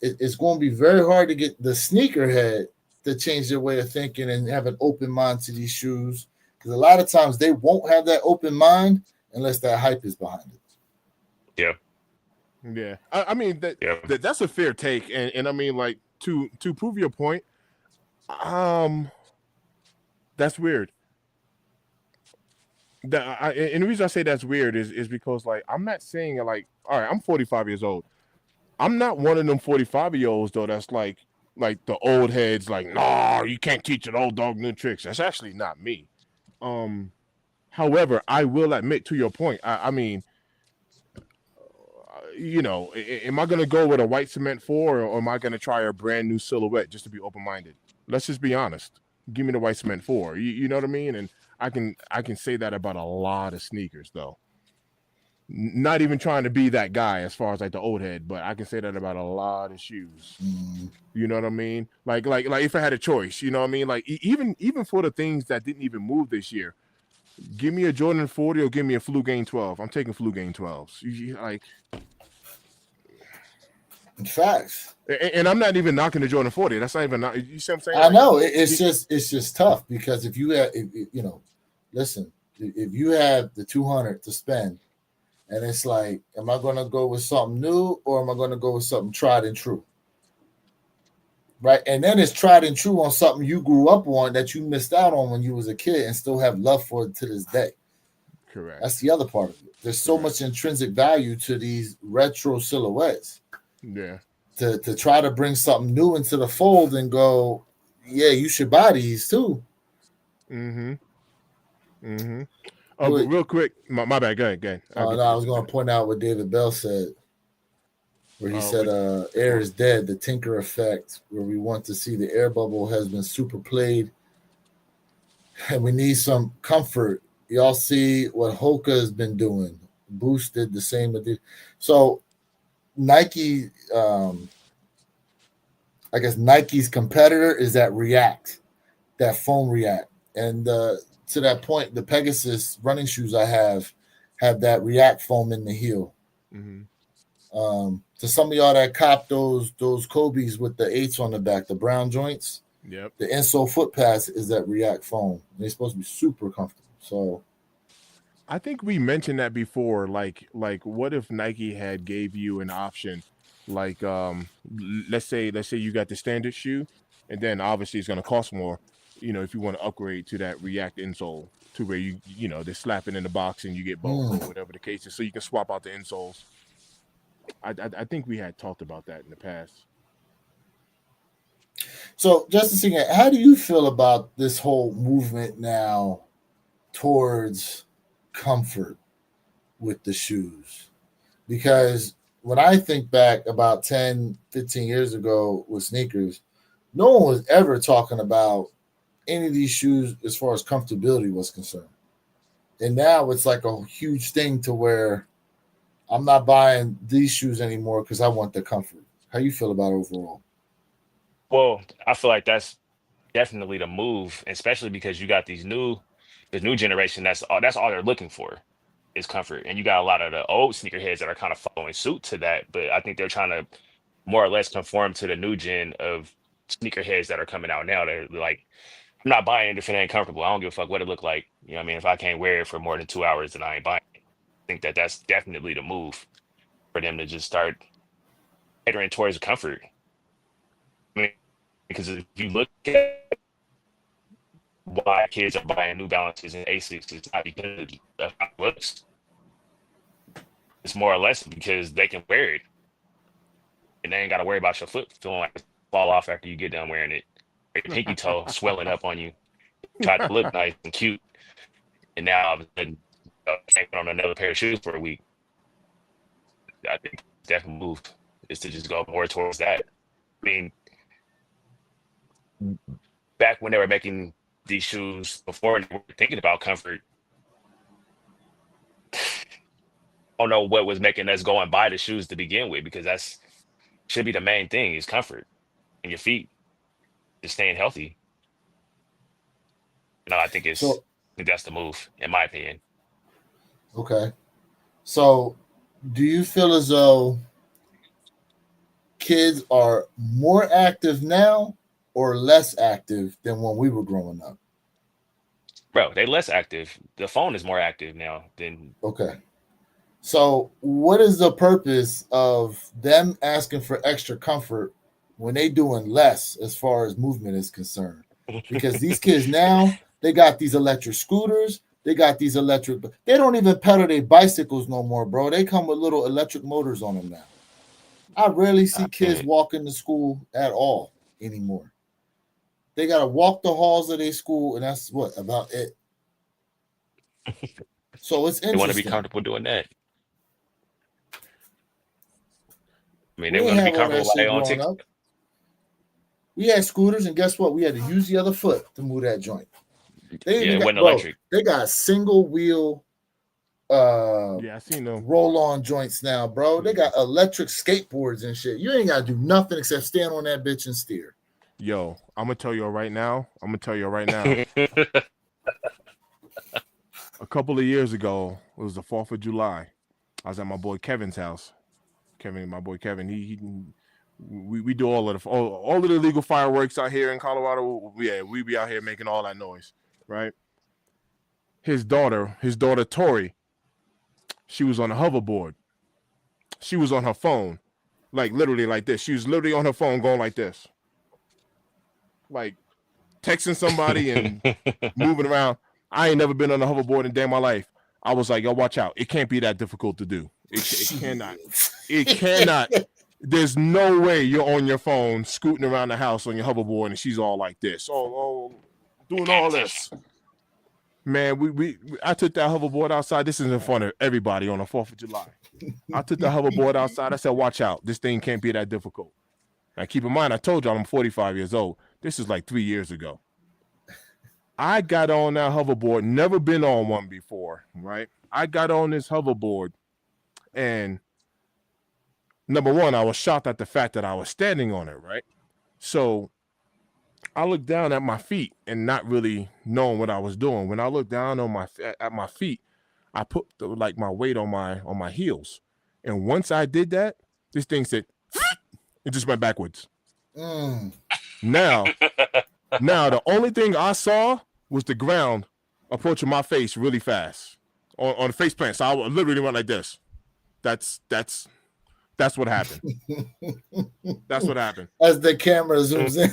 Speaker 2: it's going to be very hard to get the sneakerhead to change their way of thinking and have an open mind to these shoes. Because a lot of times they won't have that open mind unless that hype is behind it.
Speaker 3: Yeah.
Speaker 1: Yeah, I mean
Speaker 3: Yeah.
Speaker 1: that's a fair take, and I mean like to prove your point, um, that's weird. And the reason I say that's weird is because like I'm not saying like all right, I'm 45 years old. I'm not one of them 45-year-olds though that's like the old heads like nah you can't teach an old dog new tricks. That's actually not me. Um, however, I will admit to your point. I mean you know, am I going to go with a white cement 4 or am I going to try a brand new silhouette just to be open minded? Let's just be honest. Give me the white cement 4. You know what I mean? And I can say that about a lot of sneakers though. Not even trying to be that guy as far as like the old head, but I can say that about a lot of shoes. You know what I mean? Like if I had a choice, you know what I mean? Like even for the things that didn't even move this year, give me a Jordan 40 or give me a Flu Game 12. I'm taking Flu Game 12s. Like
Speaker 2: Facts.
Speaker 1: and I'm not even knocking the Jordan 40. That's not even you see what I'm saying?
Speaker 2: I know it's just tough because if you have you know, listen, if you have the 200 to spend, and it's like, am I going to go with something new or am I going to go with something tried and true? Right, and then it's tried and true on something you grew up on that you missed out on when you was a kid and still have love for it to this day.
Speaker 1: Correct.
Speaker 2: That's the other part of it. There's so much intrinsic value to these retro silhouettes.
Speaker 1: Yeah.
Speaker 2: To try to bring something new into the fold and go, yeah, you should buy these too.
Speaker 1: Mm-hmm. Mm-hmm. Oh, but real quick, my bad. Go ahead.
Speaker 2: No, I was going to point out what David Bell said, where he said, "Air is dead. The Tinker effect, where we want to see the air bubble has been super played, and we need some comfort. Y'all see what Hoka has been doing. Boost did the same. So Nike, I guess Nike's competitor is that React, that foam React. And to that point, the Pegasus running shoes I have that React foam in the heel.
Speaker 1: Mm-hmm.
Speaker 2: To some of y'all that cop those Kobe's with the 8s on the back, the brown joints,
Speaker 1: yep.
Speaker 2: The insole foot pass is that React foam. And they're supposed to be super comfortable. So
Speaker 1: I think we mentioned that before. Like what if Nike had gave you an option, like let's say you got the standard shoe, and then obviously it's going to cost more. You know, if you want to upgrade to that React insole, to where you know they slap it in the box and you get both, or whatever the case is, so you can swap out the insoles. I think we had talked about that in the past.
Speaker 2: So, Justin, how do you feel about this whole movement now towards comfort with the shoes? Because when I think back about 10, 15 years ago with sneakers, no one was ever talking about any of these shoes as far as comfortability was concerned. And now it's like a huge thing to where I'm not buying these shoes anymore because I want the comfort. How you feel about it overall?
Speaker 3: Well, I feel like that's definitely the move, especially because you got this new generation. That's all they're looking for is comfort, and you got a lot of the old sneakerheads that are kind of following suit to that. But I think they're trying to more or less conform to the new gen of sneakerheads that are coming out now. They're like, I'm not buying it if it ain't comfortable. I don't give a fuck what it look like. You know what I mean? If I can't wear it for more than 2 hours, then I ain't buying it. I think that's definitely the move for them to just start catering towards comfort. I mean, because if you look at why kids are buying New Balances and Asics, it's not because of how it looks. It's more or less because they can wear it, and they ain't got to worry about your foot feeling like it fall off after you get done wearing it. Your pinky toe swelling up on you, try to look nice and cute, and now all of a sudden can't put on another pair of shoes for a week. I think the definitely move is to just go more towards that. I mean, back when they were making these shoes before they were thinking about comfort, I don't know what was making us go and buy the shoes to begin with, because that's should be the main thing is comfort and your feet just staying healthy. I think that's the move, in my opinion.
Speaker 2: Okay. So Do you feel as though kids are more active now or less active than when we were growing up?
Speaker 3: Bro, they less active. The phone is more active now than
Speaker 2: Okay. So, what is the purpose of them asking for extra comfort when they doing less as far as movement is concerned? Because these kids now, they got these electric scooters, they got these electric, they don't even pedal their bicycles no more, bro. They come with little electric motors on them now. I rarely see
Speaker 3: I
Speaker 2: kids
Speaker 3: bet.
Speaker 2: walking to school at all anymore. They got to walk the halls of their school, and that's what about it. So it's
Speaker 3: They want to be
Speaker 2: interesting.
Speaker 3: comfortable doing that. I mean,
Speaker 2: We
Speaker 3: they
Speaker 2: didn't
Speaker 3: want to be
Speaker 2: have all that
Speaker 3: comfortable while they
Speaker 2: shit
Speaker 3: on
Speaker 2: growing
Speaker 3: TikTok.
Speaker 2: up. We had scooters, and guess what? We had to use the other foot to move that joint. They
Speaker 3: Yeah,
Speaker 2: even
Speaker 3: it
Speaker 2: got,
Speaker 3: wasn't
Speaker 2: bro,
Speaker 3: electric.
Speaker 2: they got single wheel
Speaker 1: Yeah, I seen them.
Speaker 2: roll-on joints now, bro. They got electric skateboards and shit. You ain't got to do nothing except stand on that bitch and steer.
Speaker 1: Yo, I'm gonna tell you right now. A couple of years ago, it was the 4th of July. I was at my boy Kevin's house. My boy Kevin, we do all of the illegal fireworks out here in Colorado. Yeah, we be out here making all that noise, right? His daughter Tori, she was on a hoverboard. She was on her phone, like literally like this. She was literally on her phone going like this, like texting somebody and moving around. I ain't never been on a hoverboard in day of my life. I was like, yo, watch out. It can't be that difficult to do. It cannot. It cannot. There's no way you're on your phone scooting around the house on your hoverboard and she's all like this. Oh, doing all this. Man, I took that hoverboard outside. This is in front of everybody on the 4th of July. I took the hoverboard outside. I said, watch out. This thing can't be that difficult. Now, keep in mind, I told you I'm 45 years old. This is like 3 years ago. I got on that hoverboard, never been on one before, right? I got on this hoverboard, and number one, I was shocked at the fact that I was standing on it, right? So I looked down at my feet and not really knowing what I was doing. When I looked down on at my feet, I put my weight on my heels, and once I did that, this thing said, it just went backwards. Now, the only thing I saw was the ground approaching my face really fast on the face plant. So I literally went like this. That's what happened. That's what happened.
Speaker 2: As the camera zooms in.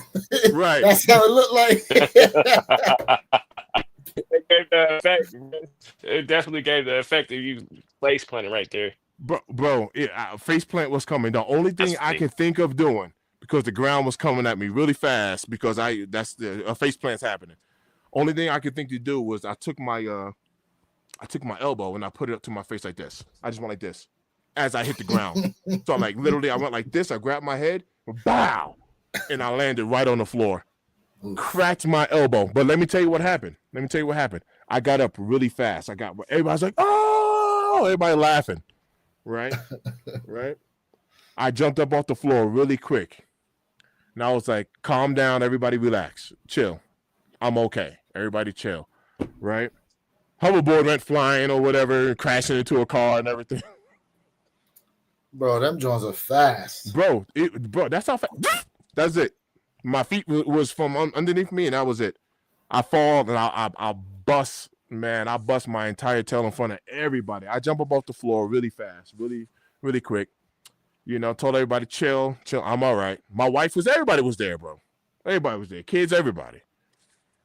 Speaker 1: Right.
Speaker 2: That's how it looked like.
Speaker 3: It gave the effect. It definitely gave the effect of you face planting right there.
Speaker 1: Bro, face plant was coming. The only thing I could think of doing, because the ground was coming at me really fast, because a face plant's happening. Only thing I could think to do was I took my elbow and I put it up to my face like this. I just went like this as I hit the ground. So like literally I went like this. I grabbed my head, bow, and I landed right on the floor. Cracked my elbow. But let me tell you what happened. I got up really fast. Everybody's like, oh, everybody laughing. Right? Right? I jumped up off the floor really quick. And I was like, calm down, everybody relax. Chill. I'm okay. Everybody chill. Right? Hoverboard went flying or whatever, crashing into a car and everything.
Speaker 2: Bro, them joints are fast.
Speaker 1: Bro, that's how fast. That's it. My feet was from underneath me, and that was it. I fall, and I bust, man. I bust my entire tail in front of everybody. I jump up off the floor really fast, really, really quick. You know, told everybody, chill. I'm all right. Everybody was there, bro. Everybody was there. Kids, everybody.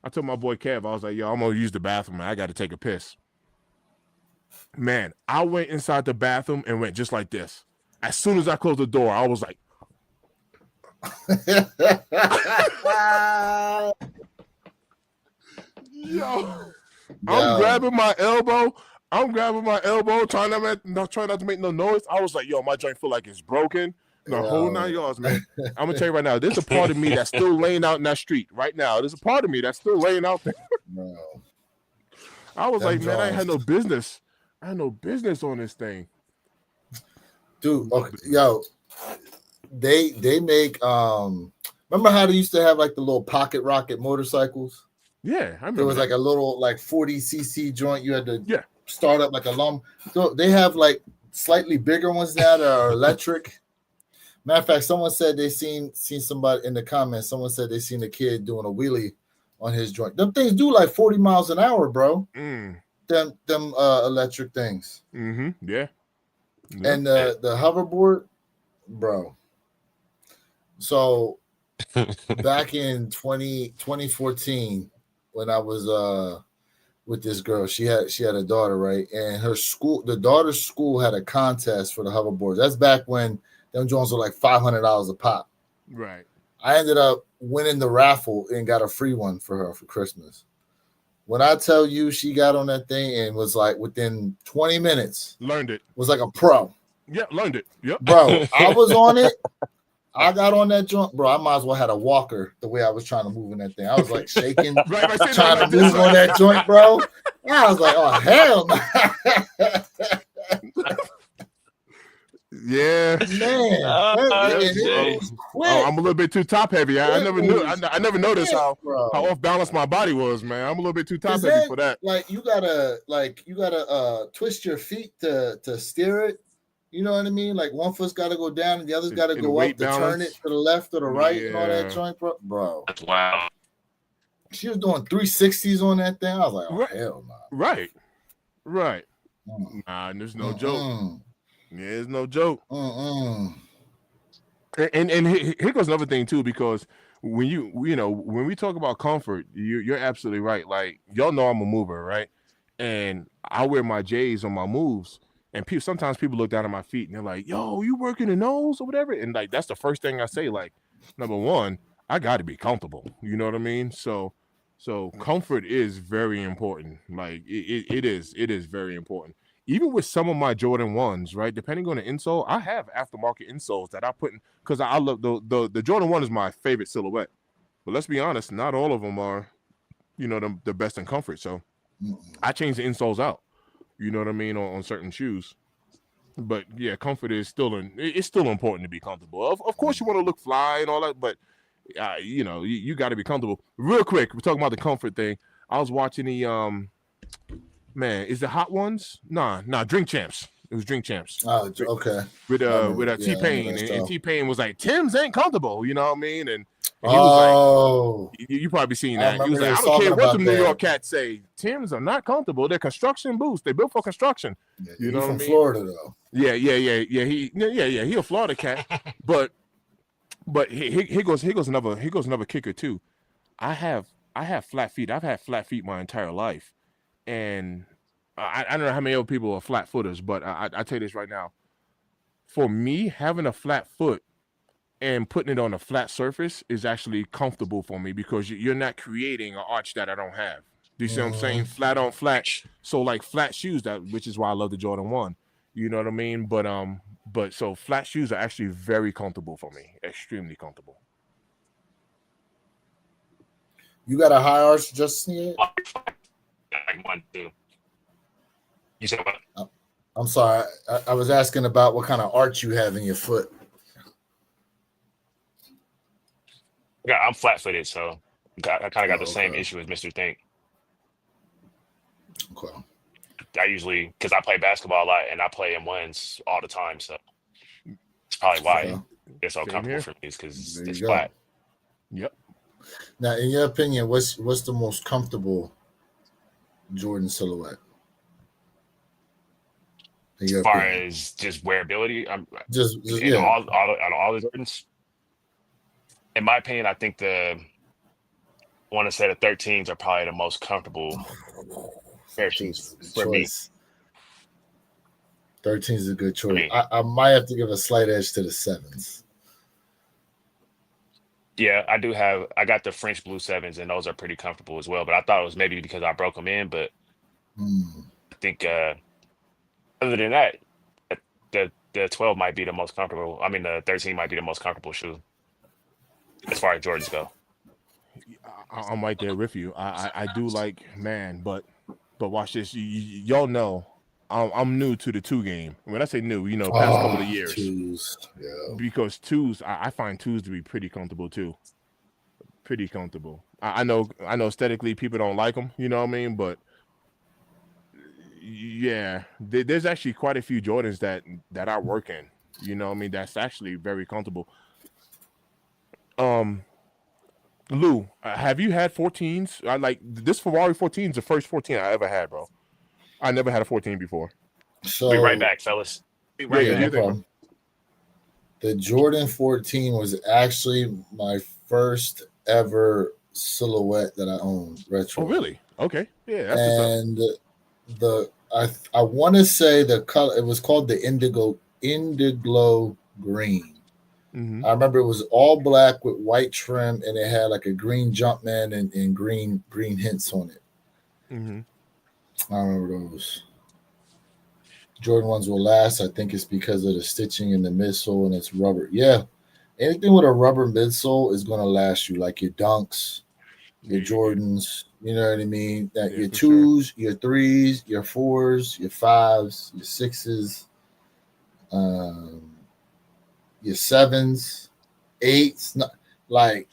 Speaker 1: I told my boy Kev, I was like, yo, I'm going to use the bathroom, man. I got to take a piss. Man, I went inside the bathroom and went just like this. As soon as I closed the door, I was like, yo. I'm grabbing my elbow, trying not to make no noise. I was like, yo, my joint feel like it's broken. The whole 9 yards, man. I'm gonna tell you right now, there's a part of me that's still laying out in that street right now. There's a part of me that's still laying out there.
Speaker 2: No.
Speaker 1: I was like, man, I had no business. I had no business on this thing.
Speaker 2: Dude, okay, yo, they make remember how they used to have like the little pocket rocket motorcycles?
Speaker 1: Yeah, I remember.
Speaker 2: There was like a little like 40cc joint you had to start up like a long. So they have like slightly bigger ones that are electric. Matter of fact, someone said they seen somebody in the comments. Someone said they seen a kid doing a wheelie on his joint. Them things do like 40 miles an hour, bro. Them electric things.
Speaker 1: Yeah.
Speaker 2: And the hoverboard, bro. So back in 2014, when I was with this girl, she had a daughter, right? And the daughter's school had a contest for the hoverboards. That's back when them joints were like $500 a pop.
Speaker 1: Right.
Speaker 2: I ended up winning the raffle and got a free one for her for Christmas. When I tell you she got on that thing and was like within 20 minutes,
Speaker 1: learned it.
Speaker 2: Was like a pro.
Speaker 1: Yeah, learned it. Yep.
Speaker 2: Bro, I was on it. I got on that joint, bro. I might as well had a walker the way I was trying to move in that thing. I was like shaking, trying to move on that joint, bro. And I was like, oh hell no.
Speaker 1: Yeah,
Speaker 2: man.
Speaker 1: I'm a little bit too top heavy. I never knew. I never noticed how off balance my body was, man. I'm a little bit too top heavy for that.
Speaker 2: Like you gotta twist your feet to steer it. You know what I mean? Like one foot's got to go down and the other's got to go up to turn it to the left or the right and all that joint, bro.
Speaker 3: That's wild.
Speaker 2: She was doing 360s on that thing. I was like, oh hell no.
Speaker 1: Right. Nah, there's no joke. Yeah, there's no joke. And here goes another thing too, because when when we talk about comfort, you're absolutely right. Like y'all know I'm a mover, right? And I wear my J's on my moves, and sometimes people look down at my feet and they're like, "Yo, you working the nose or whatever?" And like that's the first thing I say. Like, number one, I got to be comfortable. You know what I mean? So comfort is very important. Like it is very important. Even with some of my Jordan 1s, right? Depending on the insole, I have aftermarket insoles that I put in because I love the Jordan 1 is my favorite silhouette. But let's be honest, not all of them are, the best in comfort. So I change the insoles out. You know what I mean on certain shoes. But yeah, comfort is it's still important to be comfortable. Of course, you want to look fly and all that, but you got to be comfortable. Real quick, we're talking about the comfort thing. I was watching the man, is it Hot Ones? Nah, Drink Champs. It was Drink Champs.
Speaker 2: Oh, okay.
Speaker 1: With T-Pain, and T-Pain was like, Tim's ain't comfortable, you know what I mean? And he was like, you probably seen that. He was like, I don't care what the New York cats say, Tim's are not comfortable. They're construction boots. They're built for construction.
Speaker 2: Yeah,
Speaker 1: you know what I mean?
Speaker 2: Florida though.
Speaker 1: Yeah. He a Florida cat, but here goes another kicker too. I have flat feet. I've had flat feet my entire life. And I don't know how many other people are flat footers, but I tell you this right now. For me, having a flat foot and putting it on a flat surface is actually comfortable for me because you're not creating an arch that I don't have. Do you see what I'm saying? Flat on flat. So like flat shoes, which is why I love the Jordan 1. You know what I mean? But so flat shoes are actually very comfortable for me. Extremely comfortable.
Speaker 2: You got a high arch, Justin? Yet?
Speaker 3: Like 1, 2. You said what?
Speaker 2: I'm sorry. I was asking about what kind of arch you have in your foot.
Speaker 3: Yeah, I'm flat-footed, so I kind of got the same issue as Mr. Think.
Speaker 2: Okay.
Speaker 3: I usually, because I play basketball a lot and I play in 1s all the time, so it's probably why it's so comfortable for me is because it's flat.
Speaker 1: Yep.
Speaker 2: Now, in your opinion, what's the most comfortable Jordan silhouette?
Speaker 3: As far as just wearability, all the Jordans. In my opinion, I think I want to say the 13s are probably the most comfortable pair of shoes for me.
Speaker 2: 13 is a good choice. I might have to give a slight edge to the 7s.
Speaker 3: Yeah, I got the French blue 7s, and those are pretty comfortable as well. But I thought it was maybe because I broke them in. But I think other than that, the 12 might be the most comfortable. I mean, the 13 might be the most comfortable shoe as far as Jordans go.
Speaker 1: I'm right there with you. I do like, man, but watch this. Y'all know I'm new to the 2 game. When I say new, past couple of years.
Speaker 2: 2s, yeah.
Speaker 1: Because 2s, I find 2s to be pretty comfortable too. Pretty comfortable. I know aesthetically people don't like them, you know what I mean? But Yeah, there's actually quite a few Jordans that I work in. You know, what I mean, that's actually very comfortable. Um, Lou, have you had 14s? I like this Ferrari 14 is the first 14 I ever had, bro. I never had a 14 before.
Speaker 3: Be right
Speaker 2: So
Speaker 3: back, fellas. Be
Speaker 1: Yeah,
Speaker 3: right
Speaker 1: yeah,
Speaker 2: yeah,
Speaker 1: do
Speaker 2: no
Speaker 1: you think, bro?
Speaker 2: problem. The Jordan 14 was actually my first ever silhouette that I owned
Speaker 1: Oh,
Speaker 2: retro.
Speaker 1: really? Okay, yeah, that's what's up.
Speaker 2: And the I want to say the color, it was called the indigo green.
Speaker 1: Mm-hmm.
Speaker 2: I remember it was all black with white trim, and it had like a green Jumpman and green hints on it.
Speaker 1: Mm-hmm.
Speaker 2: I remember those. Jordan ones will last. I think it's because of the stitching in the midsole and it's rubber. Yeah, anything with a rubber midsole is gonna last you, like your Dunks, your
Speaker 1: Yeah,
Speaker 2: Jordans. You know what I mean? That
Speaker 1: yeah,
Speaker 2: your
Speaker 1: for sure.
Speaker 2: twos, your threes, your fours, your fives, your sixes, um, your sevens, eights. Like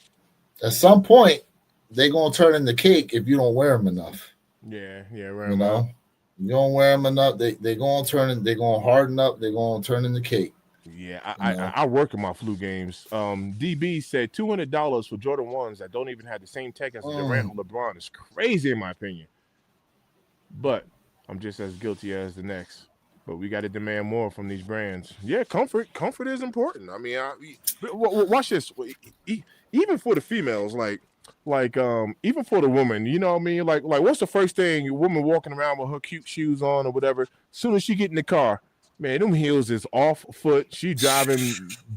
Speaker 2: at some point, they gonna turn into cake if you don't wear them enough.
Speaker 1: Yeah, wear
Speaker 2: You
Speaker 1: 'em out.
Speaker 2: know, you don't wear them enough, they gonna turn. They gonna harden up. They gonna turn into cake.
Speaker 1: Yeah,
Speaker 2: You know.
Speaker 1: I work in my flu games. DB said $200 for Jordan ones that don't even have the same tech as the Durant
Speaker 2: Mm.
Speaker 1: or LeBron is crazy in my opinion. But I'm just as guilty as the next. But we got to demand more from these brands. Yeah, comfort is important. I mean, watch this. Even for the females, even for the woman, you know what I mean? Like what's the first thing a woman walking around with her cute shoes on or whatever? As soon as she get in the car, man, them heels is off foot. She driving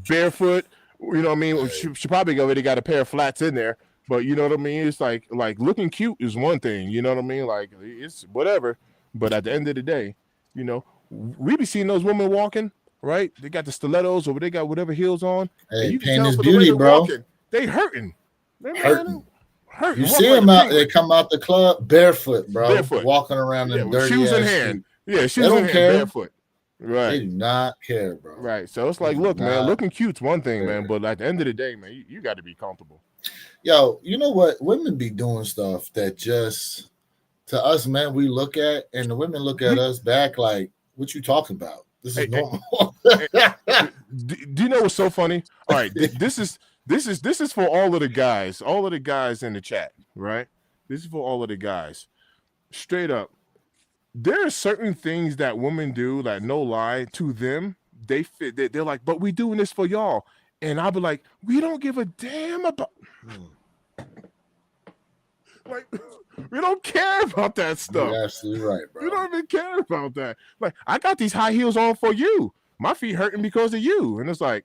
Speaker 1: barefoot. You know what I mean?
Speaker 2: Hey,
Speaker 1: She probably already got a pair of flats in there. But you know what I mean? It's like looking cute is one thing. You know what I mean? Like it's whatever. But at the end of the day, you know, we be seeing those women walking, right? They got the stilettos or they got whatever heels on, and
Speaker 2: hey,
Speaker 1: you can
Speaker 2: pain
Speaker 1: tell
Speaker 2: is
Speaker 1: for the way
Speaker 2: beauty,
Speaker 1: they're
Speaker 2: bro.
Speaker 1: walking, they hurting. They
Speaker 2: Hurting.
Speaker 1: hurting.
Speaker 2: You
Speaker 1: Walking
Speaker 2: see
Speaker 1: like
Speaker 2: them
Speaker 1: a
Speaker 2: out. They
Speaker 1: penguin,
Speaker 2: come out the club barefoot, bro,
Speaker 1: barefoot.
Speaker 2: walking around
Speaker 1: Yeah,
Speaker 2: them
Speaker 1: with
Speaker 2: dirty
Speaker 1: shoes in
Speaker 2: ass
Speaker 1: hand.
Speaker 2: shoes.
Speaker 1: Yeah,
Speaker 2: They
Speaker 1: shoes in
Speaker 2: don't
Speaker 1: hand,
Speaker 2: care.
Speaker 1: barefoot. Right.
Speaker 2: They do not care, bro.
Speaker 1: Right. So it's
Speaker 2: They
Speaker 1: like,
Speaker 2: do
Speaker 1: look, man,
Speaker 2: not
Speaker 1: looking cute's one thing, man,
Speaker 2: care.
Speaker 1: but at the end of the day, man, you got to be comfortable.
Speaker 2: Yo, you know what? Women be doing stuff that just to us men we look at, and the women look at us back like, "What you talking about? This is
Speaker 1: Hey,
Speaker 2: normal."
Speaker 1: hey, do you know what's so funny? All right, this is for all of the guys in the chat, right? This is for all of the guys. Straight up, there are certain things that women do that, no lie, to them, they fit. They're like, but we doing this for y'all, and I'll be like, we don't give a damn about. Like, we don't care about that stuff.
Speaker 2: You're absolutely right, bro.
Speaker 1: You don't even care about that. Like, I got these high heels on for you. My feet hurting because of you, and it's like,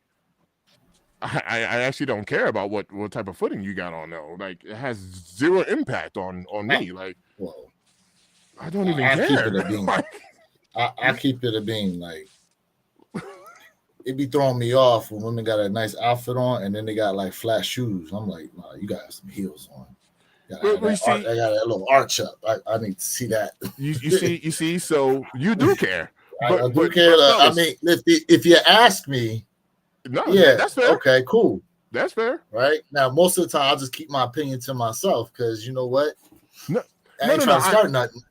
Speaker 1: I actually don't care about what type of footing you got on though. Like, it has zero impact on me. Like,
Speaker 2: Well,
Speaker 1: I don't even
Speaker 2: I
Speaker 1: care.
Speaker 2: keep it a beam.
Speaker 1: Like,
Speaker 2: I keep it a beam. Like it be throwing me off when women got a nice outfit on and then they got like flat shoes. I'm like, nah, you got some heels on. I got that little arch up. I need to see that.
Speaker 1: you see. So you do care.
Speaker 2: I do care. I mean, if you ask me,
Speaker 1: no,
Speaker 2: yeah,
Speaker 1: that's fair.
Speaker 2: Okay, cool.
Speaker 1: That's fair.
Speaker 2: Right now, most of the time, I'll just keep my opinion to myself because you know what?
Speaker 1: No,
Speaker 2: I ain't trying to start nothing.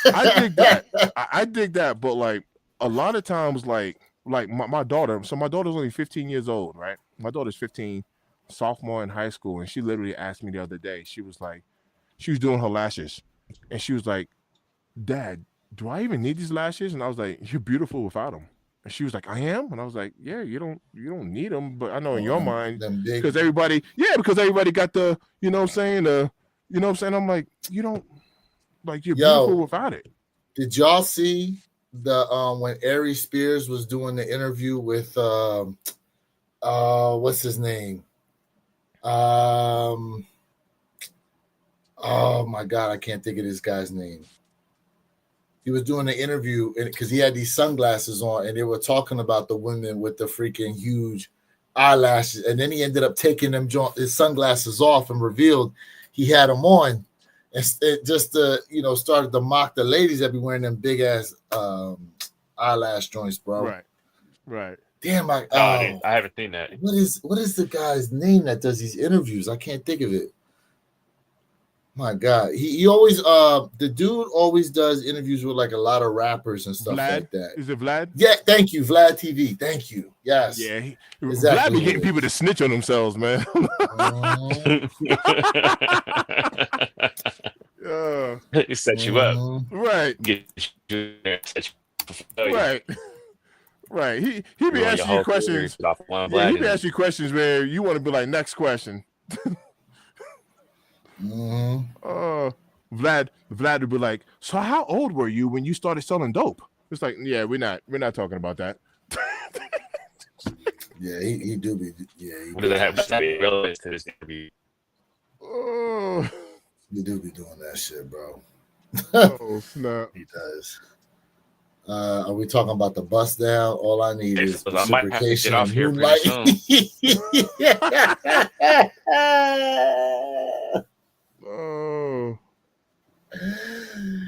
Speaker 1: I dig that. I dig that. But like a lot of times, like my daughter. So my daughter's only 15 years old, right? My daughter's 15, sophomore in high school, and she literally asked me the other day. She was like, she was doing her lashes, and she was like, "Dad, do I even need these lashes?" And I was like, "You're beautiful without them." And she was like, "I am," and I was like, "Yeah, you don't need them, but I know in your mind because everybody got the, you know what I'm saying, you know what I'm saying." I'm like, you don't, like, you're beautiful without it.
Speaker 2: Did y'all see the when Ari Spears was doing the interview with what's his name? Oh my God, I can't think of this guy's name. He was doing the interview because he had these sunglasses on and they were talking about the women with the freaking huge eyelashes. And then he ended up taking his sunglasses off and revealed he had them on. And it just, started to mock the ladies that be wearing them big ass eyelash joints, bro.
Speaker 1: Right.
Speaker 2: Damn, I
Speaker 3: haven't seen that.
Speaker 2: What is the guy's name that does these interviews? I can't think of it. My God, he always the dude always does interviews with like a lot of rappers and stuff
Speaker 1: Vlad?
Speaker 2: like that.
Speaker 1: Is it Vlad?
Speaker 2: Yeah, thank you, Vlad TV. Thank you. Yes,
Speaker 1: Yeah,
Speaker 2: exactly
Speaker 1: Vlad be getting people to snitch on themselves, man.
Speaker 2: Mhm,
Speaker 3: He set you up.
Speaker 2: mhm.
Speaker 1: Right,
Speaker 3: Get you there, set you up for failure.
Speaker 1: right, right. He be
Speaker 3: Ruin your
Speaker 1: asking you
Speaker 3: whole career
Speaker 1: questions.
Speaker 3: off one
Speaker 1: Yeah, he
Speaker 3: Vlad
Speaker 1: be asking you questions where you want to be like, next question.
Speaker 2: Mhm.
Speaker 1: Vlad would be like, so how old were you when you started selling dope? It's like, yeah, we're not talking about that.
Speaker 2: Yeah, he do be. Yeah,
Speaker 3: What does that have to be relevant to this interview?
Speaker 1: Oh,
Speaker 2: he do be doing that shit, bro.
Speaker 1: oh snap.
Speaker 2: He does. Are we talking about the bust down? All I need
Speaker 3: Hey,
Speaker 2: is
Speaker 3: fellas, I might have to
Speaker 2: reciprocation
Speaker 3: get off
Speaker 2: and
Speaker 3: here pretty
Speaker 2: moonlight.
Speaker 1: Oh,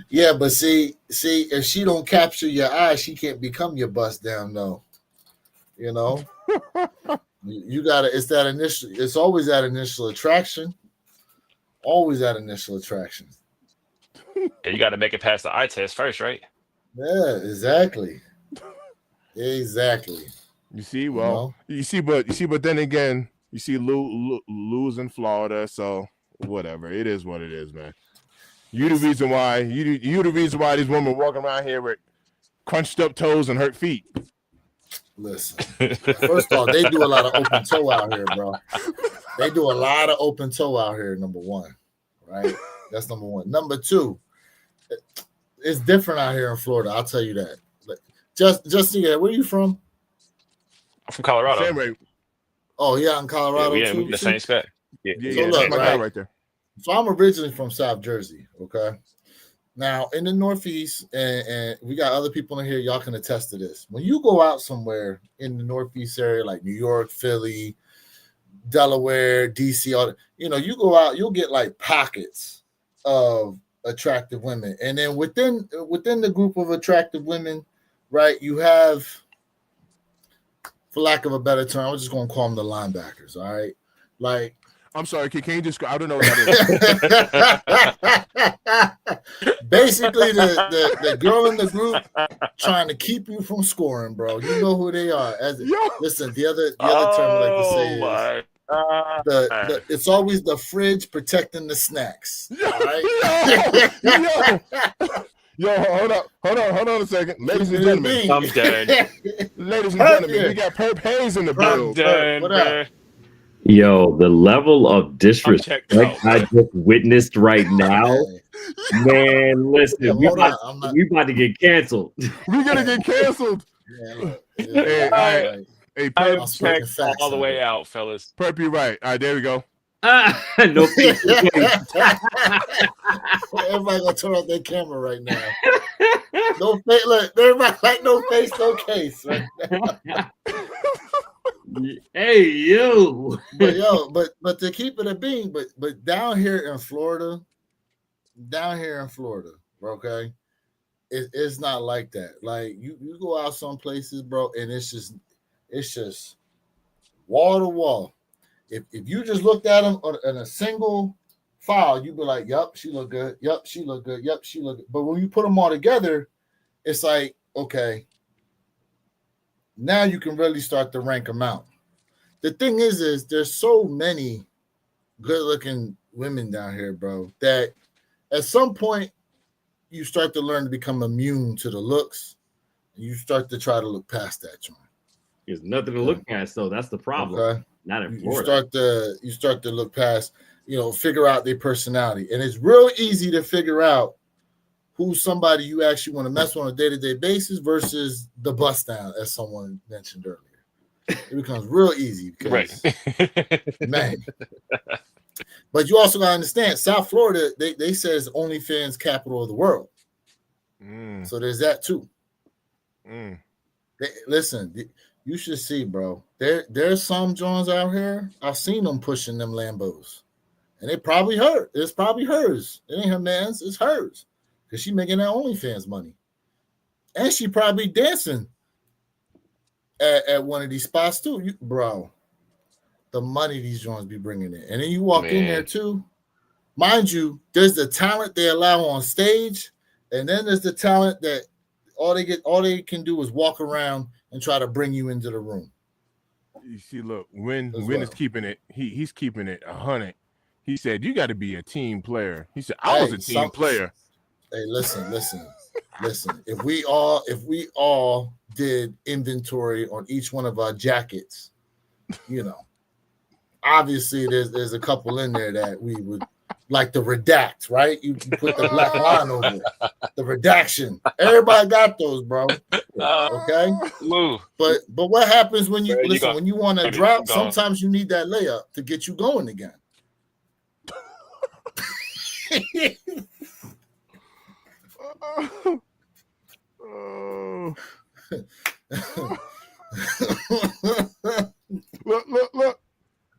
Speaker 2: Yeah, but see, if she don't capture your eye, she can't become your bust down, though. You know, you gotta. It's that initial. It's always that initial attraction. Always that initial attraction.
Speaker 3: Yeah, you got to make it past the eye test first, right?
Speaker 2: Yeah, exactly. Exactly.
Speaker 1: you see,
Speaker 2: You
Speaker 1: well,
Speaker 2: know?
Speaker 1: you see, but then again, you see, Lou's in Florida, so whatever. It is what it is, man. You the reason why you the reason why these women walking around here with crunched up toes and hurt feet.
Speaker 2: Listen. First off, they do a lot of open toe out here, bro. They do a lot of open toe out here. Number one, right? That's number one. Number two, it's different out here in Florida. I'll tell you that. Just yeah, where you from?
Speaker 3: I'm from Colorado.
Speaker 1: Same way.
Speaker 2: Oh, yeah, in
Speaker 3: Yeah,
Speaker 2: Colorado
Speaker 3: we
Speaker 2: too.
Speaker 3: in the same spec. Yeah,
Speaker 1: Yeah,
Speaker 2: So
Speaker 1: yeah,
Speaker 2: look,
Speaker 1: that's my guy
Speaker 2: right?
Speaker 1: right there.
Speaker 2: So I'm originally from South Jersey. Okay. Now in the Northeast, and we got other people in here. Y'all can attest to this. When you go out somewhere in the Northeast area, like New York, Philly, Delaware, DC, you go out, you'll get like pockets of attractive women, and then within the group of attractive women, right, you have, for lack of a better term, I'm just gonna call them the linebackers. All right, like.
Speaker 1: I'm sorry, can you just? I don't know what that is.
Speaker 2: Basically, the girl in the group trying to keep you from scoring, bro. You know who they are. Listen, the other term I like to say is it's always the fridge protecting the snacks. All right?
Speaker 1: Yo, hold on a second, ladies and gentlemen.
Speaker 3: I'm done.
Speaker 1: Ladies and gentlemen, we got Perp Hayes in the building.
Speaker 3: Done,
Speaker 2: What up?
Speaker 3: bruh.
Speaker 5: Yo, the level of disrespect I just witnessed right now, man. Listen,
Speaker 2: Yeah,
Speaker 5: we
Speaker 2: hold
Speaker 5: about,
Speaker 2: on. I'm not.
Speaker 5: we about to get canceled.
Speaker 1: We're gonna get canceled.
Speaker 2: Yeah, look,
Speaker 1: Hey, Hey,
Speaker 3: I'm
Speaker 1: Perp,
Speaker 2: speaking
Speaker 3: checked
Speaker 2: facts
Speaker 3: all the
Speaker 2: out
Speaker 3: way
Speaker 2: here.
Speaker 3: out, fellas.
Speaker 1: Perp, you're right. All right, there we go.
Speaker 5: No face.
Speaker 2: Everybody gonna turn off their camera right now. No face. Look, everybody like no face, no case. Right now.
Speaker 5: Hey, yo.
Speaker 2: But to keep it a bean, but down here in Florida, okay, it's not like that. Like you go out some places, bro, and it's just wall to wall. If you just looked at them in a single file, you'd be like, "Yup, she look good. Yup, she look good. Yup, she look good." But when you put them all together, it's like, okay, now you can really start to rank them out. The thing is there's so many good-looking women down here, bro, that at some point you start to learn to become immune to the looks. You start to try to look past that joint.
Speaker 5: There's nothing to look past, though. That's the problem.
Speaker 2: Okay.
Speaker 5: Not in
Speaker 2: You
Speaker 5: Florida.
Speaker 2: start to look past, figure out their personality. And it's real easy to figure out who's somebody you actually want to mess with on a day-to-day basis versus the bust down, as someone mentioned earlier. It becomes real easy because, man. But you also got to understand, South Florida, they say it's OnlyFans capital of the world. So there's that too. Listen, you should see, bro. There's some Jones out here. I've seen them pushing them Lambos, and it probably her. It's probably hers. It ain't her man's. It's hers because she making that OnlyFans money, and she probably dancing at one of these spots too, bro. The money these Jones be bringing in, and then you walk in there too. mind you, there's the talent they allow on stage, and then there's the talent that all they can do is walk around and try to bring you into the room.
Speaker 1: You see, look, Win
Speaker 2: well.
Speaker 1: is keeping it. He's keeping it 100. He said, "You got to be a team player." He said, "I was a team player."
Speaker 2: Hey, listen. If we all did inventory on each one of our jackets, you know, obviously there's a couple in there that we would like the redact, right? You put the black line over it, the redaction. Everybody got those, bro. Okay,
Speaker 3: Lou.
Speaker 2: But what happens when you
Speaker 3: Bro,
Speaker 2: when you want to drop? Sometimes you need that layup to get you going again.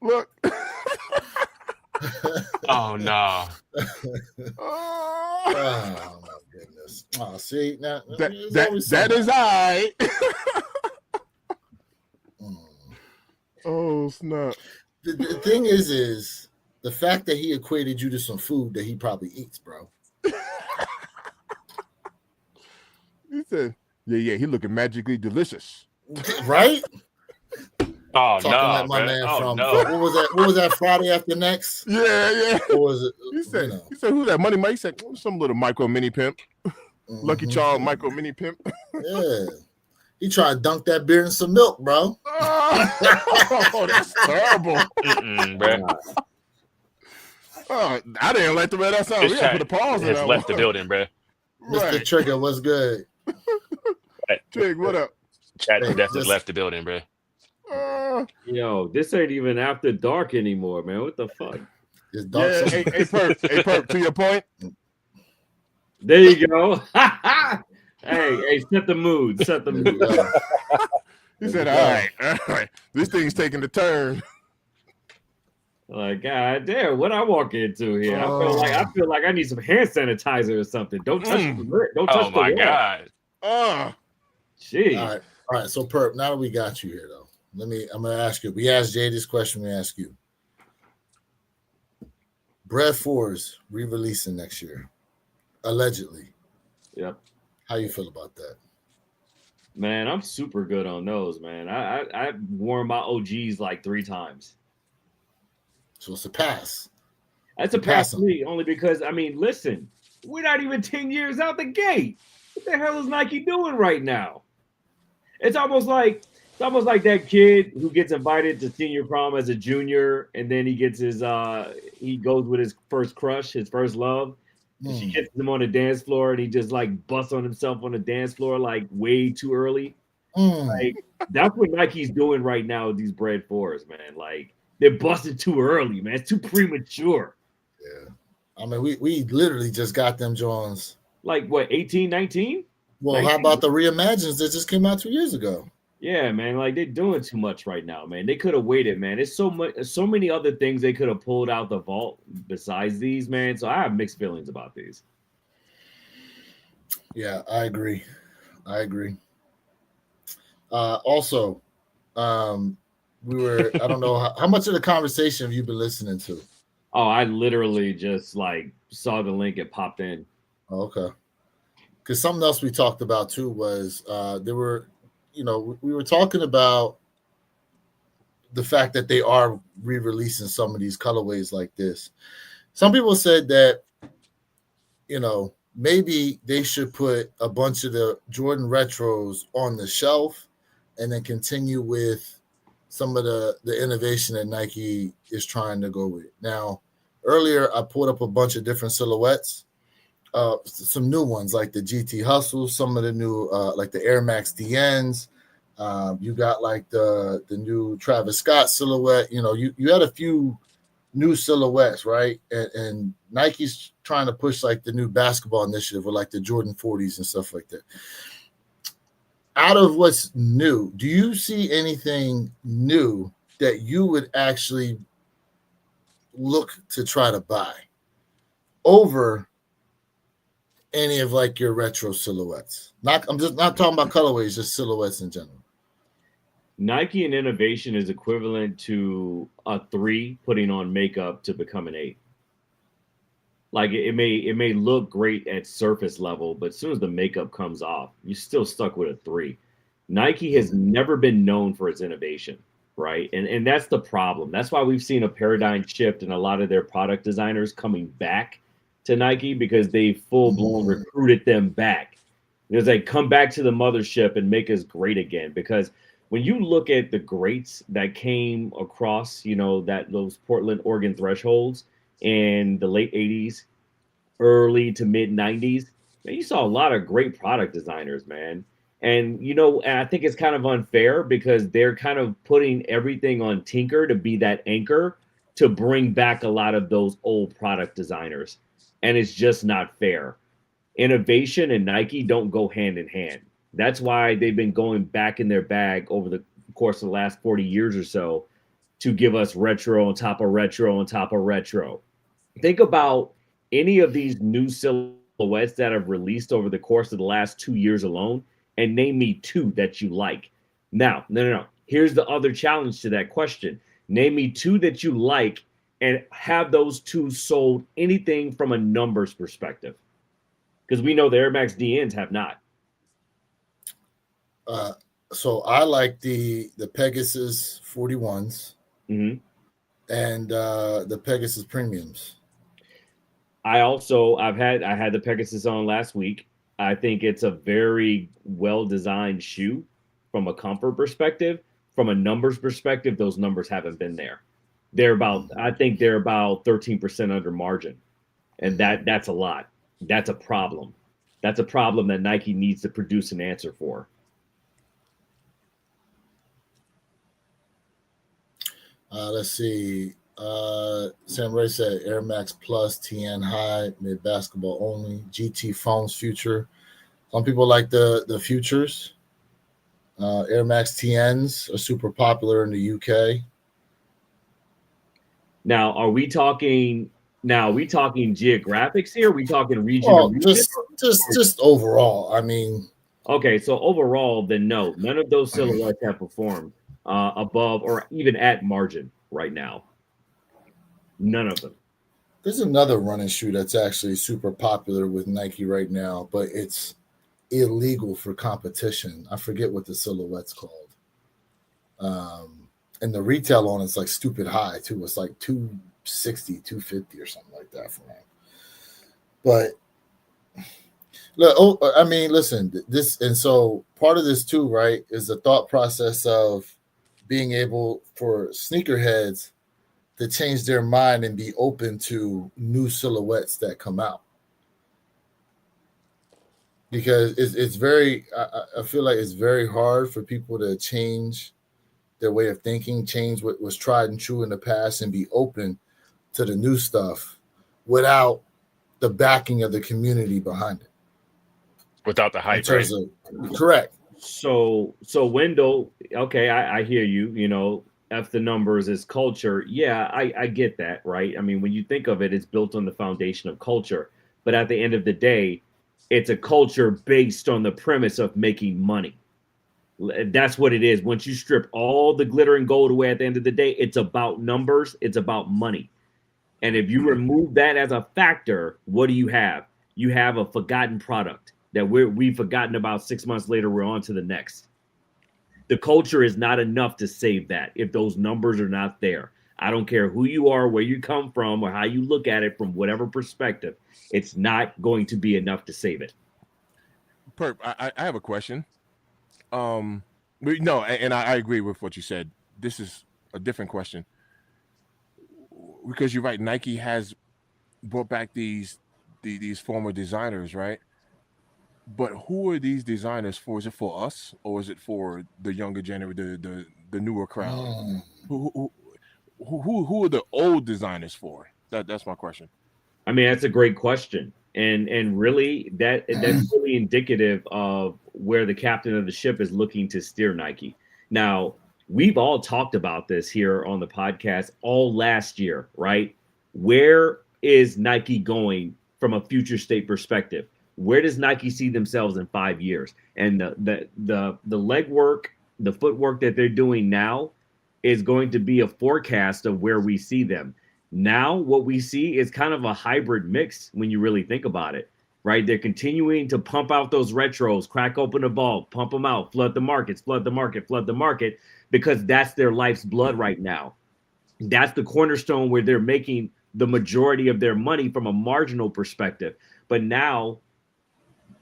Speaker 1: Look.
Speaker 3: Oh no.
Speaker 2: Oh my goodness. Oh, see now
Speaker 1: that is I. Oh snap.
Speaker 2: The thing is the fact that he equated you to some food that he probably eats, bro.
Speaker 1: He said, yeah, he looking magically delicious.
Speaker 2: Right?
Speaker 3: Oh
Speaker 2: Talking
Speaker 3: no,
Speaker 2: like my
Speaker 3: man.
Speaker 2: man
Speaker 3: Oh,
Speaker 2: from
Speaker 3: no.
Speaker 2: what was that Friday After Next?
Speaker 1: Yeah.
Speaker 2: What was it?
Speaker 1: He said, who's that? Money Mike? He said, some little micro mini pimp. Lucky Charles micro mini pimp.
Speaker 2: Yeah. He tried to dunk that beer in some milk, bro.
Speaker 1: Oh, that's terrible.
Speaker 3: Bro.
Speaker 1: Oh, I didn't like the way that sounded. We gotta put a pause in
Speaker 3: has
Speaker 1: that
Speaker 3: left
Speaker 1: one.
Speaker 3: the building, bro.
Speaker 2: Mr. Trigger, what's good?
Speaker 1: Trig, what up?
Speaker 3: Chat definitely left the building, bro.
Speaker 5: Yo, this ain't even after dark anymore, man. What the fuck?
Speaker 2: It's dark.
Speaker 1: Yeah, hey, Perp, to your point.
Speaker 5: There you go. hey, set the mood. Set the mood.
Speaker 1: He said, all right. This thing's taking the turn.
Speaker 5: Like, God damn, what I walk into here? I feel like I need some hand sanitizer or something. Don't touch the Don't touch the wall.
Speaker 3: God.
Speaker 2: Gee. All right. So Perp, now that we got you here though, I'm gonna ask you. We asked Jay this question, we ask you. Bread 4s re-releasing next year. Allegedly.
Speaker 5: Yep.
Speaker 2: How you feel about that?
Speaker 5: Man, I'm super good on those, man. I've worn my OGs like 3 times.
Speaker 2: So it's a pass.
Speaker 5: That's a pass to me, only because, I mean, listen, we're not even 10 years out the gate. What the hell is Nike doing right now? It's almost like that kid who gets invited to senior prom as a junior, and then he gets he goes with his first crush, his first love. And she gets him on the dance floor, and he just like busts on himself on the dance floor like way too early. Like that's what Nike's doing right now with these Bread 4s, man. Like they're busting too early, man. It's too premature.
Speaker 2: Yeah. I mean, we literally just got them Jones.
Speaker 5: Like what, 18, 19?
Speaker 2: Well, 19? How about the reimagines that just came out 2 years ago?
Speaker 5: Yeah, man, like they're doing too much right now, man. They could have waited, man. It's so many other things they could have pulled out the vault besides these, man. So I have mixed feelings about these.
Speaker 2: Yeah, I agree. Also, we were, I don't know how much of the conversation have you been listening to?
Speaker 5: Oh, I literally just like saw the link, it popped in.
Speaker 2: Oh, okay. Because something else we talked about too was there were, we were talking about the fact that they are re-releasing some of these colorways like this. Some people said that, maybe they should put a bunch of the Jordan retros on the shelf and then continue with some of the innovation that Nike is trying to go with. Now, earlier I pulled up a bunch of different silhouettes, some new ones like the GT Hustle, some of the new like the Air Max DNs. You got like the new Travis Scott silhouette. You had a few new silhouettes, right? And Nike's trying to push like the new basketball initiative with like the Jordan 40s and stuff like that. Out of what's new, do you see anything new that you would actually look to try to buy over any of like your retro silhouettes? I'm just not talking about colorways, just silhouettes in general.
Speaker 5: Nike and innovation is equivalent to a 3 putting on makeup to become an 8. Like it may look great at surface level, but as soon as the makeup comes off, you're still stuck with a 3. Nike has never been known for its innovation, right? And that's the problem. That's why we've seen a paradigm shift in a lot of their product designers coming back to Nike, because they full blown recruited them back. Because they come back to the mothership and make us great again. Because when you look at the greats that came across, those Portland, Oregon thresholds in the late 80s, early to mid 90s, man, you saw a lot of great product designers, man. And I think it's kind of unfair because they're kind of putting everything on Tinker to be that anchor to bring back a lot of those old product designers. And it's just not fair. Innovation and Nike don't go hand in hand. That's why they've been going back in their bag over the course of the last 40 years or so to give us retro on top of retro on top of retro. Think about any of these new silhouettes that have released over the course of the last 2 years alone, and name me 2 that you like. Now, no. Here's the other challenge to that question. Name me 2 that you like and have those 2 sold anything from a numbers perspective. Because we know the Air Max DNs have not.
Speaker 2: So I like the Pegasus 41s
Speaker 5: Mm-hmm.
Speaker 2: and the Pegasus Premiums.
Speaker 5: I had the Pegasus on last week. I think it's a very well-designed shoe from a comfort perspective. From a numbers perspective, those numbers haven't been there. I think they're about 13% under margin. And that's a lot. That's a problem. That's a problem that Nike needs to produce an answer for.
Speaker 2: Let's see. Sam Ray said Air Max Plus, TN High, mid basketball only, GT Foams Future. Some people like the Futures. Air Max TNs are super popular in the UK.
Speaker 5: Now, are we talking geographics here? Are we talking region?
Speaker 2: Just overall. I mean,
Speaker 5: okay, so overall, then no, none of those silhouettes have performed above or even at margin right now. None of them.
Speaker 2: There's another running shoe that's actually super popular with Nike right now, but it's illegal for competition. I forget what the silhouette's called. And the retail on it's like stupid high too. It's like 260, 250 or something like that for them. But look, I mean, listen, this, and so part of this too, right, is the thought process of being able for sneakerheads to change their mind and be open to new silhouettes that come out. Because it's very, I feel like it's very hard for people to change their way of thinking, change what was tried and true in the past, and be open to the new stuff without the backing of the community behind it.
Speaker 3: Without the hype, right?
Speaker 2: Correct.
Speaker 5: So Wendell, okay, I hear you. F the numbers is culture. Yeah, I get that, right? I mean, when you think of it, it's built on the foundation of culture. But at the end of the day, it's a culture based on the premise of making money. That's what it is. Once you strip all the glitter and gold away at the end of the day, it's about numbers. It's about money. And if you remove that as a factor, what do you have? You have a forgotten product that we've forgotten about. 6 months later, we're on to the next. The culture is not enough to save that if those numbers are not there. I don't care who you are, where you come from, or how you look at it from whatever perspective. It's not going to be enough to save it.
Speaker 1: Perp, I have a question. No, and I agree with what you said. This is a different question. Because you're right, Nike has brought back these former designers, right? But who are these designers for? Is it for us, or is it for the younger generation, the newer crowd? Who are the old designers for? That's my question.
Speaker 5: I mean, that's a great question, and really that's really indicative of where the captain of the ship is looking to steer Nike. Now, we've all talked about this here on the podcast all last year, right? Where is Nike going from a future state perspective? Where does Nike see themselves in 5 years? And the legwork, the footwork that they're doing now is going to be a forecast of where we see them. Now what we see is kind of a hybrid mix when you really think about it, right? They're continuing to pump out those retros, crack open the vault, pump them out, flood the markets, flood the market, flood the market, because that's their life's blood right now. That's the cornerstone where they're making the majority of their money from a marginal perspective. But now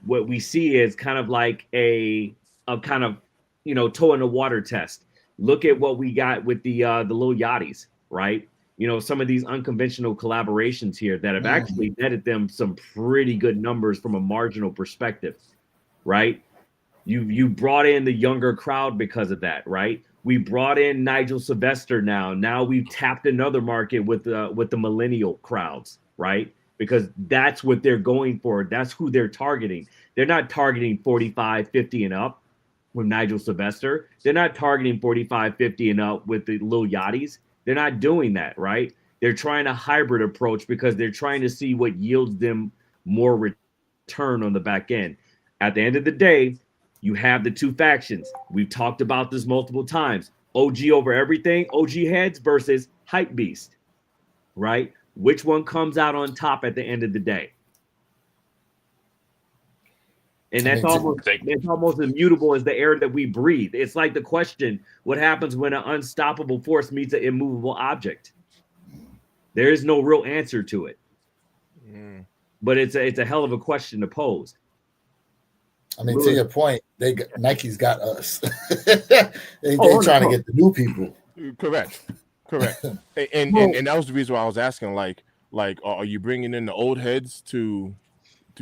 Speaker 5: what we see is kind of like a kind of, toe in the water test. Look at what we got with the Lil Yachty's, right? Some of these unconventional collaborations here that have actually netted them some pretty good numbers from a marginal perspective, right? You brought in the younger crowd because of that, right? We brought in Nigel Sylvester now. Now we've tapped another market with the millennial crowds, right? Because that's what they're going for. That's who they're targeting. They're not targeting 45, 50 and up with Nigel Sylvester. They're not targeting 45, 50 and up with the Lil Yachty's. They're not doing that, right? They're trying a hybrid approach because they're trying to see what yields them more return on the back end. At the end of the day, you have the two factions. We've talked about this multiple times. OG over everything, OG heads versus hype beast, right? Which one comes out on top at the end of the day? And that's almost immutable as the air that we breathe. It's like the question, what happens when an unstoppable force meets an immovable object? There is no real answer to it. But it's a hell of a question to pose.
Speaker 2: I mean, to your point, Nike's got us. they trying to get the new people.
Speaker 1: Correct. And that was the reason why I was asking, like, are you bringing in the old heads to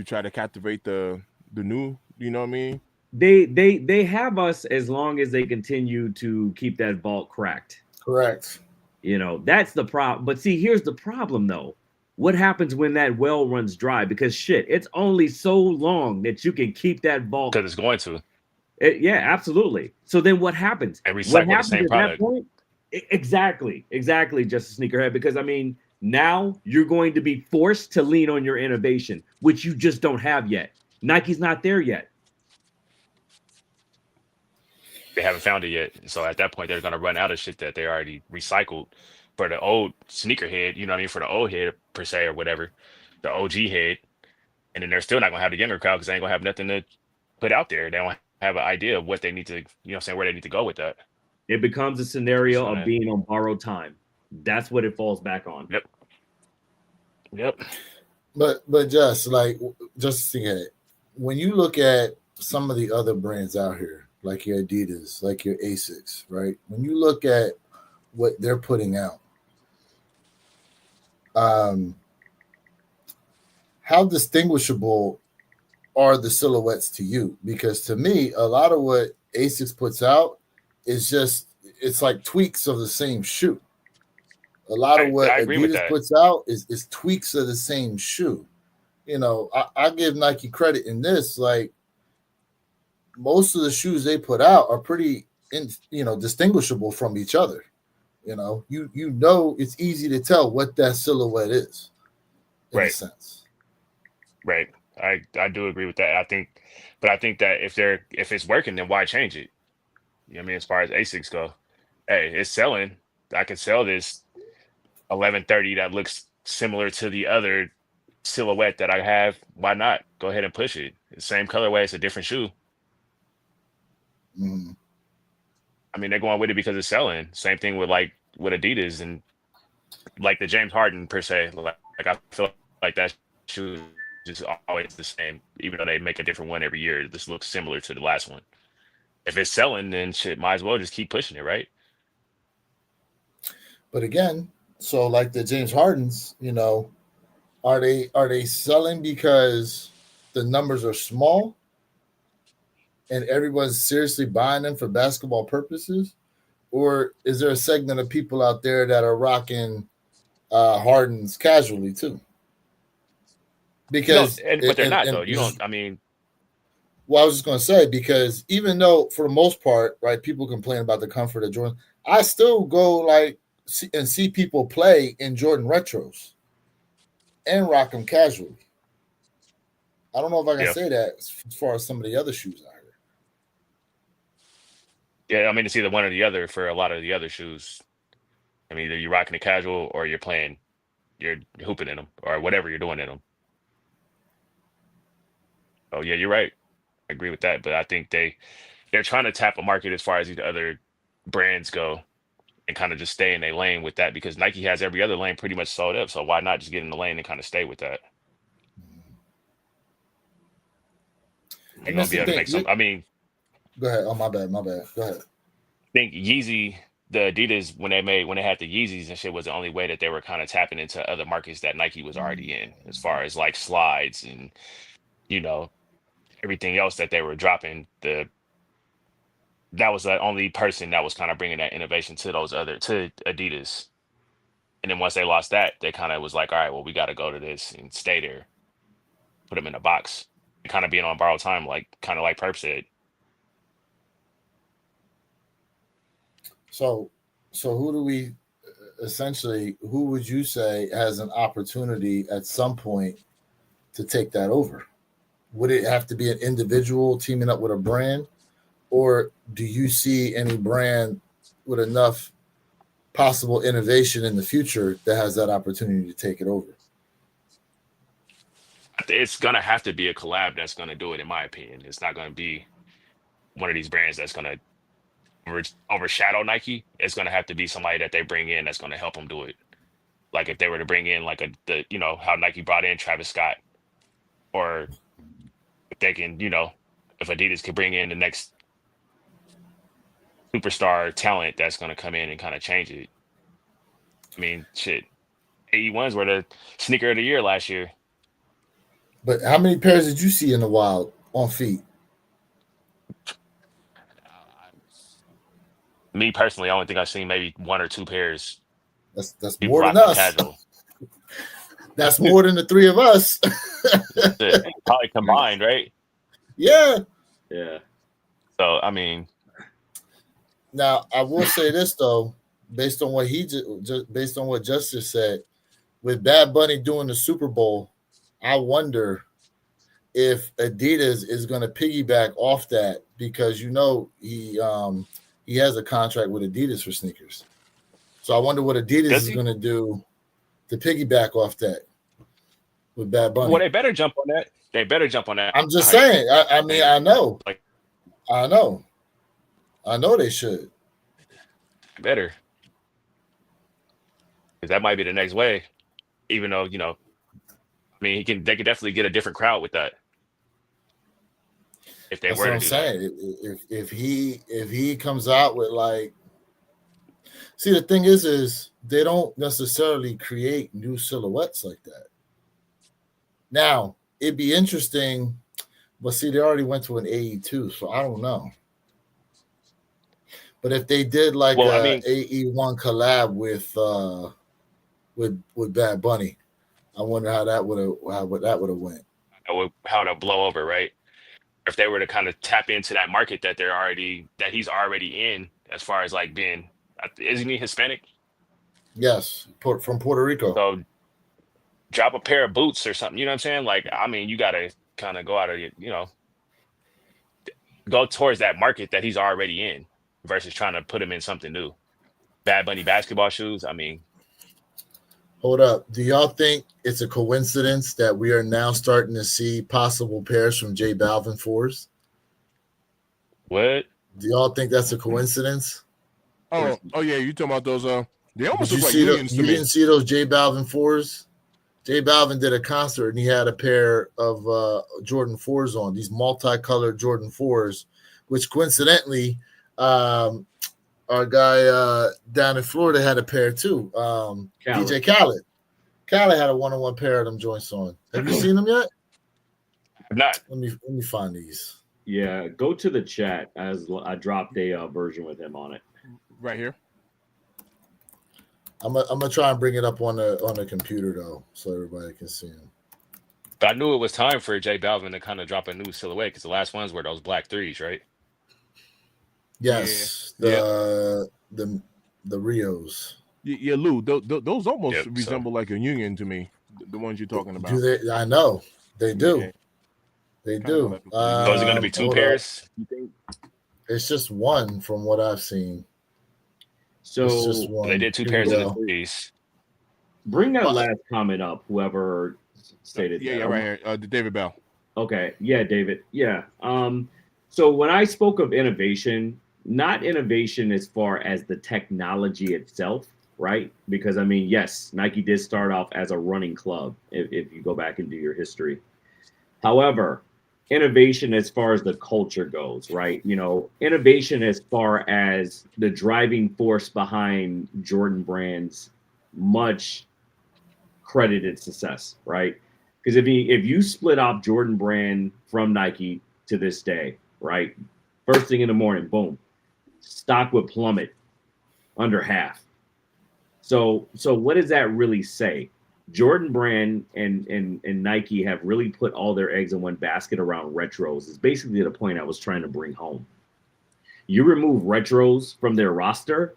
Speaker 1: try to captivate the new? You know what I mean?
Speaker 5: They have us as long as they continue to keep that vault cracked.
Speaker 2: Correct.
Speaker 5: That's the problem. But see, here's the problem though. What happens when that well runs dry? Because it's only so long that you can keep that vault.
Speaker 3: Because it's going to.
Speaker 5: Yeah, absolutely. So then what happens?
Speaker 3: And recycle the same product.
Speaker 5: That point? Exactly, Justice Sneakerhead. Because now you're going to be forced to lean on your innovation, which you just don't have yet. Nike's not there yet.
Speaker 3: They haven't found it yet. So at that point, they're going to run out of shit that they already recycled for the old sneakerhead, for the old head per se or whatever, the OG head. And then they're still not going to have the younger crowd because they ain't going to have nothing to put out there. They don't have an idea of what they need to, where they need to go with that.
Speaker 5: It becomes a scenario of being on borrowed time. That's what it falls back on.
Speaker 3: Yep.
Speaker 2: But just Sneakerhead, when you look at some of the other brands out here, like your Adidas, like your Asics, right? When you look at what they're putting out, how distinguishable are the silhouettes to you? Because to me, a lot of what Asics puts out is it's like tweaks of the same shoe. A lot of what Adidas puts out is tweaks of the same shoe. I give Nike credit in this. Like, most of the shoes they put out are pretty, distinguishable from each other. It's easy to tell what that silhouette is. In a sense.
Speaker 3: Right. I do agree with that. I think that if it's working, then why change it? As far as Asics go, hey, it's selling. I can sell this 1130 that looks similar to the other silhouette that I have. Why not? Go ahead and push it. It's the same colorway. It's a different shoe. They're going with it because it's selling. Same thing with Adidas and like the James Harden per se. Like I feel like that shoe is always the same, even though they make a different one every year. This looks similar to the last one. If it's selling, then shit, might as well just keep pushing it, right?
Speaker 2: But again, so like the James Hardens, are they selling because the numbers are small and everyone's seriously buying them for basketball purposes? Or is there a segment of people out there that are rocking Hardens casually too? Because
Speaker 3: but they're not though.
Speaker 2: Well, I was just going to say, because even though for the most part, right, people complain about the comfort of Jordan, I still go and see people play in Jordan retros and rock them casually. I don't know if I can say that as far as some of the other shoes out here.
Speaker 3: Yeah, it's either one or the other for a lot of the other shoes. Either you're rocking it casual or you're playing you're hooping in them or whatever you're doing in them. Oh yeah, you're right. I agree with that. But I think they're trying to tap a market as far as these other brands go and kind of just stay in their lane with that because Nike has every other lane pretty much sold up. So why not just get in the lane and kind of stay with that? You're
Speaker 2: And
Speaker 3: gonna
Speaker 2: that's
Speaker 3: be
Speaker 2: the
Speaker 3: able to
Speaker 2: thing.
Speaker 3: make some. I mean,
Speaker 2: Go ahead. Oh, my bad. Go ahead.
Speaker 3: I think Yeezy, the Adidas, when they had the Yeezys and shit, was the only way that they were kind of tapping into other markets that Nike was already in, as far as like slides and you know everything else that they were dropping. That was the only person that was kind of bringing that innovation to to Adidas. And then once they lost that, they kind of was like, all right, well, we got to go to this and stay there, put them in a box, kind of being on borrowed time, like kind of like Perp said.
Speaker 2: So who would you say has an opportunity at some point to take that over? Would it have to be an individual teaming up with a brand, or do you see any brand with enough possible innovation in the future that has that opportunity to take it over?
Speaker 3: It's gonna have to be a collab that's gonna do it, in my opinion. It's not gonna be one of these brands that's gonna overshadow Nike. It's gonna have to be somebody that they bring in that's gonna help them do it. Like if they were to bring in like how Nike brought in Travis Scott, or if they can, if Adidas could bring in the next superstar talent that's gonna come in and kind of change it. I mean, shit, AE1s were the sneaker of the year last year.
Speaker 2: But how many pairs did you see in the wild on feet?
Speaker 3: Me personally, I only think I've seen maybe 1 or 2 pairs.
Speaker 2: That's
Speaker 3: People
Speaker 2: more than
Speaker 3: rocking
Speaker 2: us.
Speaker 3: casual.
Speaker 2: That's more than the three of us.
Speaker 3: Probably combined, right?
Speaker 2: Yeah.
Speaker 5: Yeah.
Speaker 3: So I mean,
Speaker 2: Now I will say this though, based on what based on what Justice said, with Bad Bunny doing the Super Bowl, I wonder if Adidas is going to piggyback off that because he has a contract with Adidas for sneakers. So I wonder what Adidas is going to do to piggyback off that with Bad Bunny.
Speaker 3: Well, they better jump on that.
Speaker 2: I'm just saying. I mean, I know they should.
Speaker 3: Better. Because that might be the next way. Even though, I mean, they could definitely get a different crowd with that. If they
Speaker 2: That's
Speaker 3: were
Speaker 2: what
Speaker 3: to
Speaker 2: I'm
Speaker 3: do
Speaker 2: saying. If he comes out with like, see, the thing is they don't necessarily create new silhouettes like that. Now it'd be interesting, but see, they already went to an AE2, so I don't know. But if they did like AE1 collab with Bad Bunny, I wonder how that would have went.
Speaker 3: How to blow over, right? If they were to kind of tap into that market that he's already in, as far as like being, isn't he Hispanic?
Speaker 2: Yes, from Puerto Rico.
Speaker 3: So drop a pair of boots or something. You know what I'm saying? Like, I mean, you got to kind of go out of go towards that market that he's already in versus trying to put him in something new. Bad Bunny basketball shoes. I mean,
Speaker 2: hold up. Do y'all think it's a coincidence that we are now starting to see possible pairs from J Balvin 4s?
Speaker 3: What?
Speaker 2: Do y'all think that's a coincidence?
Speaker 1: Oh yeah, you talking about those? They almost
Speaker 2: Did
Speaker 1: look like
Speaker 2: you
Speaker 1: unions to me.
Speaker 2: You didn't see those J Balvin 4s? J Balvin did a concert and he had a pair of Jordan 4s on, these multicolored Jordan 4s, which coincidentally, our guy down in Florida had a pair too. DJ Khaled. Khaled had a one-on-one pair of them joints on. Have you seen them yet?
Speaker 3: Not.
Speaker 2: Let me find these.
Speaker 5: Yeah, go to the chat as I dropped a version with him on it.
Speaker 1: Right here.
Speaker 2: I'm gonna try and bring it up on the computer though, so everybody can see him.
Speaker 3: But I knew it was time for J Balvin to kind of drop a new silhouette because the last ones were those black 3s, right?
Speaker 2: Yes, the Rios.
Speaker 1: Yeah, Lou. Those almost resemble like a union to me. The ones you're talking about.
Speaker 2: Do they? I know they do.
Speaker 1: Yeah.
Speaker 2: They do.
Speaker 3: So is it going to be 2 pairs? You think?
Speaker 2: It's just one from what I've seen.
Speaker 5: So
Speaker 2: it's just one.
Speaker 3: They did 2 pairs of the 3s.
Speaker 5: Bring that last comment up. Whoever stated that.
Speaker 1: Yeah, right here. David Bell.
Speaker 5: Okay. Yeah, David. Yeah. So when I spoke of innovation, not innovation as far as the technology itself, right? Because I mean, yes, Nike did start off as a running club, if you go back and do your history. However, innovation as far as the culture goes, right? You know, innovation as far as the driving force behind Jordan Brand's much credited success, right? Because if you split off Jordan Brand from Nike to this day, right? First thing in the morning, boom, stock would plummet under half. So what does that really say? Jordan Brand and Nike have really put all their eggs in one basket around retros. Is basically the point I was trying to bring home. You remove retros from their roster,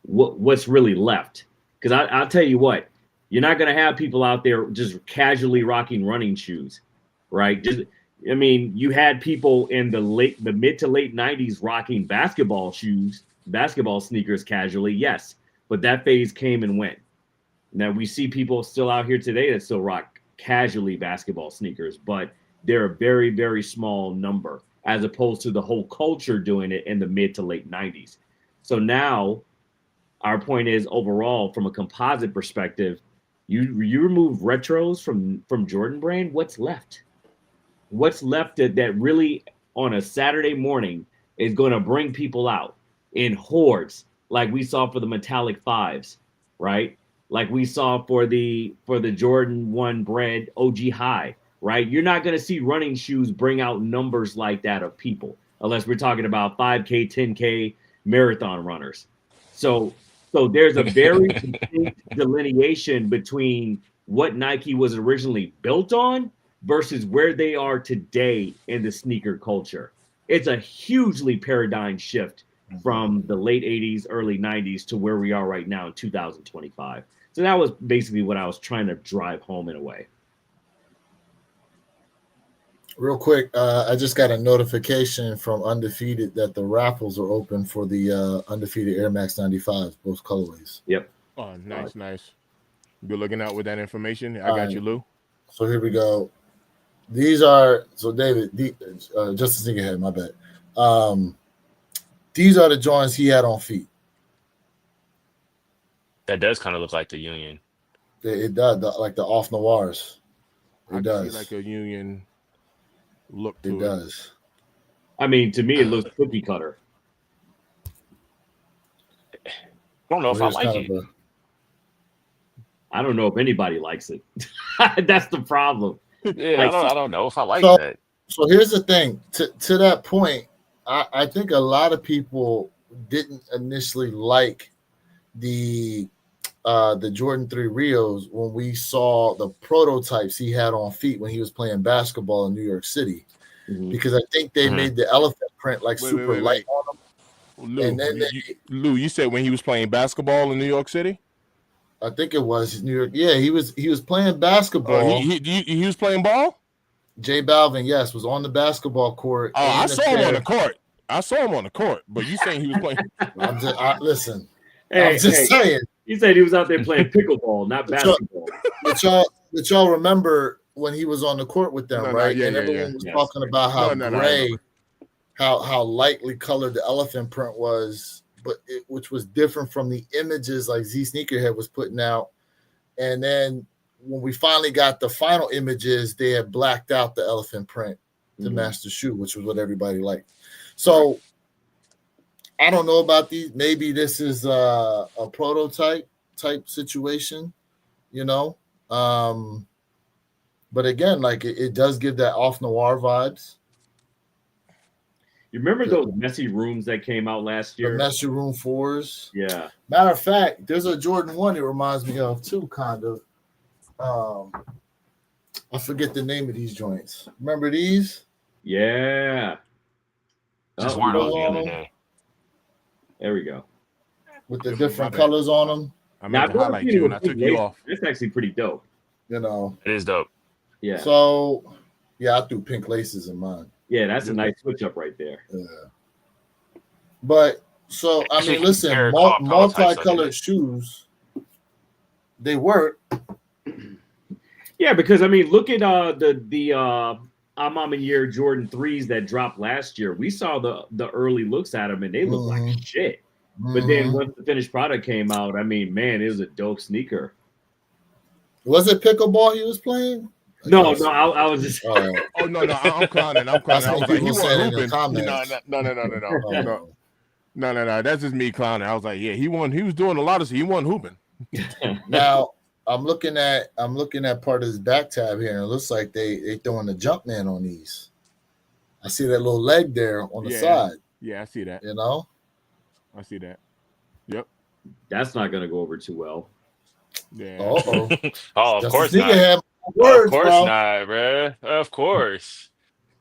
Speaker 5: what's really left? Because I'll tell you what, you're not going to have people out there just casually rocking running shoes, right? I mean, you had people in the mid to late 90s rocking basketball shoes, basketball sneakers casually, yes, but that phase came and went. Now we see people still out here today that still rock casually basketball sneakers, but they're a very, very small number as opposed to the whole culture doing it in the mid to late 90s. So now our point is overall, from a composite perspective, you remove retros from Jordan Brand, what's left? What's left that really on a Saturday morning is going to bring people out in hordes, like we saw for the Metallic 5s, right? Like we saw for the Jordan 1 Bread OG High, right? You're not going to see running shoes bring out numbers like that of people, unless we're talking about 5K, 10K marathon runners. So there's a very distinct delineation between what Nike was originally built on versus where they are today in the sneaker culture. It's a hugely paradigm shift from the late 80s, early 90s to where we are right now in 2025. So that was basically what I was trying to drive home in a way.
Speaker 2: Real quick, I just got a notification from Undefeated that the raffles are open for the Undefeated Air Max 95s, both colorways.
Speaker 5: Yep.
Speaker 1: Oh, nice, nice. Be looking out with that information. I got you, Lou.
Speaker 2: So here we go. These are David, just a sneakerhead, my bad. These are the joints he had on feet.
Speaker 3: That does kind of look like the Union.
Speaker 2: It does, like the off noirs.
Speaker 1: It does. See like a Union look to it.
Speaker 2: It does.
Speaker 5: I mean, to me, it looks cookie cutter.
Speaker 3: I don't know if I like it.
Speaker 5: I don't know if anybody likes it. That's the problem.
Speaker 3: Yeah, I don't know if I like that.
Speaker 2: So here's the thing. To that point, I think a lot of people didn't initially like the Jordan 3 Rios when we saw the prototypes he had on feet when he was playing basketball in New York City, because I think they made the elephant print like super light on them.
Speaker 1: Lou,
Speaker 2: and then
Speaker 1: Lou, you said when he was playing basketball in New York City?
Speaker 2: I think it was New York. Yeah, he was playing basketball.
Speaker 1: He was playing ball?
Speaker 2: J Balvin, yes, was on the basketball court.
Speaker 1: Oh, I saw him on the court. I saw him on the court, but you saying he was playing?
Speaker 2: Listen,
Speaker 5: I'm
Speaker 2: just saying.
Speaker 5: He said he was out there playing pickleball, not basketball.
Speaker 2: But y'all remember when he was on the court with them, right?
Speaker 1: Yeah,
Speaker 2: and everyone was talking about how gray, how lightly colored the elephant print was, which was different from the images like Z Sneakerhead was putting out. And then when we finally got the final images, they had blacked out the elephant print to match the shoe, which was what everybody liked. So I don't know about these. Maybe this is a prototype type situation, you know. But again, like it does give that off noir vibes.
Speaker 5: You remember those messy rooms that came out last year?
Speaker 2: The messy room 4s.
Speaker 5: Yeah.
Speaker 2: Matter of fact, there's a Jordan 1 it reminds me of too, kind of. I forget the name of these joints. Remember these?
Speaker 5: Yeah.
Speaker 3: Just wore those the other day.
Speaker 5: There we go.
Speaker 2: With the different colors on them.
Speaker 1: I meant to highlight you and I took you off.
Speaker 5: It's actually pretty dope.
Speaker 2: You know.
Speaker 3: It is dope.
Speaker 5: Yeah.
Speaker 2: So, yeah, I threw pink laces in mine.
Speaker 5: Yeah, that's a nice switch up right there.
Speaker 2: Yeah. But, so, I mean, listen, multicolored shoes. they work.
Speaker 5: Yeah, because I mean, look at the Amon Year Jordan 3s that dropped last year. We saw the early looks at them and they look like shit. But then once the finished product came out, I mean, man, it was a dope sneaker.
Speaker 2: Was it pickleball he was playing?
Speaker 5: No, I was just.
Speaker 1: Oh no, I'm clowning. I was like, he wasn't hooping. No. That's just me clowning. I was like, yeah, he won. He was doing a lot of. He wasn't hooping.
Speaker 2: Now I'm looking at part of his back tab here, and it looks like they throwing the Jumpman on these. I see that little leg there on the side.
Speaker 1: Yeah, I see that.
Speaker 2: You know,
Speaker 1: I see that. Yep.
Speaker 5: That's not gonna go over too well.
Speaker 1: Yeah.
Speaker 3: Oh, of
Speaker 2: Just
Speaker 3: course
Speaker 2: the
Speaker 3: not.
Speaker 2: sneaker had words,
Speaker 3: Of course
Speaker 2: bro.
Speaker 3: not, bro. Of course.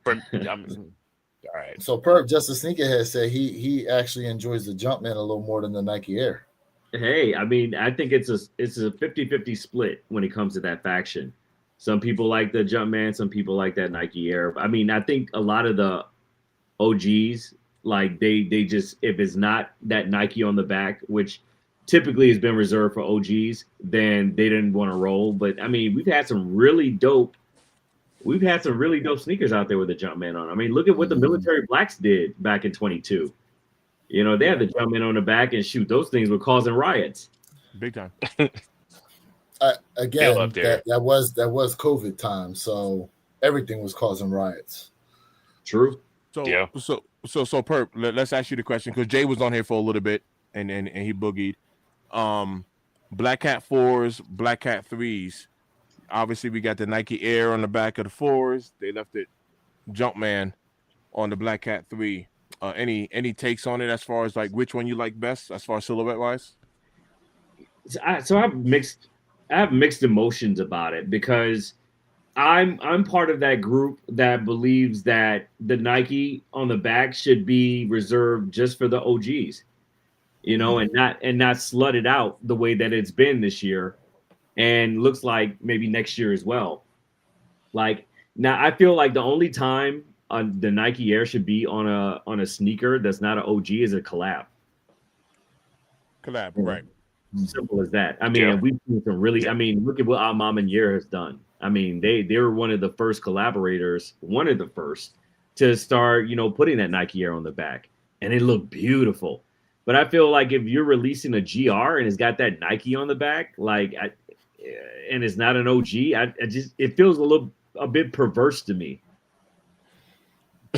Speaker 3: All right.
Speaker 2: So Perp, just the sneakerhead said he actually enjoys the Jumpman a little more than the Nike Air.
Speaker 5: Hey, I mean, I think it's a 50-50 split when it comes to that faction. Some people like the Jumpman, some people like that Nike Air. I mean, I think a lot of the OGs, like they just, if it's not that Nike on the back, which typically has been reserved for OGs, then they didn't want to roll. But I mean, we've had some really dope sneakers out there with the Jumpman on. I mean, look at what the Military Blacks did back in 22. You know, they had the Jumpman on the back, and shoot, those things were causing riots.
Speaker 1: Big time.
Speaker 2: Again, that was COVID time, so everything was causing riots.
Speaker 5: True.
Speaker 1: So Perp, let's ask you the question, because Jay was on here for a little bit and he boogied. Black Cat 4s, Black Cat 3s. Obviously, we got the Nike Air on the back of the 4s. They left it Jumpman on the Black Cat 3. Any takes on it as far as like which one you like best as far as silhouette wise?
Speaker 5: So I have mixed emotions about it, because I'm part of that group that believes that the Nike on the back should be reserved just for the OGs, you know, and not slutted out the way that it's been this year, and looks like maybe next year as well. Like, now I feel like the only time the Nike Air should be on a sneaker that's not an OG is a collab.
Speaker 1: Right.
Speaker 5: Simple as that. I mean, we've seen some really. I mean, look at what Amon Year has done. I mean, they were one of the first collaborators, one of the first to start, you know, putting that Nike Air on the back, and it looked beautiful. But I feel like if you're releasing a GR and it's got that Nike on the back, like, and it's not an OG, it feels a bit perverse to me.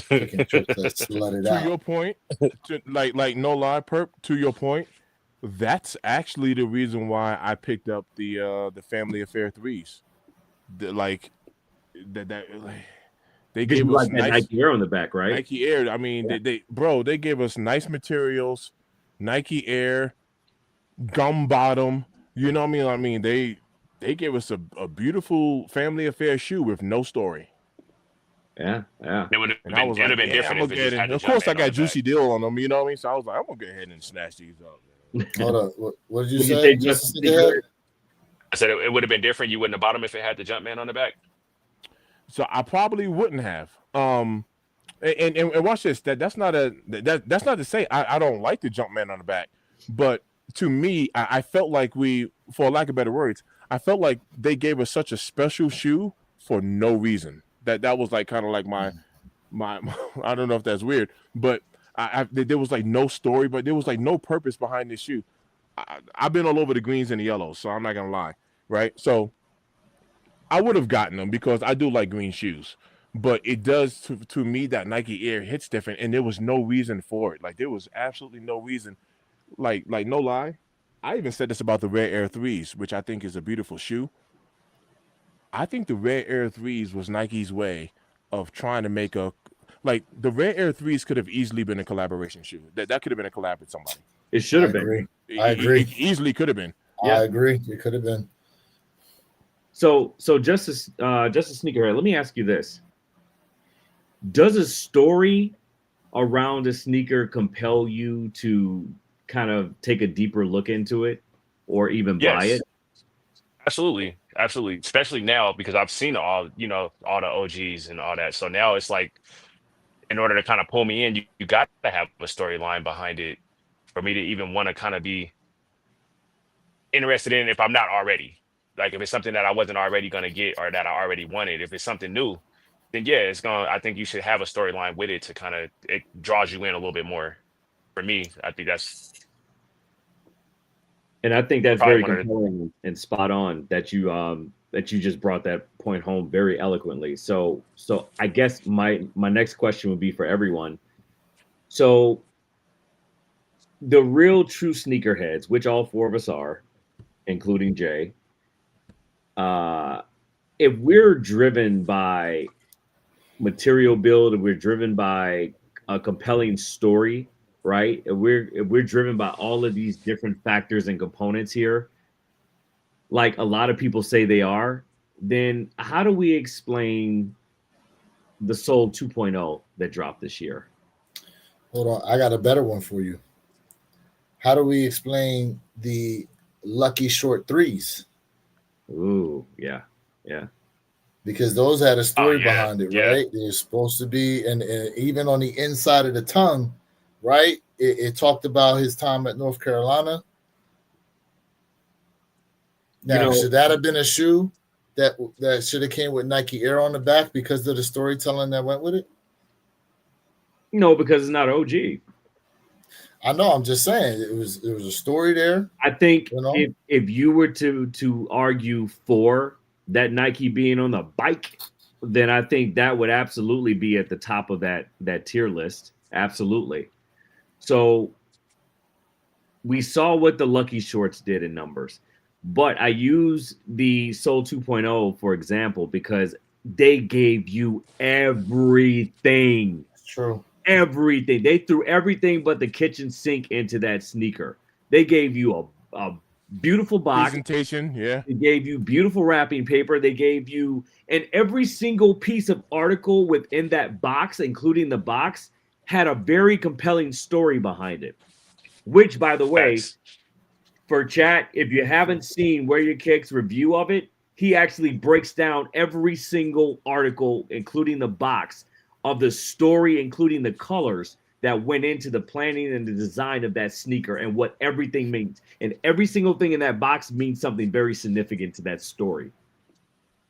Speaker 1: To your point, like no lie, Perp. To your point, that's actually the reason why I picked up the Family Affair 3s. They gave us
Speaker 5: like
Speaker 1: nice
Speaker 5: Nike Air on the back, right?
Speaker 1: Nike Air. I mean, they gave us nice materials, Nike Air, gum bottom. You know what I mean? They gave us a beautiful Family Affair shoe with no story.
Speaker 5: Yeah.
Speaker 3: It would have been different if it just had the
Speaker 1: of course, I
Speaker 3: Jumpman
Speaker 1: got
Speaker 3: on the
Speaker 1: Juicy
Speaker 3: back.
Speaker 1: Deal on them. You know what I mean? So I was like, I'm gonna go ahead and snatch these up.
Speaker 2: Hold up. What did you
Speaker 5: say?
Speaker 2: say?
Speaker 3: I said it would have been different. You wouldn't have bought them if it had the Jumpman on the back.
Speaker 1: So I probably wouldn't have. And watch this. That's not to say I don't like the Jumpman on the back, but to me, I felt like for lack of better words, I felt like they gave us such a special shoe for no reason. That was like kind of like my I don't know if that's weird, but there was like no story, but there was like no purpose behind this shoe. I've been all over the greens and the yellows, so I'm not gonna lie, right? So I would have gotten them because I do like green shoes, but it does to me that Nike Air hits different, and there was no reason for it. Like there was absolutely no reason. Like no lie, I even said this about the Rare Air 3s, which I think is a beautiful shoe. I think the Rare Air 3s was Nike's way of trying to make the Rare Air 3s could have easily been a collaboration shoe. That could have been a collab with somebody.
Speaker 5: It should have been.
Speaker 2: I agree.
Speaker 1: It easily could have been.
Speaker 2: Yeah. I agree. It could have been.
Speaker 5: So Justice Sneakerhead, let me ask you this. Does a story around a sneaker compel you to kind of take a deeper look into it or even buy it?
Speaker 3: Absolutely. Especially now, because I've seen all the OGs and all that. So now it's like, in order to kind of pull me in, you got to have a storyline behind it for me to even want to kind of be interested in if I'm not already. Like if it's something that I wasn't already gonna get or that I already wanted, if it's something new, then yeah, it's gonna. I think you should have a storyline with it to kind of it draws you in a little bit more. For me, I think that's
Speaker 5: And I think that's
Speaker 3: probably
Speaker 5: very
Speaker 3: one of the.
Speaker 5: compelling and spot on that you just brought that point home very eloquently. So I guess my next question would be for everyone. So the real true sneakerheads, which all four of us are, including Jay, if we're driven by material build, if we're driven by a compelling story, right? If we're driven by all of these different factors and components here, like a lot of people say they are, then how do we explain the Soul 2.0 that dropped this year?
Speaker 2: Hold on, I got a better one for you. How do we explain the Lucky Short 3s?
Speaker 5: Ooh, yeah.
Speaker 2: Because those had a story behind it,
Speaker 3: yeah.
Speaker 2: right? They're supposed to be, and even on the inside of the tongue, right? It talked about his time at North Carolina. Now, should that have been a shoe that should have came with Nike Air on the back because of the storytelling that went with it?
Speaker 5: No, because it's not OG.
Speaker 2: I know. I'm just saying it was a story there.
Speaker 5: I think if you were to argue for that Nike being on the bike, then I think that would absolutely be at the top of that tier list. Absolutely. So we saw what the Lucky Shorts did in numbers, but I use the Soul 2.0 for example because they gave you everything.
Speaker 2: True.
Speaker 5: Everything. They threw everything but the kitchen sink into that sneaker. They gave you a beautiful box
Speaker 1: presentation. Yeah.
Speaker 5: They gave you beautiful wrapping paper. They gave you, and every single piece of article within that box, including the box, had a very compelling story behind it. Which, by the way, for chat, if you haven't seen Wear Your Kicks review of it, he actually breaks down every single article, including the box, of the story, including the colors that went into the planning and the design of that sneaker and what everything means. And every single thing in that box means something very significant to that story.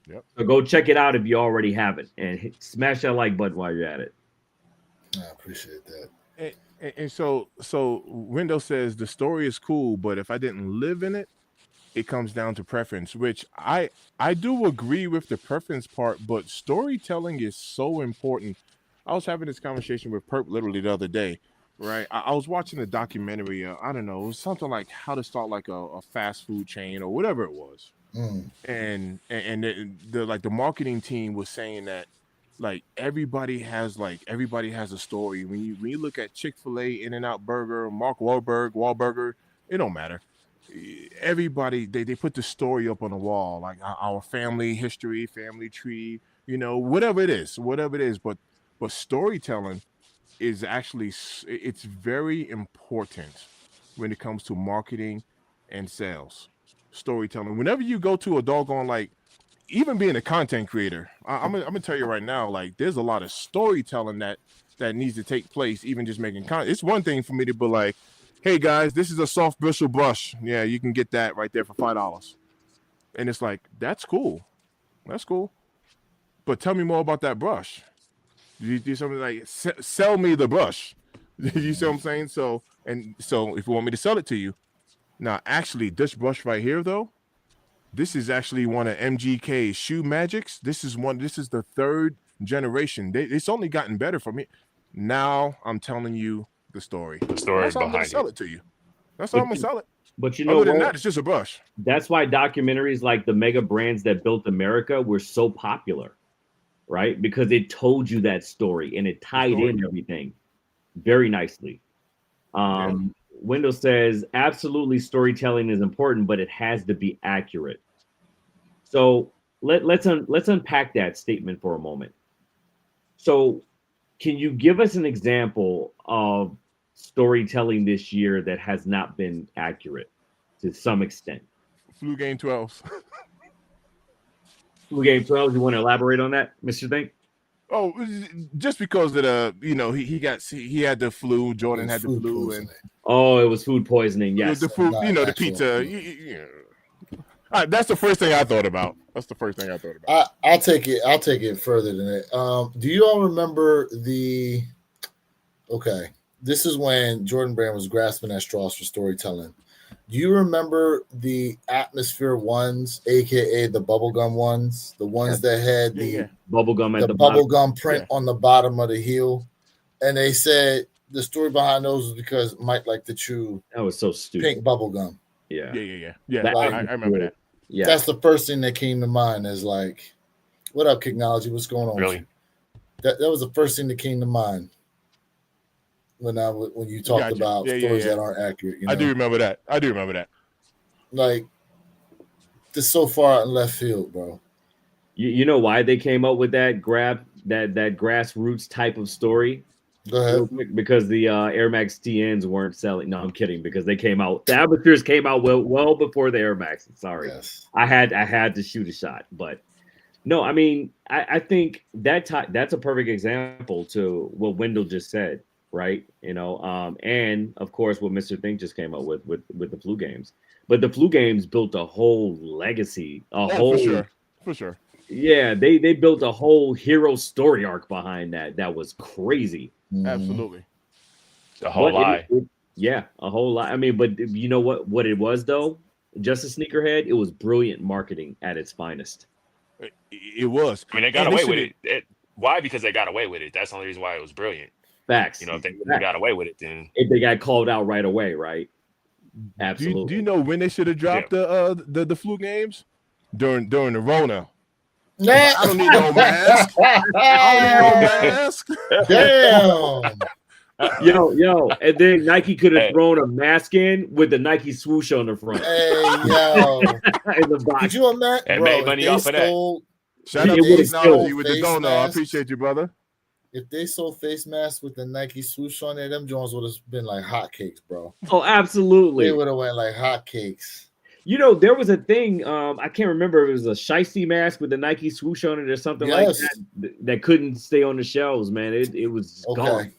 Speaker 1: Yep.
Speaker 5: So go check it out if you already have it and smash that like button while you're at it.
Speaker 2: I appreciate that.
Speaker 1: And so Windows says the story is cool, but if I didn't live in it, it comes down to preference, which I do agree with the preference part, but storytelling is so important. I was having this conversation with Perp literally the other day, right? I was watching a documentary. I don't know, it was something like how to start like a fast food chain or whatever it was. And the like the marketing team was saying that like everybody has a story. When you look at Chick-fil-A, In-N-Out Burger, Mark Wahlberg, it don't matter. Everybody they put the story up on the wall, like our family history, family tree, whatever it is, but storytelling is actually it's very important when it comes to marketing and sales. Storytelling, whenever you go to a doggone, like, even being a content creator, I'm gonna tell you right now, like, there's a lot of storytelling that needs to take place. Even just making content, it's one thing for me to be like, hey guys, this is a soft bristle brush. Yeah, you can get that right there for $5. And it's like, that's cool. But tell me more about that brush. You do something like sell me the brush. You see what I'm saying? So if you want me to sell it to you, now actually this brush right here though, this is actually one of MGK's Shoe Magics. This is the third generation. It's only gotten better for me. Now I'm telling you the story.
Speaker 3: The story
Speaker 1: That's how I'm gonna
Speaker 3: behind
Speaker 1: sell it to you. That's how I'm gonna sell it.
Speaker 5: But you know
Speaker 1: Other than
Speaker 5: what?
Speaker 1: that, it's just a brush.
Speaker 5: That's why documentaries like the mega brands that built America were so popular, right? Because it told you that story and it tied in everything very nicely. Windows says absolutely storytelling is important, but it has to be accurate. So let's unpack that statement for a moment. So can you give us an example of storytelling this year that has not been accurate to some extent?
Speaker 1: Flu Game 12.
Speaker 5: Flu Game 12. You want to elaborate on that, Mr. Think?
Speaker 1: Oh, just because of the, he had the flu. Jordan had the flu, and
Speaker 5: Oh, it was food poisoning. Yes.
Speaker 1: The food,
Speaker 2: Not
Speaker 1: you know, the
Speaker 2: actual
Speaker 1: pizza.
Speaker 2: food.
Speaker 1: That's the first thing I thought about.
Speaker 2: I'll take it further than that. Do you all remember the? Okay, this is when Jordan Brand was grasping at straws for storytelling. Do you remember the Atmosphere ones, aka the bubblegum ones, the ones that had the
Speaker 5: bubblegum at the
Speaker 2: bubblegum print on the bottom of the heel? And they said the story behind those was because Mike liked to chew.
Speaker 5: That was so stupid.
Speaker 2: Pink bubblegum.
Speaker 5: Yeah.
Speaker 1: I remember that.
Speaker 5: Yeah,
Speaker 2: that's the first thing that came to mind. Is like, what up, Kicknology? What's going on?
Speaker 3: Really?
Speaker 2: That was the first thing that came to mind when you talked about stories that aren't accurate. You know?
Speaker 1: I do remember that.
Speaker 2: Like, this so far out in left field, bro.
Speaker 5: You know why they came up with that grassroots type of story?
Speaker 2: Go ahead.
Speaker 5: Because the Air Max TNs weren't selling. No, I'm kidding. Because they came out. The Atmospheres came out well before the Air Max. Sorry,
Speaker 2: yes.
Speaker 5: I had to shoot a shot, but no. I mean, I think that's a perfect example to what Wendell just said, right? You know, and of course what Mr. Think just came up with the flu games. But the flu games built a whole legacy,
Speaker 1: for sure.
Speaker 5: Yeah, they built a whole hero story arc behind that. That was crazy.
Speaker 1: Absolutely.
Speaker 3: A whole lot.
Speaker 5: A whole lot. I mean, but you know what it was though? Just a sneakerhead. It was brilliant marketing at its finest.
Speaker 1: It was.
Speaker 3: I mean, they got away with it. Why? Because they got away with it. That's the only reason why it was brilliant.
Speaker 5: Facts.
Speaker 3: You know, if they got away with it, then
Speaker 5: if they got called out right away, right? Absolutely.
Speaker 1: Do you know when they should have dropped the flu games? During the Rona. I don't need no mask.
Speaker 2: Damn.
Speaker 5: Yo, and then Nike could have thrown a mask in with the Nike swoosh on the front.
Speaker 2: Hey, yo.
Speaker 5: In the box.
Speaker 2: Could you imagine?
Speaker 3: And made money off of that.
Speaker 1: Shout out to Technology with the donor. I appreciate you, brother.
Speaker 2: If they sold face masks with the Nike swoosh on there, them Jones would have been like hotcakes, bro.
Speaker 5: Oh, absolutely.
Speaker 2: They would have went like hotcakes.
Speaker 5: You know, there was a thing, I can't remember, it was a shiesty mask with the Nike swoosh on it or something like that couldn't stay on the shelves, man. It was gone.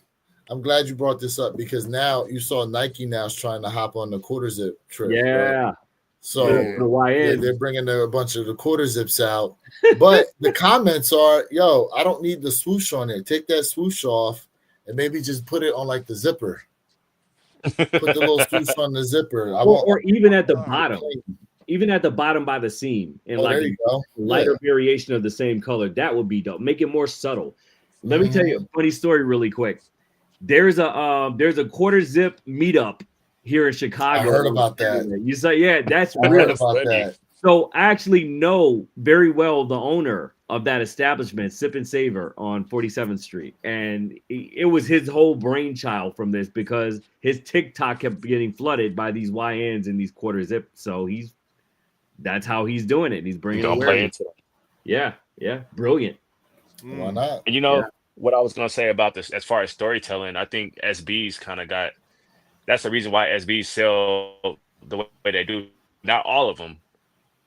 Speaker 2: I'm glad you brought this up because now you saw Nike now is trying to hop on the quarter zip trip.
Speaker 5: Yeah.
Speaker 2: Right? So
Speaker 5: they're
Speaker 2: bringing a bunch of the quarter zips out. But the comments are, yo, I don't need the swoosh on it. Take that swoosh off and maybe just put it on like the zipper. Put the little swoosh on the zipper.
Speaker 5: Or even at the bottom. Even at the bottom by the seam. And like a lighter variation of the same color. That would be dope. Make it more subtle. Let me tell you a funny story really quick. There's a quarter zip meetup here in Chicago.
Speaker 2: I heard about that.
Speaker 5: You say, that's
Speaker 2: I heard about that.
Speaker 5: So I actually know very well the owner of that establishment, Sip and Savor on 47th Street. And it was his whole brainchild from this because his TikTok kept getting flooded by these YNs and these quarter zip. So that's how he's doing it. He's bringing awareness. Yeah. Brilliant.
Speaker 2: Why not?
Speaker 3: And you know what I was going to say about this, as far as storytelling, I think SBs kind of that's the reason why SBs sell the way they do. Not all of them,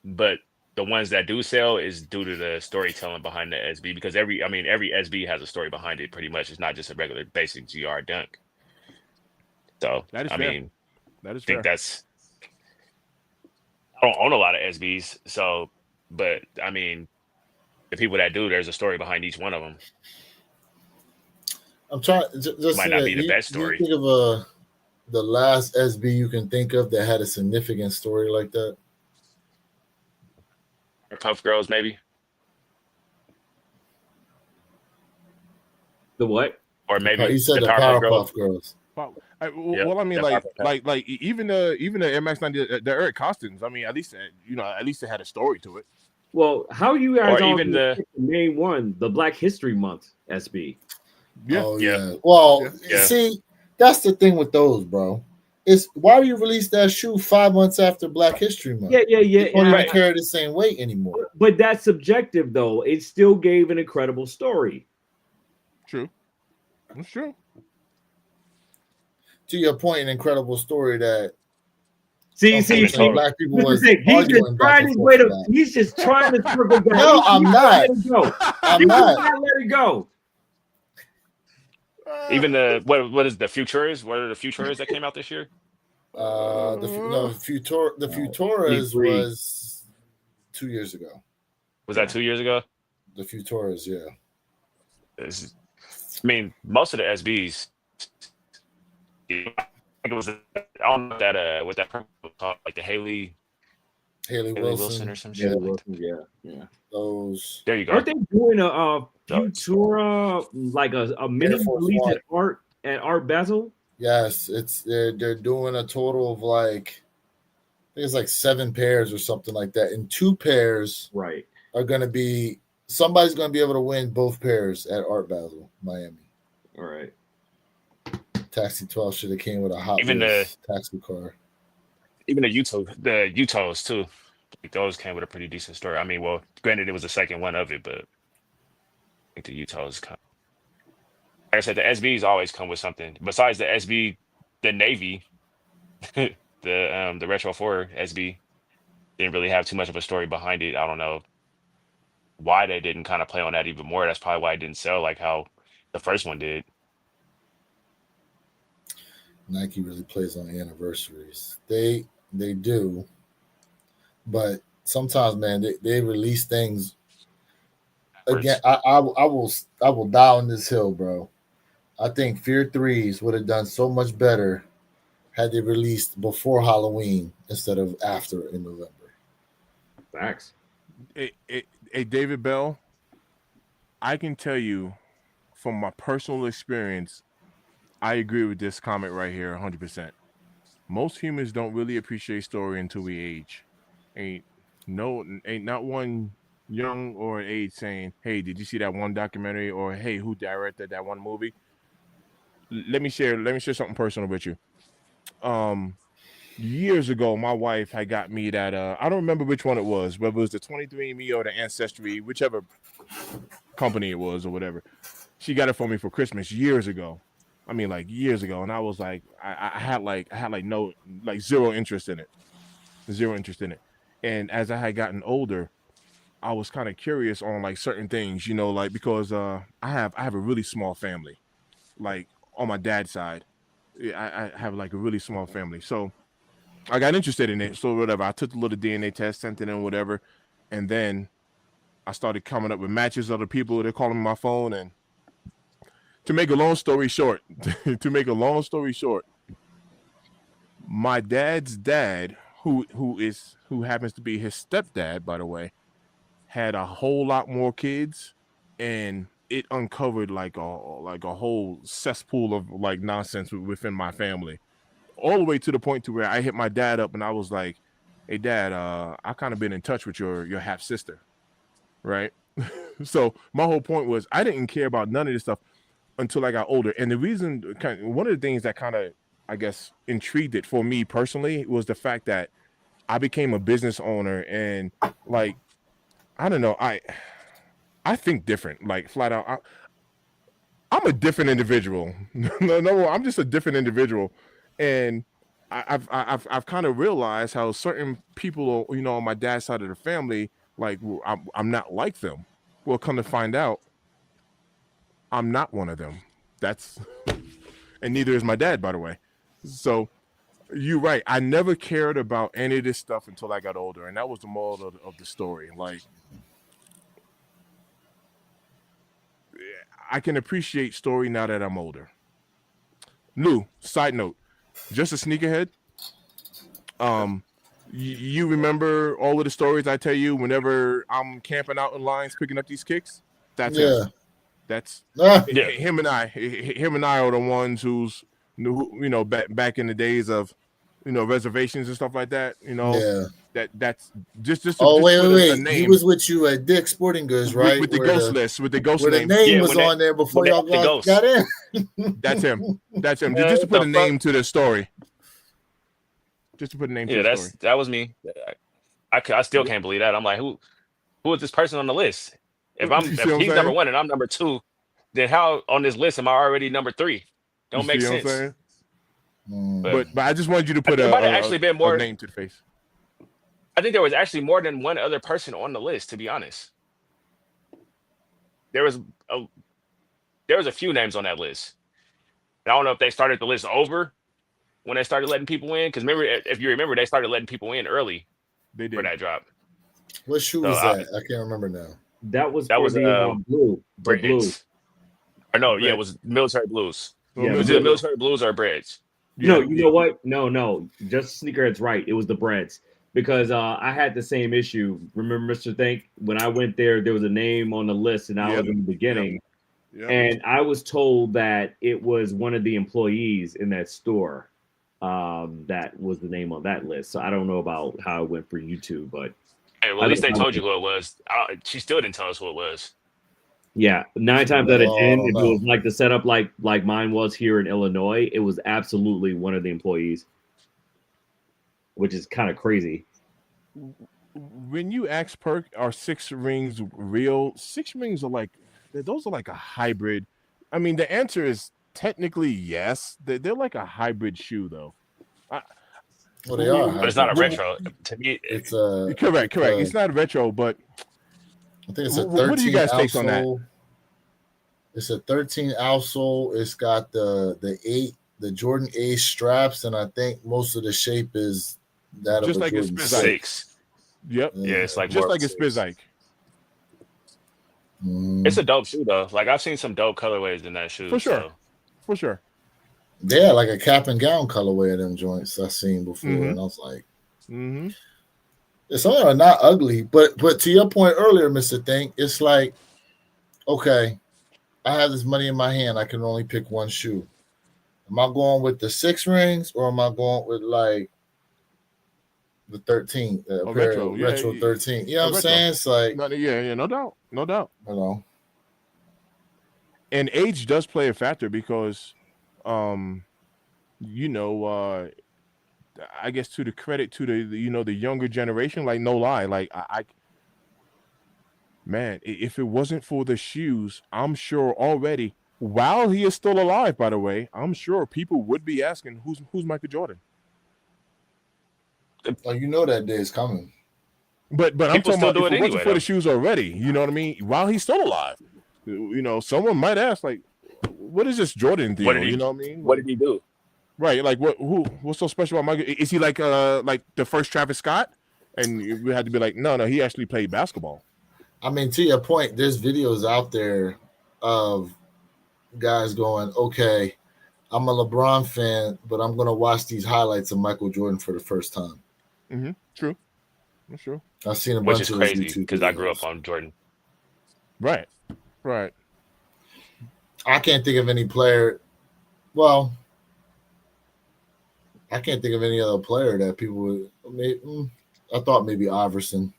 Speaker 3: but the ones that do sell is due to the storytelling behind the SB, because every SB has a story behind it pretty much. It's not just a regular basic GR dunk. So
Speaker 1: that is
Speaker 3: I
Speaker 1: fair.
Speaker 3: mean,
Speaker 1: that is
Speaker 3: I think
Speaker 1: fair.
Speaker 3: I don't own a lot of SBs, so, but I mean, the people that do, there's a story behind each one of them.
Speaker 2: I'm trying. Just
Speaker 3: might not be the best story.
Speaker 2: Think of the last SB you can think of that had a significant story like that.
Speaker 3: Puff Girls, maybe.
Speaker 5: The what?
Speaker 3: Or maybe
Speaker 2: he said the Powerpuff Girls.
Speaker 1: Well, I mean, like even the Air Max 90, the Eric Costins. I mean, at least it had a story to it.
Speaker 5: Well, how you guys
Speaker 3: or even the
Speaker 5: main one, the Black History Month SB?
Speaker 1: Yeah.
Speaker 2: Oh, yeah. Well, see, that's the thing with those, bro. It's why do you release that shoe 5 months after Black History Month?
Speaker 5: Yeah.
Speaker 2: You don't even carry the same weight anymore.
Speaker 5: But that's subjective, though. It still gave an incredible story.
Speaker 1: True. That's true.
Speaker 2: To your point, an incredible story that.
Speaker 5: See,
Speaker 2: black people was
Speaker 5: he's just trying to circle back.
Speaker 2: No, I'm not.
Speaker 5: I'm not. Let it go.
Speaker 3: Even the what is the Futuras? What are the Futuras that came out this year?
Speaker 2: The Futuras
Speaker 5: E3.
Speaker 2: was 2 years ago.
Speaker 3: Was that 2 years ago?
Speaker 2: The Futuras, yeah.
Speaker 3: I mean, most of the SBs. I think it was I don't know that what that person was called, like the
Speaker 2: Haley
Speaker 3: Haley
Speaker 2: Wilson.
Speaker 3: or some shit.
Speaker 5: Yeah,
Speaker 3: Like
Speaker 5: yeah.
Speaker 2: Those.
Speaker 3: there you go.
Speaker 5: Aren't they doing a Futura like a mini
Speaker 2: Air Force
Speaker 5: release
Speaker 2: One.
Speaker 5: at Art Basel?
Speaker 2: Yes, they're doing a total of like I think it's like 7 pairs or something like that. And 2 pairs
Speaker 5: Right.
Speaker 2: are going to be somebody's going to be able to win both pairs at Art Basel, Miami.
Speaker 5: All right.
Speaker 2: Taxi 12 should have came with a Hot
Speaker 3: Even
Speaker 2: Wheels taxi car.
Speaker 3: Even the Utos too. Like, those came with a pretty decent story. I mean, well, granted, it was the second one of it, but I think the Utos come. Like I said, the SBs always come with something. Besides the SB, the Navy, the Retro 4 SB didn't really have too much of a story behind it. I don't know why they didn't kind of play on that even more. That's probably why it didn't sell like how the first one did.
Speaker 2: Nike really plays on anniversaries. They do, but sometimes, man, they release things. Again, I will die on this hill, bro. I think Fear 3s would have done so much better had they released before Halloween instead of after in November.
Speaker 5: Facts.
Speaker 1: Hey, David Bell, I can tell you from my personal experience, I agree with this comment right here 100%. Most humans don't really appreciate story until we age. Ain't not one young or an age saying, "Hey, did you see that one documentary?" or "Hey, who directed that one movie?" Let me share something personal with you. Years ago, my wife had got me that I don't remember which one it was, whether it was the 23andMe or the Ancestry, whichever company it was or whatever. She got it for me for Christmas years ago. I mean, like years ago, and I was like, I had zero interest in it. And as I had gotten older, I was kind of curious on like certain things, like because I have a really small family, like on my dad's side, I have like a really small family, so I got interested in it. So whatever, I took the little DNA test, sent it in, whatever, and then I started coming up with matches of the people they're calling my phone. And to make a long story short, my dad's dad, who happens to be his stepdad, by the way, had a whole lot more kids, and it uncovered like a whole cesspool of like nonsense within my family, all the way to the point to where I hit my dad up and I was like, "Hey, Dad, I kind of been in touch with your half sister, right?" So my whole point was I didn't care about none of this stuff until I got older, and the reason, one of the things that kind of, I guess, intrigued it for me personally was the fact that I became a business owner, and like, I don't know, I think different, like flat out. I'm a different individual. No, I'm just a different individual, and I've kind of realized how certain people, on my dad's side of the family, like I'm not like them. Well, come to find out, I'm not one of them. And neither is my dad, by the way. So you're right. I never cared about any of this stuff until I got older, and that was the moral of the story. Like, I can appreciate story now that I'm older. Lou, side note, just a sneakerhead. You remember all of the stories I tell you whenever I'm camping out in lines picking up these kicks? That's him. That's him and I. Him and I are the ones who's, back in the days of, reservations and stuff like that. That's just.
Speaker 2: Wait. He was with you at Dick's Sporting Goods, right?
Speaker 1: With the ghost list, with the ghost
Speaker 2: where
Speaker 1: name.
Speaker 2: The name was on there before y'all got in.
Speaker 1: That's him. Just to put a name to the story. Just to put a name to the story.
Speaker 3: That was me. I still can't believe that. I'm like, who is this person on the list? If he's number 1 and I'm number 2, then how on this list am I already number 3? Don't make sense. But
Speaker 2: But
Speaker 1: I just wanted you to put a name to the face.
Speaker 3: I think there was actually more than one other person on the list, to be honest. There was a few names on that list. And I don't know if they started the list over when they started letting people in. Because remember, if you remember, they started letting people in early
Speaker 1: They
Speaker 3: for
Speaker 1: did.
Speaker 3: that drop.
Speaker 2: What shoe
Speaker 3: So
Speaker 2: was that? I can't remember now.
Speaker 5: That was
Speaker 3: that
Speaker 5: for
Speaker 3: was
Speaker 5: the blue. The blue.
Speaker 3: Breads. Or no, yeah, it
Speaker 1: Breads.
Speaker 3: was military blues.
Speaker 1: Well,
Speaker 5: Yeah,
Speaker 3: Was
Speaker 5: blue.
Speaker 3: it military blues or breads?
Speaker 5: No,
Speaker 1: Yeah.
Speaker 5: you know what? No. Just Sneakerhead's right. It was the breads. Because I had the same issue. Remember, Mr. Think, when I went there, there was a name on the list, and I
Speaker 1: Yep.
Speaker 5: was in the beginning.
Speaker 1: Yep.
Speaker 5: And I was told that it was one of the employees in that store that was the name on that list. So I don't know about how it went for you two, but
Speaker 3: Hey, well, at least they told you who it was. She still didn't tell us who it was.
Speaker 5: yeah, 9 times out of 10,
Speaker 2: I don't
Speaker 5: if it
Speaker 2: know.
Speaker 5: was like the setup like mine was here in Illinois, it was absolutely one of the employees, which is kind of crazy.
Speaker 1: When you ask Perk, are 6 rings real? 6 rings are like, those are like a hybrid. I mean, the answer is technically yes. They're like a hybrid shoe, though.
Speaker 2: Well, they are.
Speaker 3: But it's not a
Speaker 2: hybrid.
Speaker 3: retro. To me,
Speaker 2: It's
Speaker 1: Correct. It's not retro, but
Speaker 2: I think it's a
Speaker 1: what do you
Speaker 2: 13
Speaker 1: guys take on that?
Speaker 2: outsole. It's a 13 outsole. It's got the Jordan 8 straps, and I think most of the shape is that
Speaker 1: Just
Speaker 2: of a
Speaker 1: like a
Speaker 2: Jordan
Speaker 1: Spizike.
Speaker 3: 6.
Speaker 1: Yep.
Speaker 3: Yeah, it's like
Speaker 1: Just
Speaker 3: more
Speaker 1: like a
Speaker 3: of six.
Speaker 1: Spizike.
Speaker 3: It's a dope shoe though. Like I've seen some dope colorways in that shoe.
Speaker 1: For sure.
Speaker 3: So.
Speaker 1: For sure.
Speaker 2: Yeah, like a cap and gown colorway of them joints I've seen before, and I was like, some are not ugly, but to your point earlier, Mr. Think, it's like, okay, I have this money in my hand, I can only pick one shoe. Am I going with the 6 rings, or am I going with like the 13,
Speaker 1: retro,
Speaker 2: retro
Speaker 1: yeah,
Speaker 2: 13? You know what I'm
Speaker 1: retro.
Speaker 2: saying? It's like,
Speaker 1: No doubt.
Speaker 2: you know.
Speaker 1: And age does play a factor because, I guess to the credit to the younger generation, like no lie, like man, if it wasn't for the shoes, I'm sure already, while he is still alive, by the way, I'm sure people would be asking who's Michael Jordan.
Speaker 2: Oh, you know that day is coming.
Speaker 1: But I'm
Speaker 3: People
Speaker 1: talking
Speaker 3: still
Speaker 1: about
Speaker 3: do
Speaker 1: if
Speaker 3: it
Speaker 1: it wasn't
Speaker 3: anyway,
Speaker 1: for
Speaker 3: though.
Speaker 1: the shoes already, you know what I mean? While he's still alive, someone might ask, like, what is this Jordan deal? You know what I mean?
Speaker 3: What did he do?
Speaker 1: Right, like what's so special about Michael? Is he like the first Travis Scott? And we had to be like, no, he actually played basketball.
Speaker 2: I mean, to your point, there's videos out there of guys going, okay, I'm a LeBron fan, but I'm going to watch these highlights of Michael Jordan for the first time.
Speaker 1: True. That's true.
Speaker 2: I've seen a
Speaker 3: Which
Speaker 2: bunch
Speaker 3: is
Speaker 2: of those
Speaker 3: crazy
Speaker 2: YouTube
Speaker 3: because I grew
Speaker 2: videos.
Speaker 3: up on Jordan.
Speaker 1: Right.
Speaker 2: I can't think of any player. Well, I can't think of any other player that people would. I thought maybe Iverson.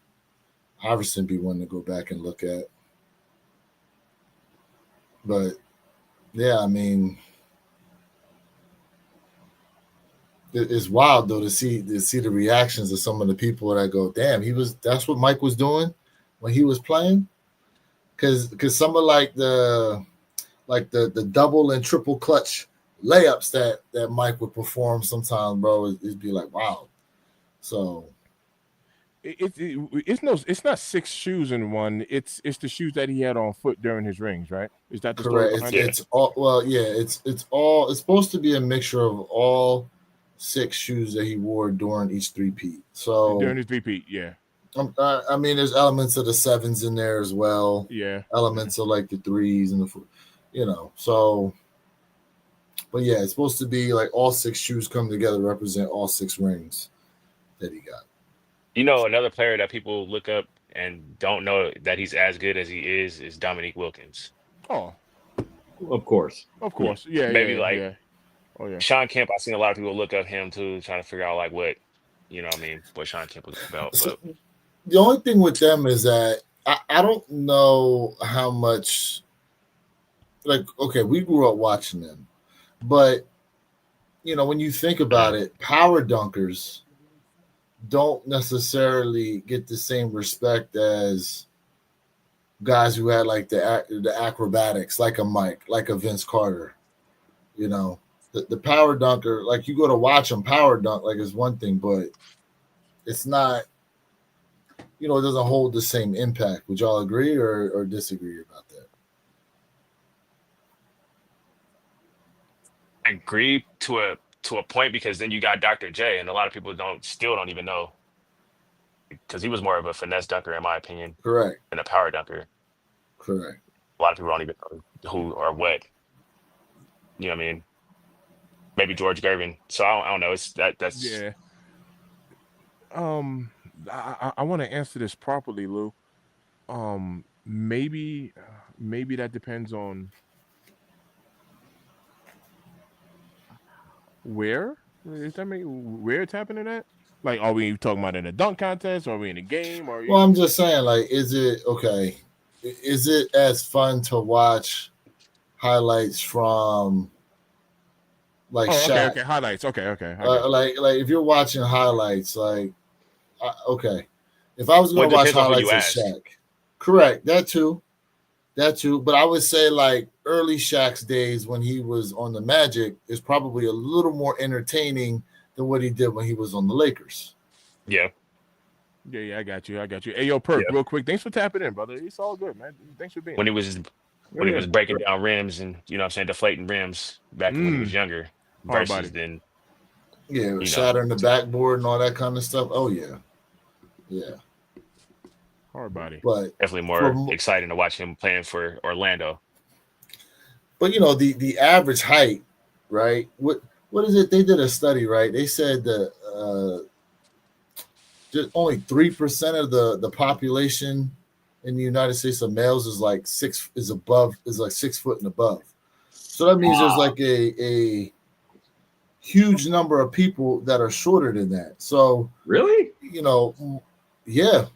Speaker 2: Iverson be one to go back and look at. But yeah, I mean, it's wild though to see the reactions of some of the people that go, "Damn, that's what Mike was doing when he was playing." Because some of like the double and triple clutch layups that Mike would perform sometimes, bro, it'd be like, wow. So
Speaker 1: it's not 6 shoes in one. It's the shoes that he had on foot during his rings, right? Is that the story
Speaker 2: correct?
Speaker 1: behind it?
Speaker 2: It's all, well, yeah. It's supposed to be a mixture of all 6 shoes that he wore during each 3-peat. So
Speaker 1: During his repeat, yeah.
Speaker 2: I mean, there's elements of the 7s in there as well.
Speaker 1: Yeah.
Speaker 2: Elements of like the 3s and the, so. But yeah, it's supposed to be like all 6 shoes come together to represent all 6 rings that he got.
Speaker 3: Another player that people look up and don't know that he's as good as he is Dominique Wilkins.
Speaker 1: Oh,
Speaker 5: Of course.
Speaker 1: Yeah.
Speaker 3: Maybe
Speaker 1: yeah,
Speaker 3: like
Speaker 1: yeah. Oh yeah.
Speaker 3: Sean Kemp. I've seen a lot of people look up him too, trying to figure out like what Sean Kemp was about.
Speaker 2: So,
Speaker 3: But
Speaker 2: the only thing with them is that I don't know how much. Like, okay, we grew up watching them, but when you think about it, power dunkers don't necessarily get the same respect as guys who had like the acrobatics, like a Mike, like a Vince Carter. The power dunker, like you go to watch them power dunk, like it's one thing, but it's not. It doesn't hold the same impact. Would y'all agree or disagree about that?
Speaker 3: agree to a point, because then you got Dr. J, and a lot of people still don't even know, because he was more of a finesse dunker in my opinion
Speaker 2: Correct.
Speaker 3: than a power dunker.
Speaker 2: Correct.
Speaker 3: A lot of people don't even know who or what. You know what I mean? Maybe George Gervin. So I don't know. That's
Speaker 1: Yeah. I want to answer this properly, Lou. Maybe that depends on where. Is that where it's happening at? Like, are we talking about in a dunk contest? Or are we in a game? Or
Speaker 2: Well, I'm just saying, like, is it okay? Is it as fun to watch highlights from like Shaq?
Speaker 1: Okay, highlights. Okay.
Speaker 2: Like if you're watching highlights, like, okay, if I was going to watch highlights of Shaq, correct, that too. But I would say like early Shaq's days when he was on the Magic is probably a little more entertaining than what he did when he was on the Lakers.
Speaker 3: Yeah.
Speaker 1: Yeah, I got you. Hey, yo, Perk, real quick. Thanks for tapping in, brother. It's all good, man. Thanks for being
Speaker 3: when he was breaking down rims and deflating rims back when he was younger versus then
Speaker 2: shattering the backboard and all that kind of stuff. Oh yeah.
Speaker 1: Hard body,
Speaker 2: but
Speaker 3: definitely more exciting to watch him playing for Orlando.
Speaker 2: But the average height, right? What is it? They did a study, right? They said that just only 3% of the population in the United States of males is like 6 foot and above. So that means there's like a huge number of people that are shorter than that. So
Speaker 5: really,
Speaker 2: yeah.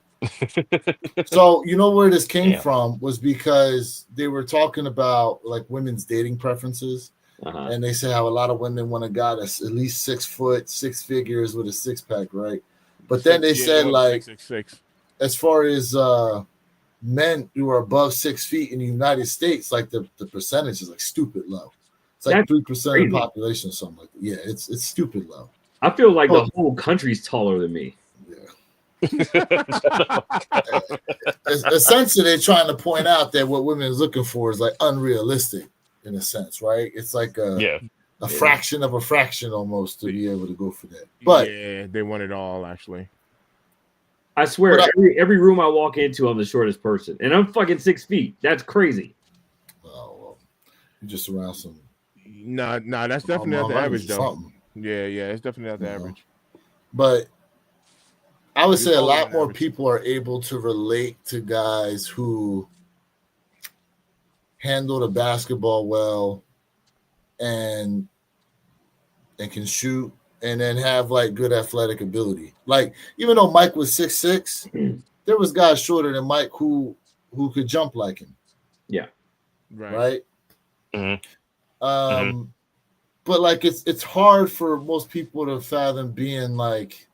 Speaker 2: So where this came from was because they were talking about like women's dating preferences. And they said how a lot of women want a guy that's at least 6 foot, 6 figures with a 6-pack, right? But then they said like
Speaker 1: 6'6".
Speaker 2: As far as men who are above 6 feet in the United States, like the percentage is like stupid low. It's like 3% of the population or something like that. Yeah, it's stupid low.
Speaker 5: I feel like the whole country's taller than me.
Speaker 2: Essentially, they're trying to point out that what women is looking for is like unrealistic in a sense, right? It's like a fraction of a fraction almost to be able to go for that. But
Speaker 1: yeah, they want it all actually.
Speaker 5: I swear, every room I walk into, I'm the shortest person, and I'm fucking 6 feet. That's crazy.
Speaker 2: Oh, well, you're just around some.
Speaker 1: Nah, that's definitely not the average though. Yeah, it's definitely not the average.
Speaker 2: But I would say a lot more people are able to relate to guys who handle the basketball well and can shoot and then have like good athletic ability. Like even though Mike was 6'6", there was guys shorter than Mike who could jump like him.
Speaker 5: Yeah.
Speaker 2: Right.
Speaker 3: Mm-hmm.
Speaker 2: But like it's hard for most people to fathom being like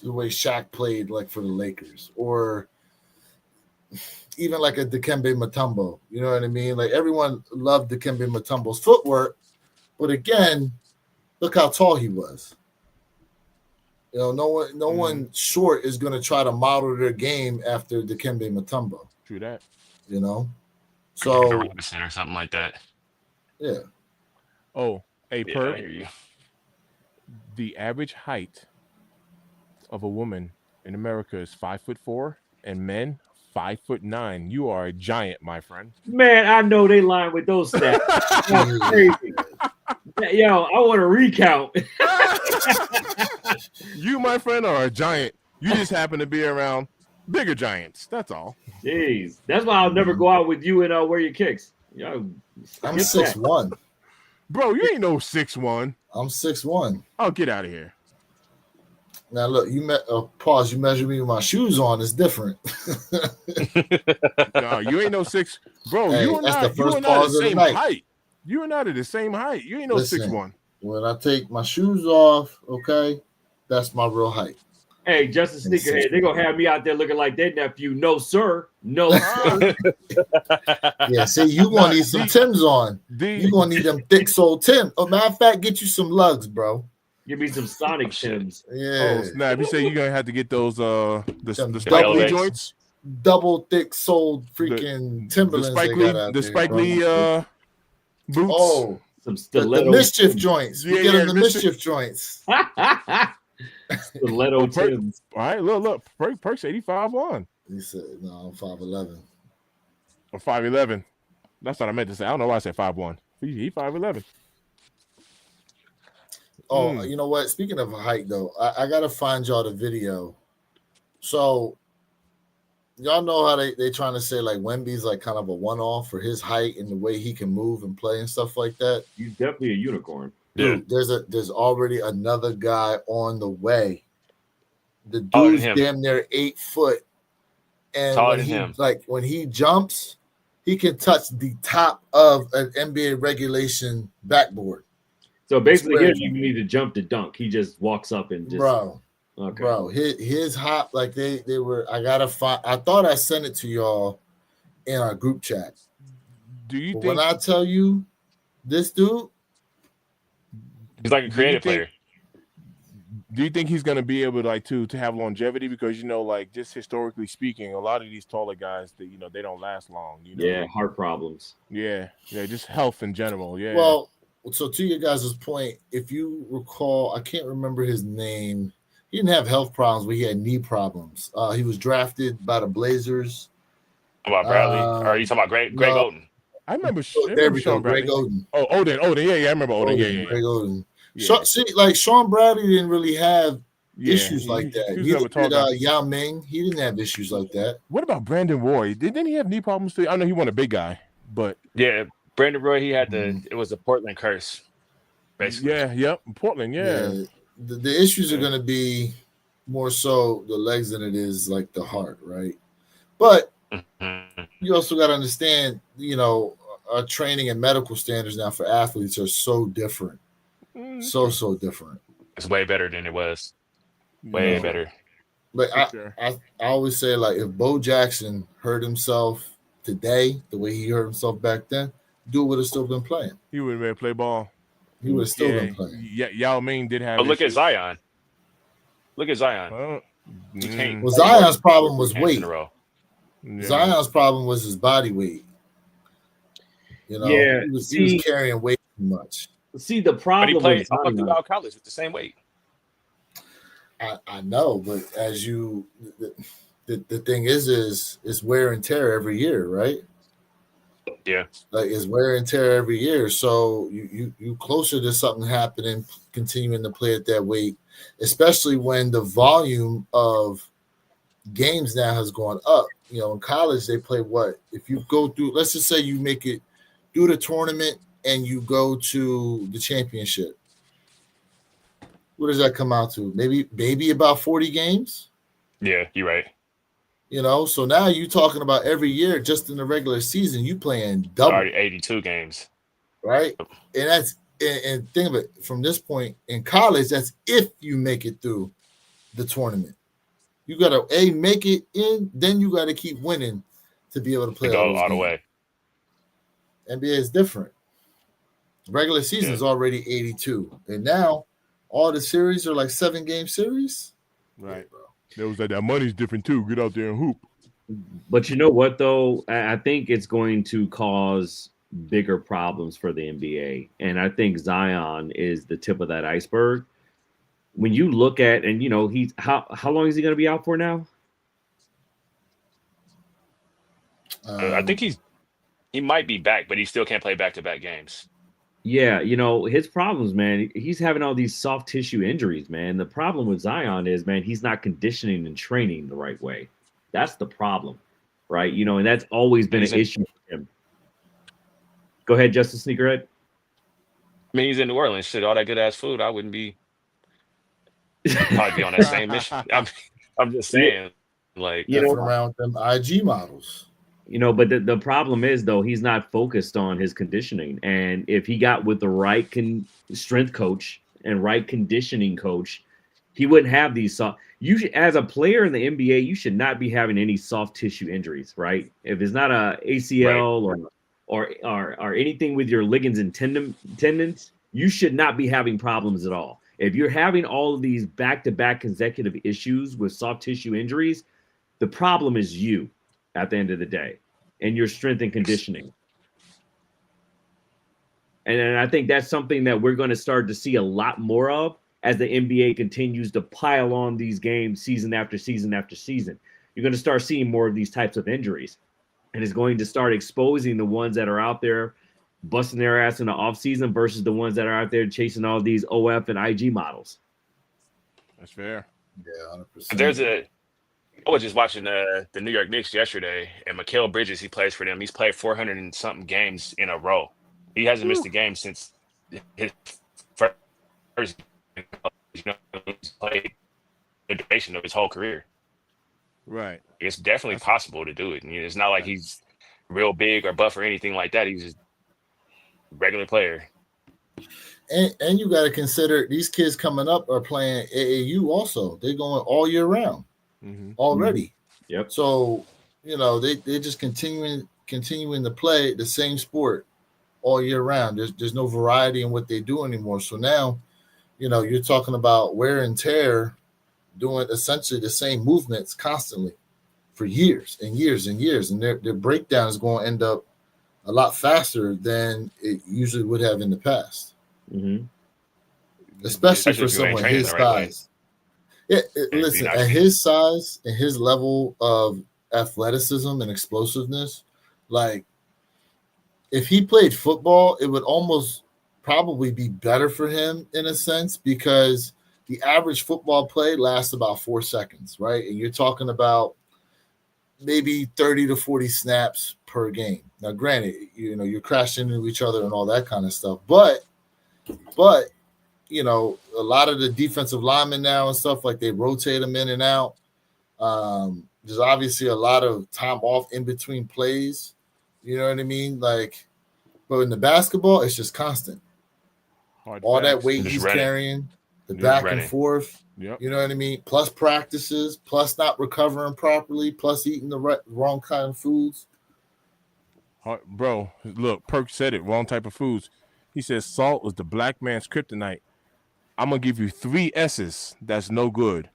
Speaker 2: the way Shaq played like for the Lakers or even like a Dikembe Mutombo. You know what I mean? Like everyone loved Dikembe Mutombo's footwork, but again, look how tall he was. No one short is going to try to model their game after Dikembe Mutombo.
Speaker 1: True that.
Speaker 2: So
Speaker 3: Robinson or something like that.
Speaker 2: Yeah.
Speaker 1: Oh, hey, Perk.
Speaker 3: I hear you.
Speaker 1: The average height of a woman in America is 5'4", and men 5'9". You are a giant, my friend.
Speaker 5: Man, I know they lying with those stats. That's crazy. Yo, I want to recount.
Speaker 1: You, my friend, are a giant. You just happen to be around bigger giants. That's all.
Speaker 5: Jeez, that's why I'll never go out with you and wear your kicks. Yo,
Speaker 2: I'm 6'1".
Speaker 1: Bro, you ain't no 6'1".
Speaker 2: I'm 6'1".
Speaker 1: Oh, get out of here.
Speaker 2: Now look, pause. You measure me with my shoes on. It's different.
Speaker 1: No, you ain't no 6, bro.
Speaker 2: Hey,
Speaker 1: you and I,
Speaker 2: the first
Speaker 1: you and I are the
Speaker 2: pause of the
Speaker 1: same
Speaker 2: night.
Speaker 1: height. You and I are the same height. You ain't no 6'1".
Speaker 2: When I take my shoes off, okay, that's my real height.
Speaker 5: Hey, Justin Sneakerhead, they're gonna have me out there looking like their nephew. No, sir. No, sir.
Speaker 2: Yeah, see, you gonna need some Timbs on. You gonna need them thick sole Timbs. Oh, matter of fact, get you some lugs, bro.
Speaker 5: Give me some Sonic Timbs.
Speaker 2: Yeah.
Speaker 1: Oh, snap. You say you're gonna have to get those the Spike
Speaker 3: double
Speaker 1: Lee
Speaker 3: X.
Speaker 1: joints,
Speaker 2: double thick soled freaking Timberlands.
Speaker 1: the Spike Lee boots.
Speaker 2: Oh,
Speaker 5: Some
Speaker 2: The
Speaker 5: stiletto.
Speaker 2: mischief joints. We
Speaker 1: Yeah,
Speaker 2: get
Speaker 1: yeah,
Speaker 2: him the mischief joints.
Speaker 5: Stiletto Tims.
Speaker 1: All right, look. Perk's 85 on
Speaker 2: He said, "No, I'm 5'11".
Speaker 1: or 5'11. That's what I meant to say. I don't know why I said 5'1. He 5'11.
Speaker 2: Oh, you know what? Speaking of height, though, I gotta find y'all the video. So y'all know how they trying to say like Wemby's like kind of a one-off for his height and the way he can move and play and stuff like that.
Speaker 5: He's definitely a unicorn.
Speaker 2: Dude, there's already another guy on the way. The
Speaker 3: Taller than
Speaker 2: dude's
Speaker 3: him.
Speaker 2: damn near 8 foot, and
Speaker 3: Taller
Speaker 2: when
Speaker 3: than
Speaker 2: he
Speaker 3: him.
Speaker 2: when he jumps, he can touch the top of an NBA regulation backboard.
Speaker 5: So basically, he
Speaker 2: Swear.
Speaker 5: doesn't even need to jump to dunk. He just walks up and just. Okay.
Speaker 2: Bro, his hop, like they were. I gotta find. I thought I sent it to y'all in our group chat.
Speaker 1: Do you
Speaker 2: But
Speaker 1: think?
Speaker 2: when I tell you, this dude,
Speaker 3: He's like a creative player.
Speaker 1: Do you think he's going to be able to have longevity? Because like just historically speaking, a lot of these taller guys, that they don't last long.
Speaker 5: Yeah, heart problems.
Speaker 1: Yeah, just health in general. Yeah.
Speaker 2: well, so to your guys' point, if you recall, I can't remember his name. He didn't have health problems, but he had knee problems. He was drafted by the Blazers.
Speaker 3: About Bradley, or are you talking about Greg
Speaker 2: no.
Speaker 3: Oden?
Speaker 1: I remember.
Speaker 2: There we go,
Speaker 1: Sean
Speaker 2: Greg
Speaker 1: Bradley.
Speaker 2: Oden.
Speaker 1: Oh, Oden. Yeah, I remember Oden. Yeah.
Speaker 2: Greg Oden.
Speaker 1: Yeah.
Speaker 2: See, like Sean Bradley didn't really have issues
Speaker 1: he-
Speaker 2: like that.
Speaker 1: he was
Speaker 2: Neither
Speaker 1: never tall
Speaker 2: did
Speaker 1: guy.
Speaker 2: Yao Ming. He didn't have issues like that.
Speaker 1: What about Brandon Roy? Didn't he have knee problems too? I know he wasn't a big guy, but
Speaker 3: Yeah, Brandon Roy. He had it was a Portland curse, basically.
Speaker 1: yep, Portland. Yeah.
Speaker 2: The issues are going to be more so the legs than it is like the heart, right? But
Speaker 3: Mhm.
Speaker 2: you also got to understand, our training and medical standards now for athletes are so different, so different.
Speaker 3: It's way better than it was. Way better.
Speaker 2: Like
Speaker 1: Sure.
Speaker 2: I always say, like if Bo Jackson hurt himself today, the way he hurt himself back then, dude would have still been playing.
Speaker 1: He would have been play ball.
Speaker 2: He would have still been playing.
Speaker 1: Yeah, Yao Ming did have.
Speaker 3: But look at
Speaker 1: issues.
Speaker 3: Zion. Look at Zion. He can't
Speaker 2: Well,
Speaker 3: play
Speaker 2: Zion's
Speaker 3: more
Speaker 2: problem was
Speaker 3: games
Speaker 2: weight.
Speaker 3: in a row.
Speaker 1: Yeah.
Speaker 2: Zion's problem was his body weight.
Speaker 5: Yeah,
Speaker 2: he was
Speaker 5: see-
Speaker 2: carrying weight too much.
Speaker 5: See, the
Speaker 3: But
Speaker 5: problem
Speaker 3: he played
Speaker 5: with
Speaker 3: up
Speaker 5: Zion-
Speaker 3: throughout college with the same weight.
Speaker 2: I know, but as the thing is wear and tear every year, right?
Speaker 3: Yeah.
Speaker 2: Like it's wear and tear every year. So you closer to something happening, continuing to play at that weight, especially when the volume of games now has gone up. In college they play what? If you go through, let's just say you make it through the tournament and you go to the championship. What does that come out to? Maybe about 40 games.
Speaker 3: Yeah, you're right.
Speaker 2: So now you're talking about every year, just in the regular season, you playing double,
Speaker 3: Already 82 games.
Speaker 2: right? And that's and think of it from this point in college. That's if you make it through the tournament. You gotta make it in, then you gotta keep winning to be able to play
Speaker 3: To go
Speaker 2: those
Speaker 3: all the
Speaker 2: games.
Speaker 3: way.
Speaker 2: NBA is different. Regular season is already 82, and now all the series are like 7-game series.
Speaker 1: Right. There was that money's different too. Get out there and hoop.
Speaker 5: But you know what, though? I think it's going to cause bigger problems for the NBA. And I think Zion is the tip of that iceberg. When you look at, and he's how long is he going to be out for now?
Speaker 3: I think he might be back, but he still can't play back-to-back games.
Speaker 5: Yeah, his problems, man. He's having all these soft tissue injuries, man. The problem with Zion is, man, he's not conditioning and training the right way. That's the problem, right? And that's always been an issue for him. Go ahead, Justice Sneakerhead.
Speaker 3: I mean, he's in New Orleans. Shit, all that good-ass food, I wouldn't be probably be on that same mission. I'm just saying, like,
Speaker 2: Messing around with them IG models.
Speaker 5: But the problem is, though, he's not focused on his conditioning. And if he got with the right strength coach and right conditioning coach, he wouldn't have these soft. As a player in the NBA, you should not be having any soft tissue injuries, right? If it's not a ACL or anything with your ligaments and tendons, you should not be having problems at all. If you're having all of these back-to-back consecutive issues with soft tissue injuries, the problem is you at the end of the day, and your strength and conditioning. And I think that's something that we're going to start to see a lot more of as the NBA continues to pile on these games season after season after season. You're going to start seeing more of these types of injuries. And it's going to start exposing the ones that are out there busting their ass in the offseason versus the ones that are out there chasing all these OF and IG models.
Speaker 1: That's fair.
Speaker 2: Yeah, 100%.
Speaker 3: I was just watching the New York Knicks yesterday, and Mikal Bridges, he plays for them. He's played 400 and something games in a row. He hasn't missed a game since his first game. He's played the duration of his whole career.
Speaker 1: Right.
Speaker 3: It's definitely possible to do it. It's not like he's real big or buff or anything like that. He's just a regular player.
Speaker 2: And you got to consider these kids coming up are playing AAU also. They're going all year round already.
Speaker 5: Yep.
Speaker 2: So, they're just continuing to play the same sport all year round. There's no variety in what they do anymore. So now, you're talking about wear and tear, doing essentially the same movements constantly for years and years and years. And their breakdown is going to end up a lot faster than it usually would have in the past.
Speaker 5: Mm-hmm.
Speaker 2: Especially for someone his size. Yeah, listen, at his size and his level of athleticism and explosiveness, like if he played football, it would almost probably be better for him in a sense, because the average football play lasts about 4 seconds, right? And you're talking about maybe 30 to 40 snaps per game. Now, granted, you're crashing into each other and all that kind of stuff, but a lot of the defensive linemen now and stuff, like they rotate them in and out. There's obviously a lot of time off in between plays. You know what I mean? Like, but in the basketball, it's just constant. All that weight he's carrying, the back and forth.
Speaker 1: Yep.
Speaker 2: You know what I mean? Plus practices, plus not recovering properly, plus eating the wrong kind of foods.
Speaker 1: Bro, look, Perk said it, wrong type of foods. He says salt is the black man's kryptonite. I'm going to give you 3 S's that's no good.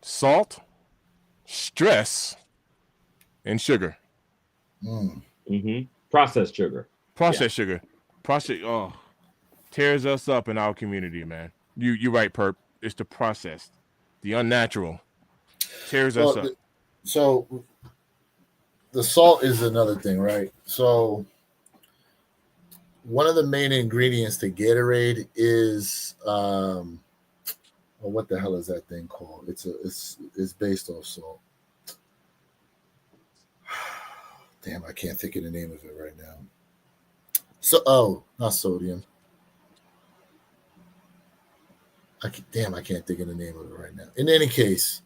Speaker 1: Salt, stress, and sugar.
Speaker 5: Processed sugar.
Speaker 1: Sugar. Tears us up in our community, man. You're right, Perp. It's the processed, the unnatural. Tears us up.
Speaker 2: So the salt is another thing, right? So one of the main ingredients to Gatorade is what the hell is that thing called? It's based off salt. Damn, I can't think of the name of it right now. Not sodium. I can't think of the name of it right now. In any case,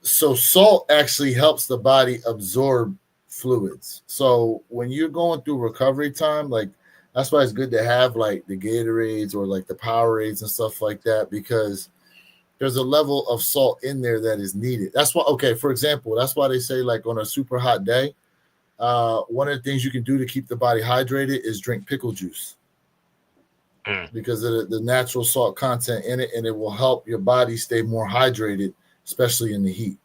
Speaker 2: so salt actually helps the body absorb fluids. So when you're going through recovery time, like that's why it's good to have like the Gatorades or like the Powerades and stuff like that, because there's a level of salt in there that is needed. That's why, for example, that's why they say like on a super hot day, one of the things you can do to keep the body hydrated is drink pickle juice. Because of the natural salt content in it, and it will help your body stay more hydrated, especially in the heat.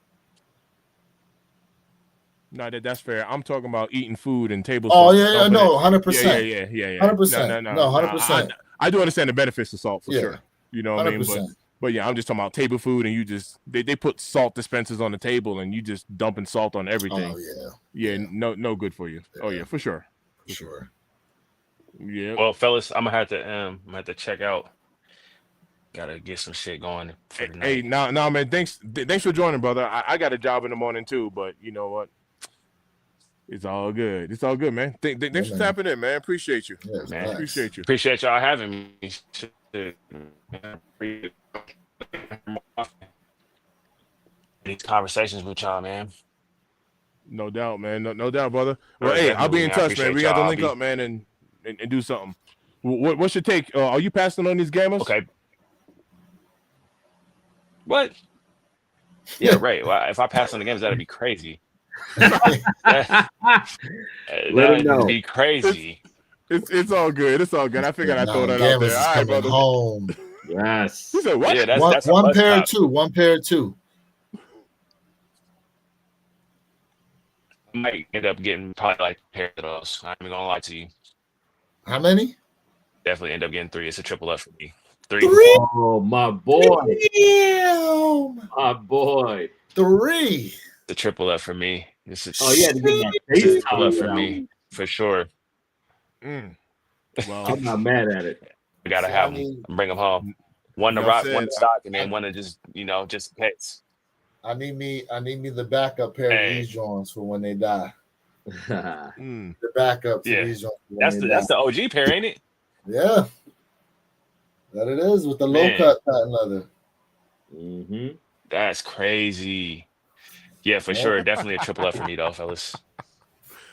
Speaker 1: No, that's fair. I'm talking about eating food and table
Speaker 2: salt.
Speaker 1: Oh,
Speaker 2: yeah, no, 100%.
Speaker 1: Yeah.
Speaker 2: 100%. No, 100%.
Speaker 1: I do understand the benefits of salt for sure. You know what
Speaker 2: 100%.
Speaker 1: I mean? But yeah, I'm just talking about table food, and you just they put salt dispensers on the table, and you just dumping salt on everything.
Speaker 2: Oh
Speaker 1: yeah. No good for you. Yeah. Oh yeah, for sure.
Speaker 2: For sure.
Speaker 1: Yeah.
Speaker 3: Well, fellas, I'm gonna have to check out. Gotta get some shit going for the night.
Speaker 1: Hey, no, man. Thanks for joining, brother. I got a job in the morning too, but you know what? It's all good. It's all good, man. Thanks for tapping in, man. Appreciate you.
Speaker 2: Yeah,
Speaker 3: man.
Speaker 1: Appreciate you.
Speaker 3: Appreciate y'all having me. These conversations with y'all, man.
Speaker 1: No doubt, man. No doubt, brother. Well, hey, I'll be in touch, man. We got to link up, man, and do something. What's your take? Are you passing on these gamers?
Speaker 3: Okay. What? Yeah, right. Well, if I pass on the games, that'd be crazy. That'd be crazy.
Speaker 1: It's all good. It's all good. I figured I'd throw that out there. All right, brother.
Speaker 2: Home.
Speaker 5: Yes.
Speaker 1: He said what?
Speaker 3: Yeah, that's
Speaker 2: one pair of two. One pair of two.
Speaker 3: I might end up getting probably like a pair of those. I'm not even gonna lie to you.
Speaker 2: How many?
Speaker 3: Definitely end up getting 3. It's a triple F for me. 3.
Speaker 5: Oh, my boy.
Speaker 2: Damn.
Speaker 5: My boy.
Speaker 2: 3.
Speaker 3: The triple F for me. This is
Speaker 5: Oh, you had to get that
Speaker 3: it's a
Speaker 5: face
Speaker 3: triple F
Speaker 5: time
Speaker 3: for
Speaker 5: out.
Speaker 3: me for sure.
Speaker 1: Well,
Speaker 5: I'm not mad at it.
Speaker 3: I gotta
Speaker 2: So,
Speaker 3: have them. Bring them home. One to
Speaker 1: enough
Speaker 3: rock,
Speaker 1: said.
Speaker 3: one to stock, and then one to just just pets.
Speaker 2: I need me the backup pair of
Speaker 3: Hey.
Speaker 2: these joints for when they die.
Speaker 1: Mm.
Speaker 2: The backup to
Speaker 3: Yeah.
Speaker 2: these joints for when
Speaker 3: That's
Speaker 2: they
Speaker 3: the
Speaker 2: die.
Speaker 3: that's the OG pair, ain't it?
Speaker 2: Yeah. That it is with the low
Speaker 3: Man.
Speaker 2: cut patent leather.
Speaker 5: Mm-hmm.
Speaker 3: That's crazy. Yeah, for sure. Definitely a triple F for me though, fellas.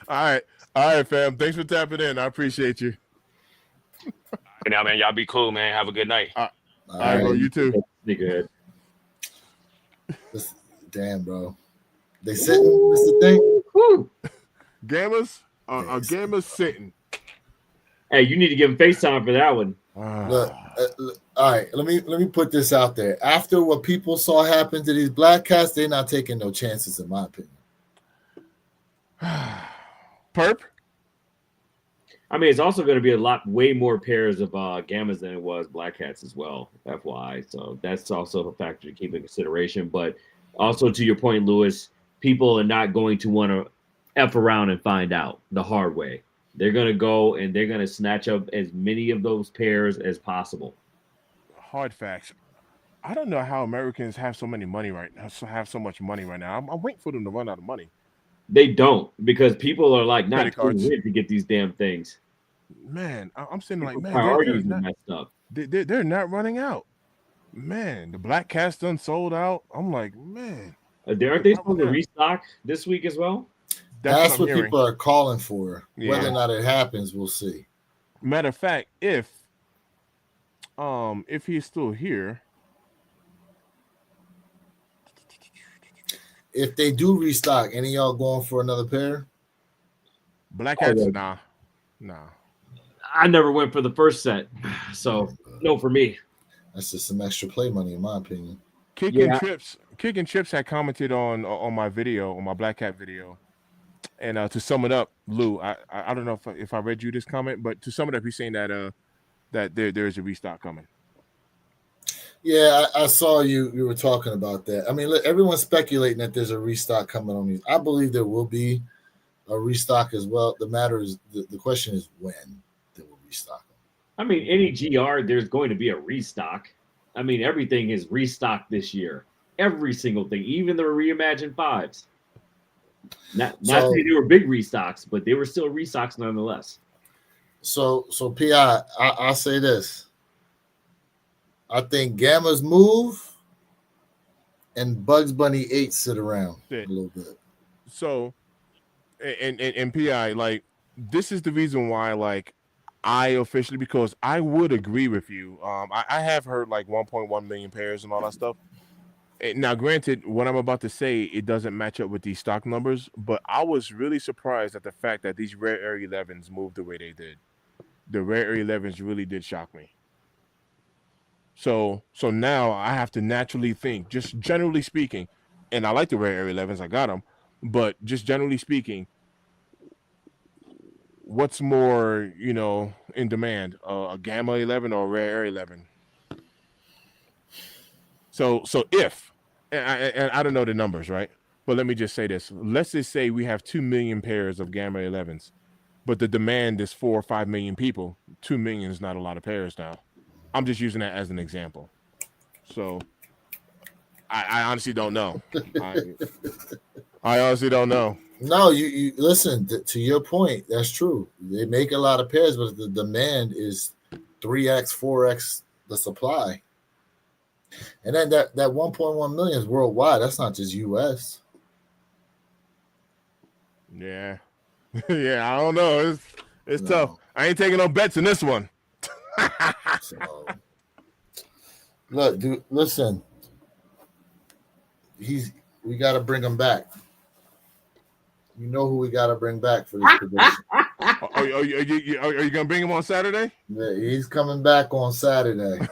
Speaker 1: All right, fam. Thanks for tapping in. I appreciate you.
Speaker 3: And now, man, y'all be cool, man. Have a good night.
Speaker 2: All
Speaker 1: All right, bro. You too.
Speaker 5: Nigga.
Speaker 2: Damn, bro. They sitting. That's the thing.
Speaker 5: Woo.
Speaker 1: Gammas are gammas sitting.
Speaker 5: Hey, you need to give him FaceTime for that one.
Speaker 2: Look, all right. Let me put this out there. After what people saw happen to these black cats, they're not taking no chances, in my opinion.
Speaker 1: Perp.
Speaker 5: I mean, it's also going to be way more pairs of gammas than it was black cats as well, FYI. So that's also a factor to keep in consideration. But also to your point, Lewis, people are not going to want to F around and find out the hard way. They're going to go and they're going to snatch up as many of those pairs as possible.
Speaker 1: Hard facts. I don't know how Americans have so much money right now. I'm waiting for them to run out of money.
Speaker 5: They don't, because people are like not
Speaker 1: Credit cards.
Speaker 5: too rich to get these damn things.
Speaker 1: Man, I'm sitting like, man,
Speaker 5: Priorities are messed up.
Speaker 1: they're not running out. Man, the black cats done sold out. I'm like, man,
Speaker 5: Aren't they supposed to restock this week as well?
Speaker 2: That's
Speaker 1: I'm
Speaker 2: what
Speaker 1: hearing.
Speaker 2: people are calling for.
Speaker 1: Yeah.
Speaker 2: Whether or not it happens, we'll see.
Speaker 1: Matter of fact, if he's still here,
Speaker 2: If they do restock, any of y'all going for another pair?
Speaker 1: black cats,
Speaker 5: yeah.
Speaker 1: nah.
Speaker 5: I never went for the first set, so no for me.
Speaker 2: That's just some extra play money, in my opinion.
Speaker 1: Kick and Chips had commented on my video, on my black cat video. And to sum it up, Lou, I don't know if I read you this comment, but to sum it up, he's saying that there is a restock coming.
Speaker 2: Yeah, I saw you were talking about that. I mean, look, everyone's speculating that there's a restock coming on these. I believe there will be a restock as well. The matter is, the question is when they will restock them.
Speaker 5: I mean, any GR, there's going to be a restock. I mean, everything is restocked this year. Every single thing, even the reimagined 5s. Not saying they were big restocks, but they were still restocks nonetheless.
Speaker 2: So P.I., I'll say this. I think Gamma's move and Bugs Bunny 8 sit around a little bit.
Speaker 1: So, and PI, like, this is the reason why, like, I officially, because I would agree with you. I have heard like 1.1 million pairs and all that stuff. Now, granted, what I'm about to say, it doesn't match up with these stock numbers, but I was really surprised at the fact that these Rare Air 11s moved the way they did. The Rare Air 11s really did shock me. So now I have to naturally think, just generally speaking, and I like the Rare Air 11s, I got them, but just generally speaking, what's more, in demand, a Gamma 11 or a Rare Air 11? So if, and I don't know the numbers, right? But let me just say this. Let's just say we have 2 million pairs of Gamma 11s, but the demand is 4 or 5 million people. 2 million is not a lot of pairs now. I'm just using that as an example. So I honestly don't know. I honestly don't know.
Speaker 2: No, you listen, to your point, that's true. They make a lot of pairs, but the demand is 3x, 4x the supply. And then that 1.1 million is worldwide. That's not just US.
Speaker 1: Yeah. Yeah, I don't know. It's tough. I ain't taking no bets in this one.
Speaker 2: So, look, dude, listen. We got to bring him back. You know who we got to bring back for this prediction.
Speaker 1: Are you gonna bring him on Saturday?
Speaker 2: Yeah, he's coming back on Saturday.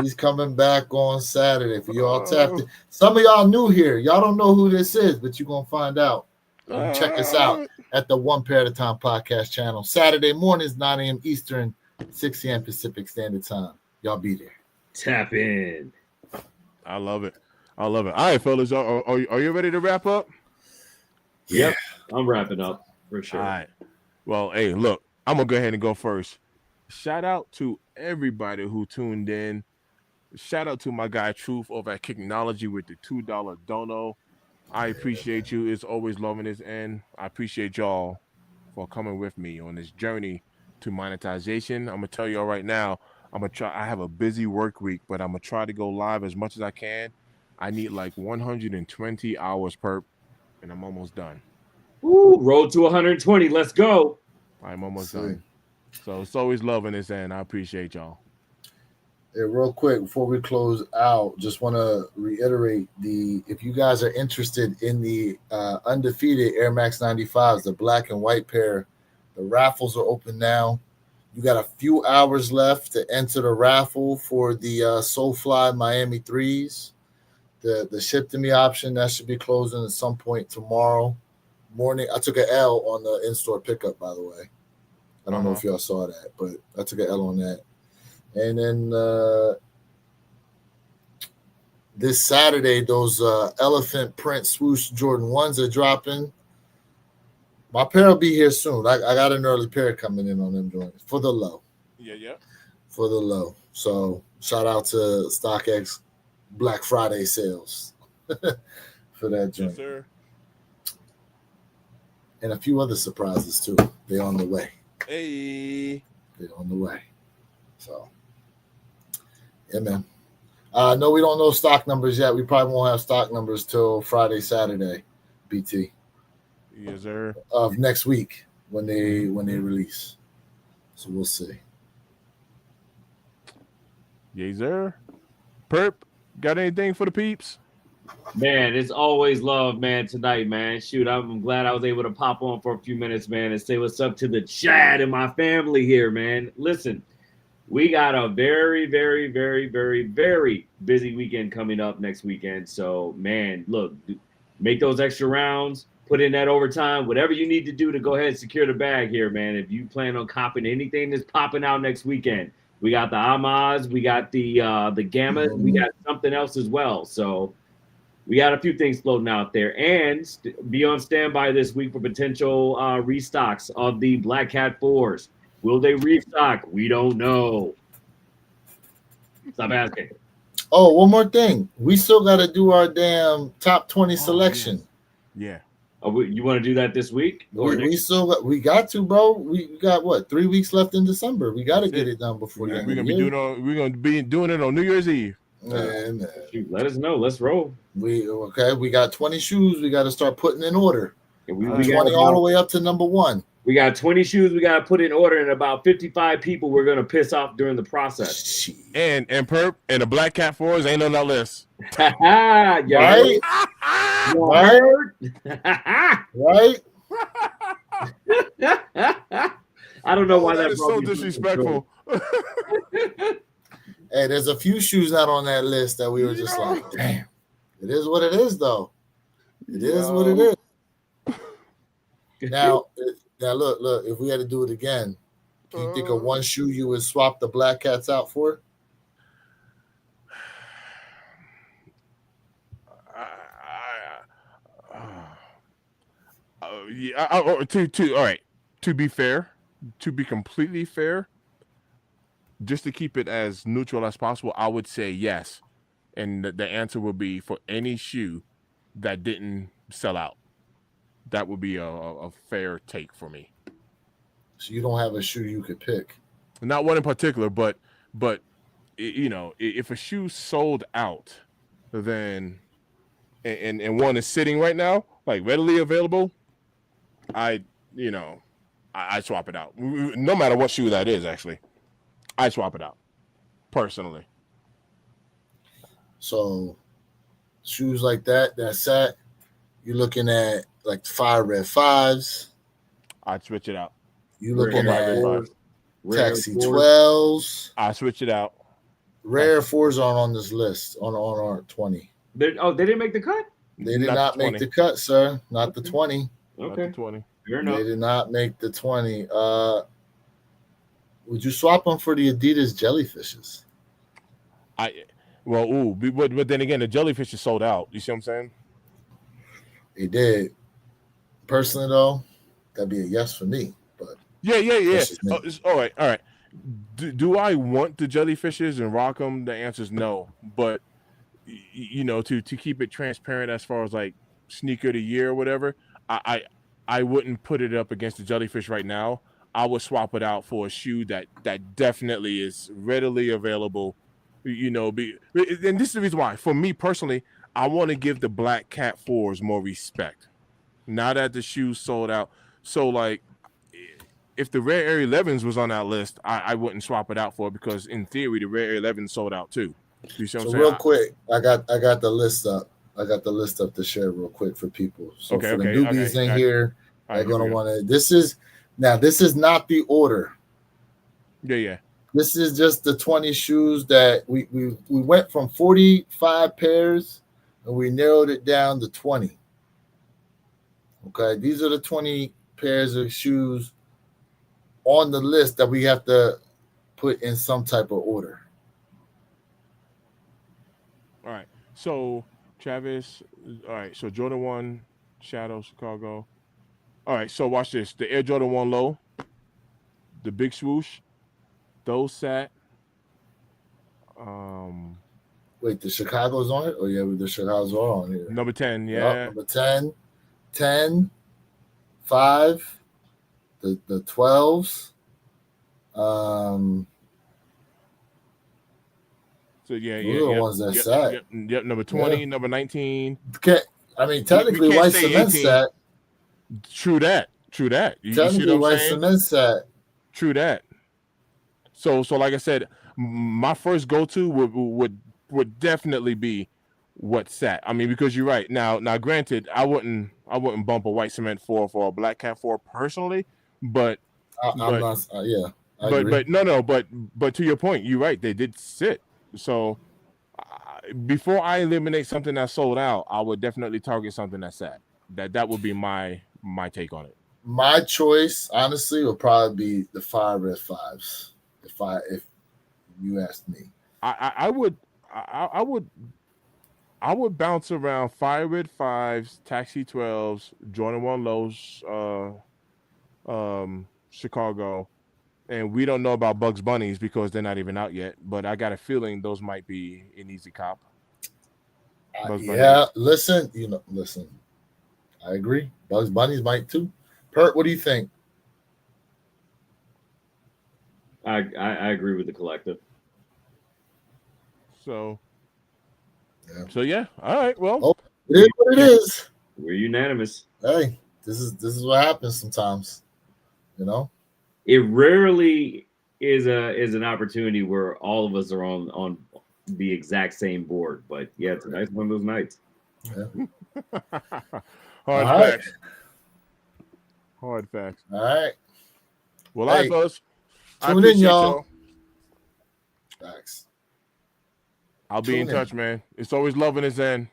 Speaker 2: He's coming back on Saturday for y'all tapped in. Some of y'all new here. Y'all don't know who this is, but you're gonna find out. Check us out at the One Pair at a Time podcast channel. Saturday mornings, 9 a.m. Eastern, 6 p.m. Pacific Standard Time. Y'all be there.
Speaker 5: Tap in.
Speaker 1: I love it. All right, fellas, are you ready to wrap up?
Speaker 5: Yep, I'm wrapping up for sure.
Speaker 1: All right. Well, hey, look, I'm gonna go ahead and go first. Shout out to everybody who tuned in. Shout out to my guy Truth over at Kicknology with the $2 dono. I appreciate you. It's always loving this, and I appreciate y'all for coming with me on this journey to monetization. I'm gonna tell y'all right now, I'm gonna try. I have a busy work week, but I'm gonna try to go live as much as I can. I need like 120 hours per, and I'm almost done.
Speaker 5: Ooh, road to 120. Let's go.
Speaker 1: I'm almost done. So it's always loving this, and I appreciate y'all.
Speaker 2: Hey, real quick before we close out, just want to reiterate if you guys are interested in the undefeated Air Max 95s, the black and white pair, the raffles are open now. You got a few hours left to enter the raffle for the Soulfly Miami 3s. The ship to me option that should be closing at some point tomorrow morning. I took an L on the in-store pickup, by the way. I don't know if y'all saw that, but I took an L on that. And then this Saturday, those elephant print swoosh Jordan 1s are dropping. My pair will be here soon. I got an early pair coming in on them joints for the low.
Speaker 1: Yeah.
Speaker 2: For the low. So shout out to StockX Black Friday sales for that joint.
Speaker 1: Yes, sir.
Speaker 2: And a few other surprises too. They're on the way.
Speaker 1: Hey.
Speaker 2: They're on the way. So, yeah, man. No, we don't know stock numbers yet. We probably won't have stock numbers till Friday, Saturday, BT.
Speaker 1: Yes, sir.
Speaker 2: Of next week when they release. So we'll see.
Speaker 1: Yes, sir. Perp, got anything for the peeps?
Speaker 5: Man, it's always love, man, tonight, man. Shoot, I'm glad I was able to pop on for a few minutes, man, and say what's up to the chat and my family here, man. Listen, we got a very, very, very, very, very busy weekend coming up next weekend. So, man, look, make those extra rounds, put in that overtime, whatever you need to do to go ahead and secure the bag here, man. If you plan on copping anything that's popping out next weekend, we got the Amaz, we got the Gamma, we got something else as well. So we got a few things floating out there, and be on standby this week for potential restocks of the Black Cat 4s. Will they restock? We don't know. Stop asking.
Speaker 2: Oh, one more thing. We still got to do our damn top 20 selection.
Speaker 1: Yeah.
Speaker 5: Oh, you want to do that this week?
Speaker 2: We got to, bro. We got what, 3 weeks left in December. We got to get it done before
Speaker 1: we're gonna be doing it on New Year's Eve.
Speaker 2: Man.
Speaker 5: Shoot, let us know. Let's roll.
Speaker 2: We got 20 shoes. We got to start putting in order.
Speaker 5: We
Speaker 2: 20 all the way up to number 1.
Speaker 5: We got 20 shoes we got to put in order, and about 55 people we're going to piss off during the process.
Speaker 1: And Perp and the Black Cat 4s ain't on that list.
Speaker 2: Right? Right?
Speaker 5: I don't know why that
Speaker 1: is so disrespectful.
Speaker 2: Hey, there's a few shoes not on that list that we were just like, damn. It is what it is, though. It is what it is. Now, look, if we had to do it again, can you think of one shoe you would swap the Black Cats out for?
Speaker 1: All right. To be fair, to be completely fair, just to keep it as neutral as possible, I would say yes. And the answer would be for any shoe that didn't sell out. That would be a fair take for me.
Speaker 2: So you don't have a shoe you could pick?
Speaker 1: Not one in particular, but you know, if a shoe sold out, then and one is sitting right now, like readily available, I swap it out. No matter what shoe that is, actually, I swap it out personally.
Speaker 2: So shoes like that set, you're looking at like 5 Red 5s.
Speaker 1: I'd switch it out.
Speaker 2: You looking at Taxi 12s.
Speaker 1: I switch it out.
Speaker 2: Rare 4s aren't on this list on our 20.
Speaker 5: They didn't make the cut?
Speaker 2: They did not make the cut, sir. Not the 20.
Speaker 5: Okay.
Speaker 1: Not the 20.
Speaker 5: Fair enough.
Speaker 2: They did not make the 20. Would you swap them for the Adidas jellyfishes?
Speaker 1: But then again, the jellyfish is sold out. You see what I'm saying?
Speaker 2: He did. Personally, though, that'd be a yes for me. But
Speaker 1: yeah.
Speaker 2: that's just me.
Speaker 1: All right. Do I want the jellyfishes and rock them? The answer is no. But to keep it transparent as far as like sneaker of the year or whatever, I wouldn't put it up against the jellyfish right now. I would swap it out for a shoe that definitely is readily available. And this is the reason why. For me personally, I want to give the Black Cat 4s more respect. Now that the shoe's sold out, so like, if the Rare Air 11s was on that list, I wouldn't swap it out for it because in theory the Rare Air 11 sold out too. You see what I'm saying?
Speaker 2: Real quick, I got the list up. I got the list up to share real quick for people. So for the newbies in here, they're gonna want to. This is not the order.
Speaker 1: Yeah.
Speaker 2: This is just the 20 shoes that we went from 45 pairs and we narrowed it down to 20. Okay, these are the 20 pairs of shoes on the list that we have to put in some type of order.
Speaker 1: All right. So Travis, all right. So Jordan 1, Shadow, Chicago. All right. So watch this. The Air Jordan 1 Low, the Big Swoosh, those sat.
Speaker 2: Wait, the Chicago's on it? Oh, yeah, the Chicago's are on here.
Speaker 1: Number 10, yeah.
Speaker 2: Yep, number 10, 5, the 12s.
Speaker 1: So yeah.
Speaker 2: Those are the ones that sat.
Speaker 1: Yep, number 20, number 19.
Speaker 2: Technically, White Cement sat.
Speaker 1: True that.
Speaker 2: Technically, White Cement sat.
Speaker 1: True that. So like I said, my first go-to would definitely be what sat. I mean, because you're right. Now granted, I wouldn't bump a White Cement 4 for a Black Cat 4 personally, but
Speaker 2: I'm not.
Speaker 1: But to your point, you're right. They did sit. So before I eliminate something that sold out, I would definitely target something that sat. That would be my take on it.
Speaker 2: My choice, honestly, would probably be the Fire Red 5s. If you asked me,
Speaker 1: I would bounce around Fire Red 5s, Taxi 12s, Jordan 1 Lows, Chicago, and we don't know about Bugs Bunnies because they're not even out yet. But I got a feeling those might be an easy cop.
Speaker 2: Listen. I agree. Bugs Bunnies might too. Pert, what do you think?
Speaker 5: I agree with the collective.
Speaker 1: So yeah. All right. Well,
Speaker 2: it is what it is.
Speaker 5: We're unanimous.
Speaker 2: Hey, this is what happens sometimes.
Speaker 5: It rarely is an opportunity where all of us are on the exact same board. But yeah, it's a nice one of those nights.
Speaker 2: Yeah.
Speaker 1: Hard facts.
Speaker 2: All right.
Speaker 1: Well, all right, fellas.
Speaker 2: Tune in, y'all. Facts.
Speaker 1: I'll be in touch, man. It's always love in his end.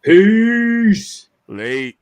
Speaker 5: Peace.
Speaker 1: Late.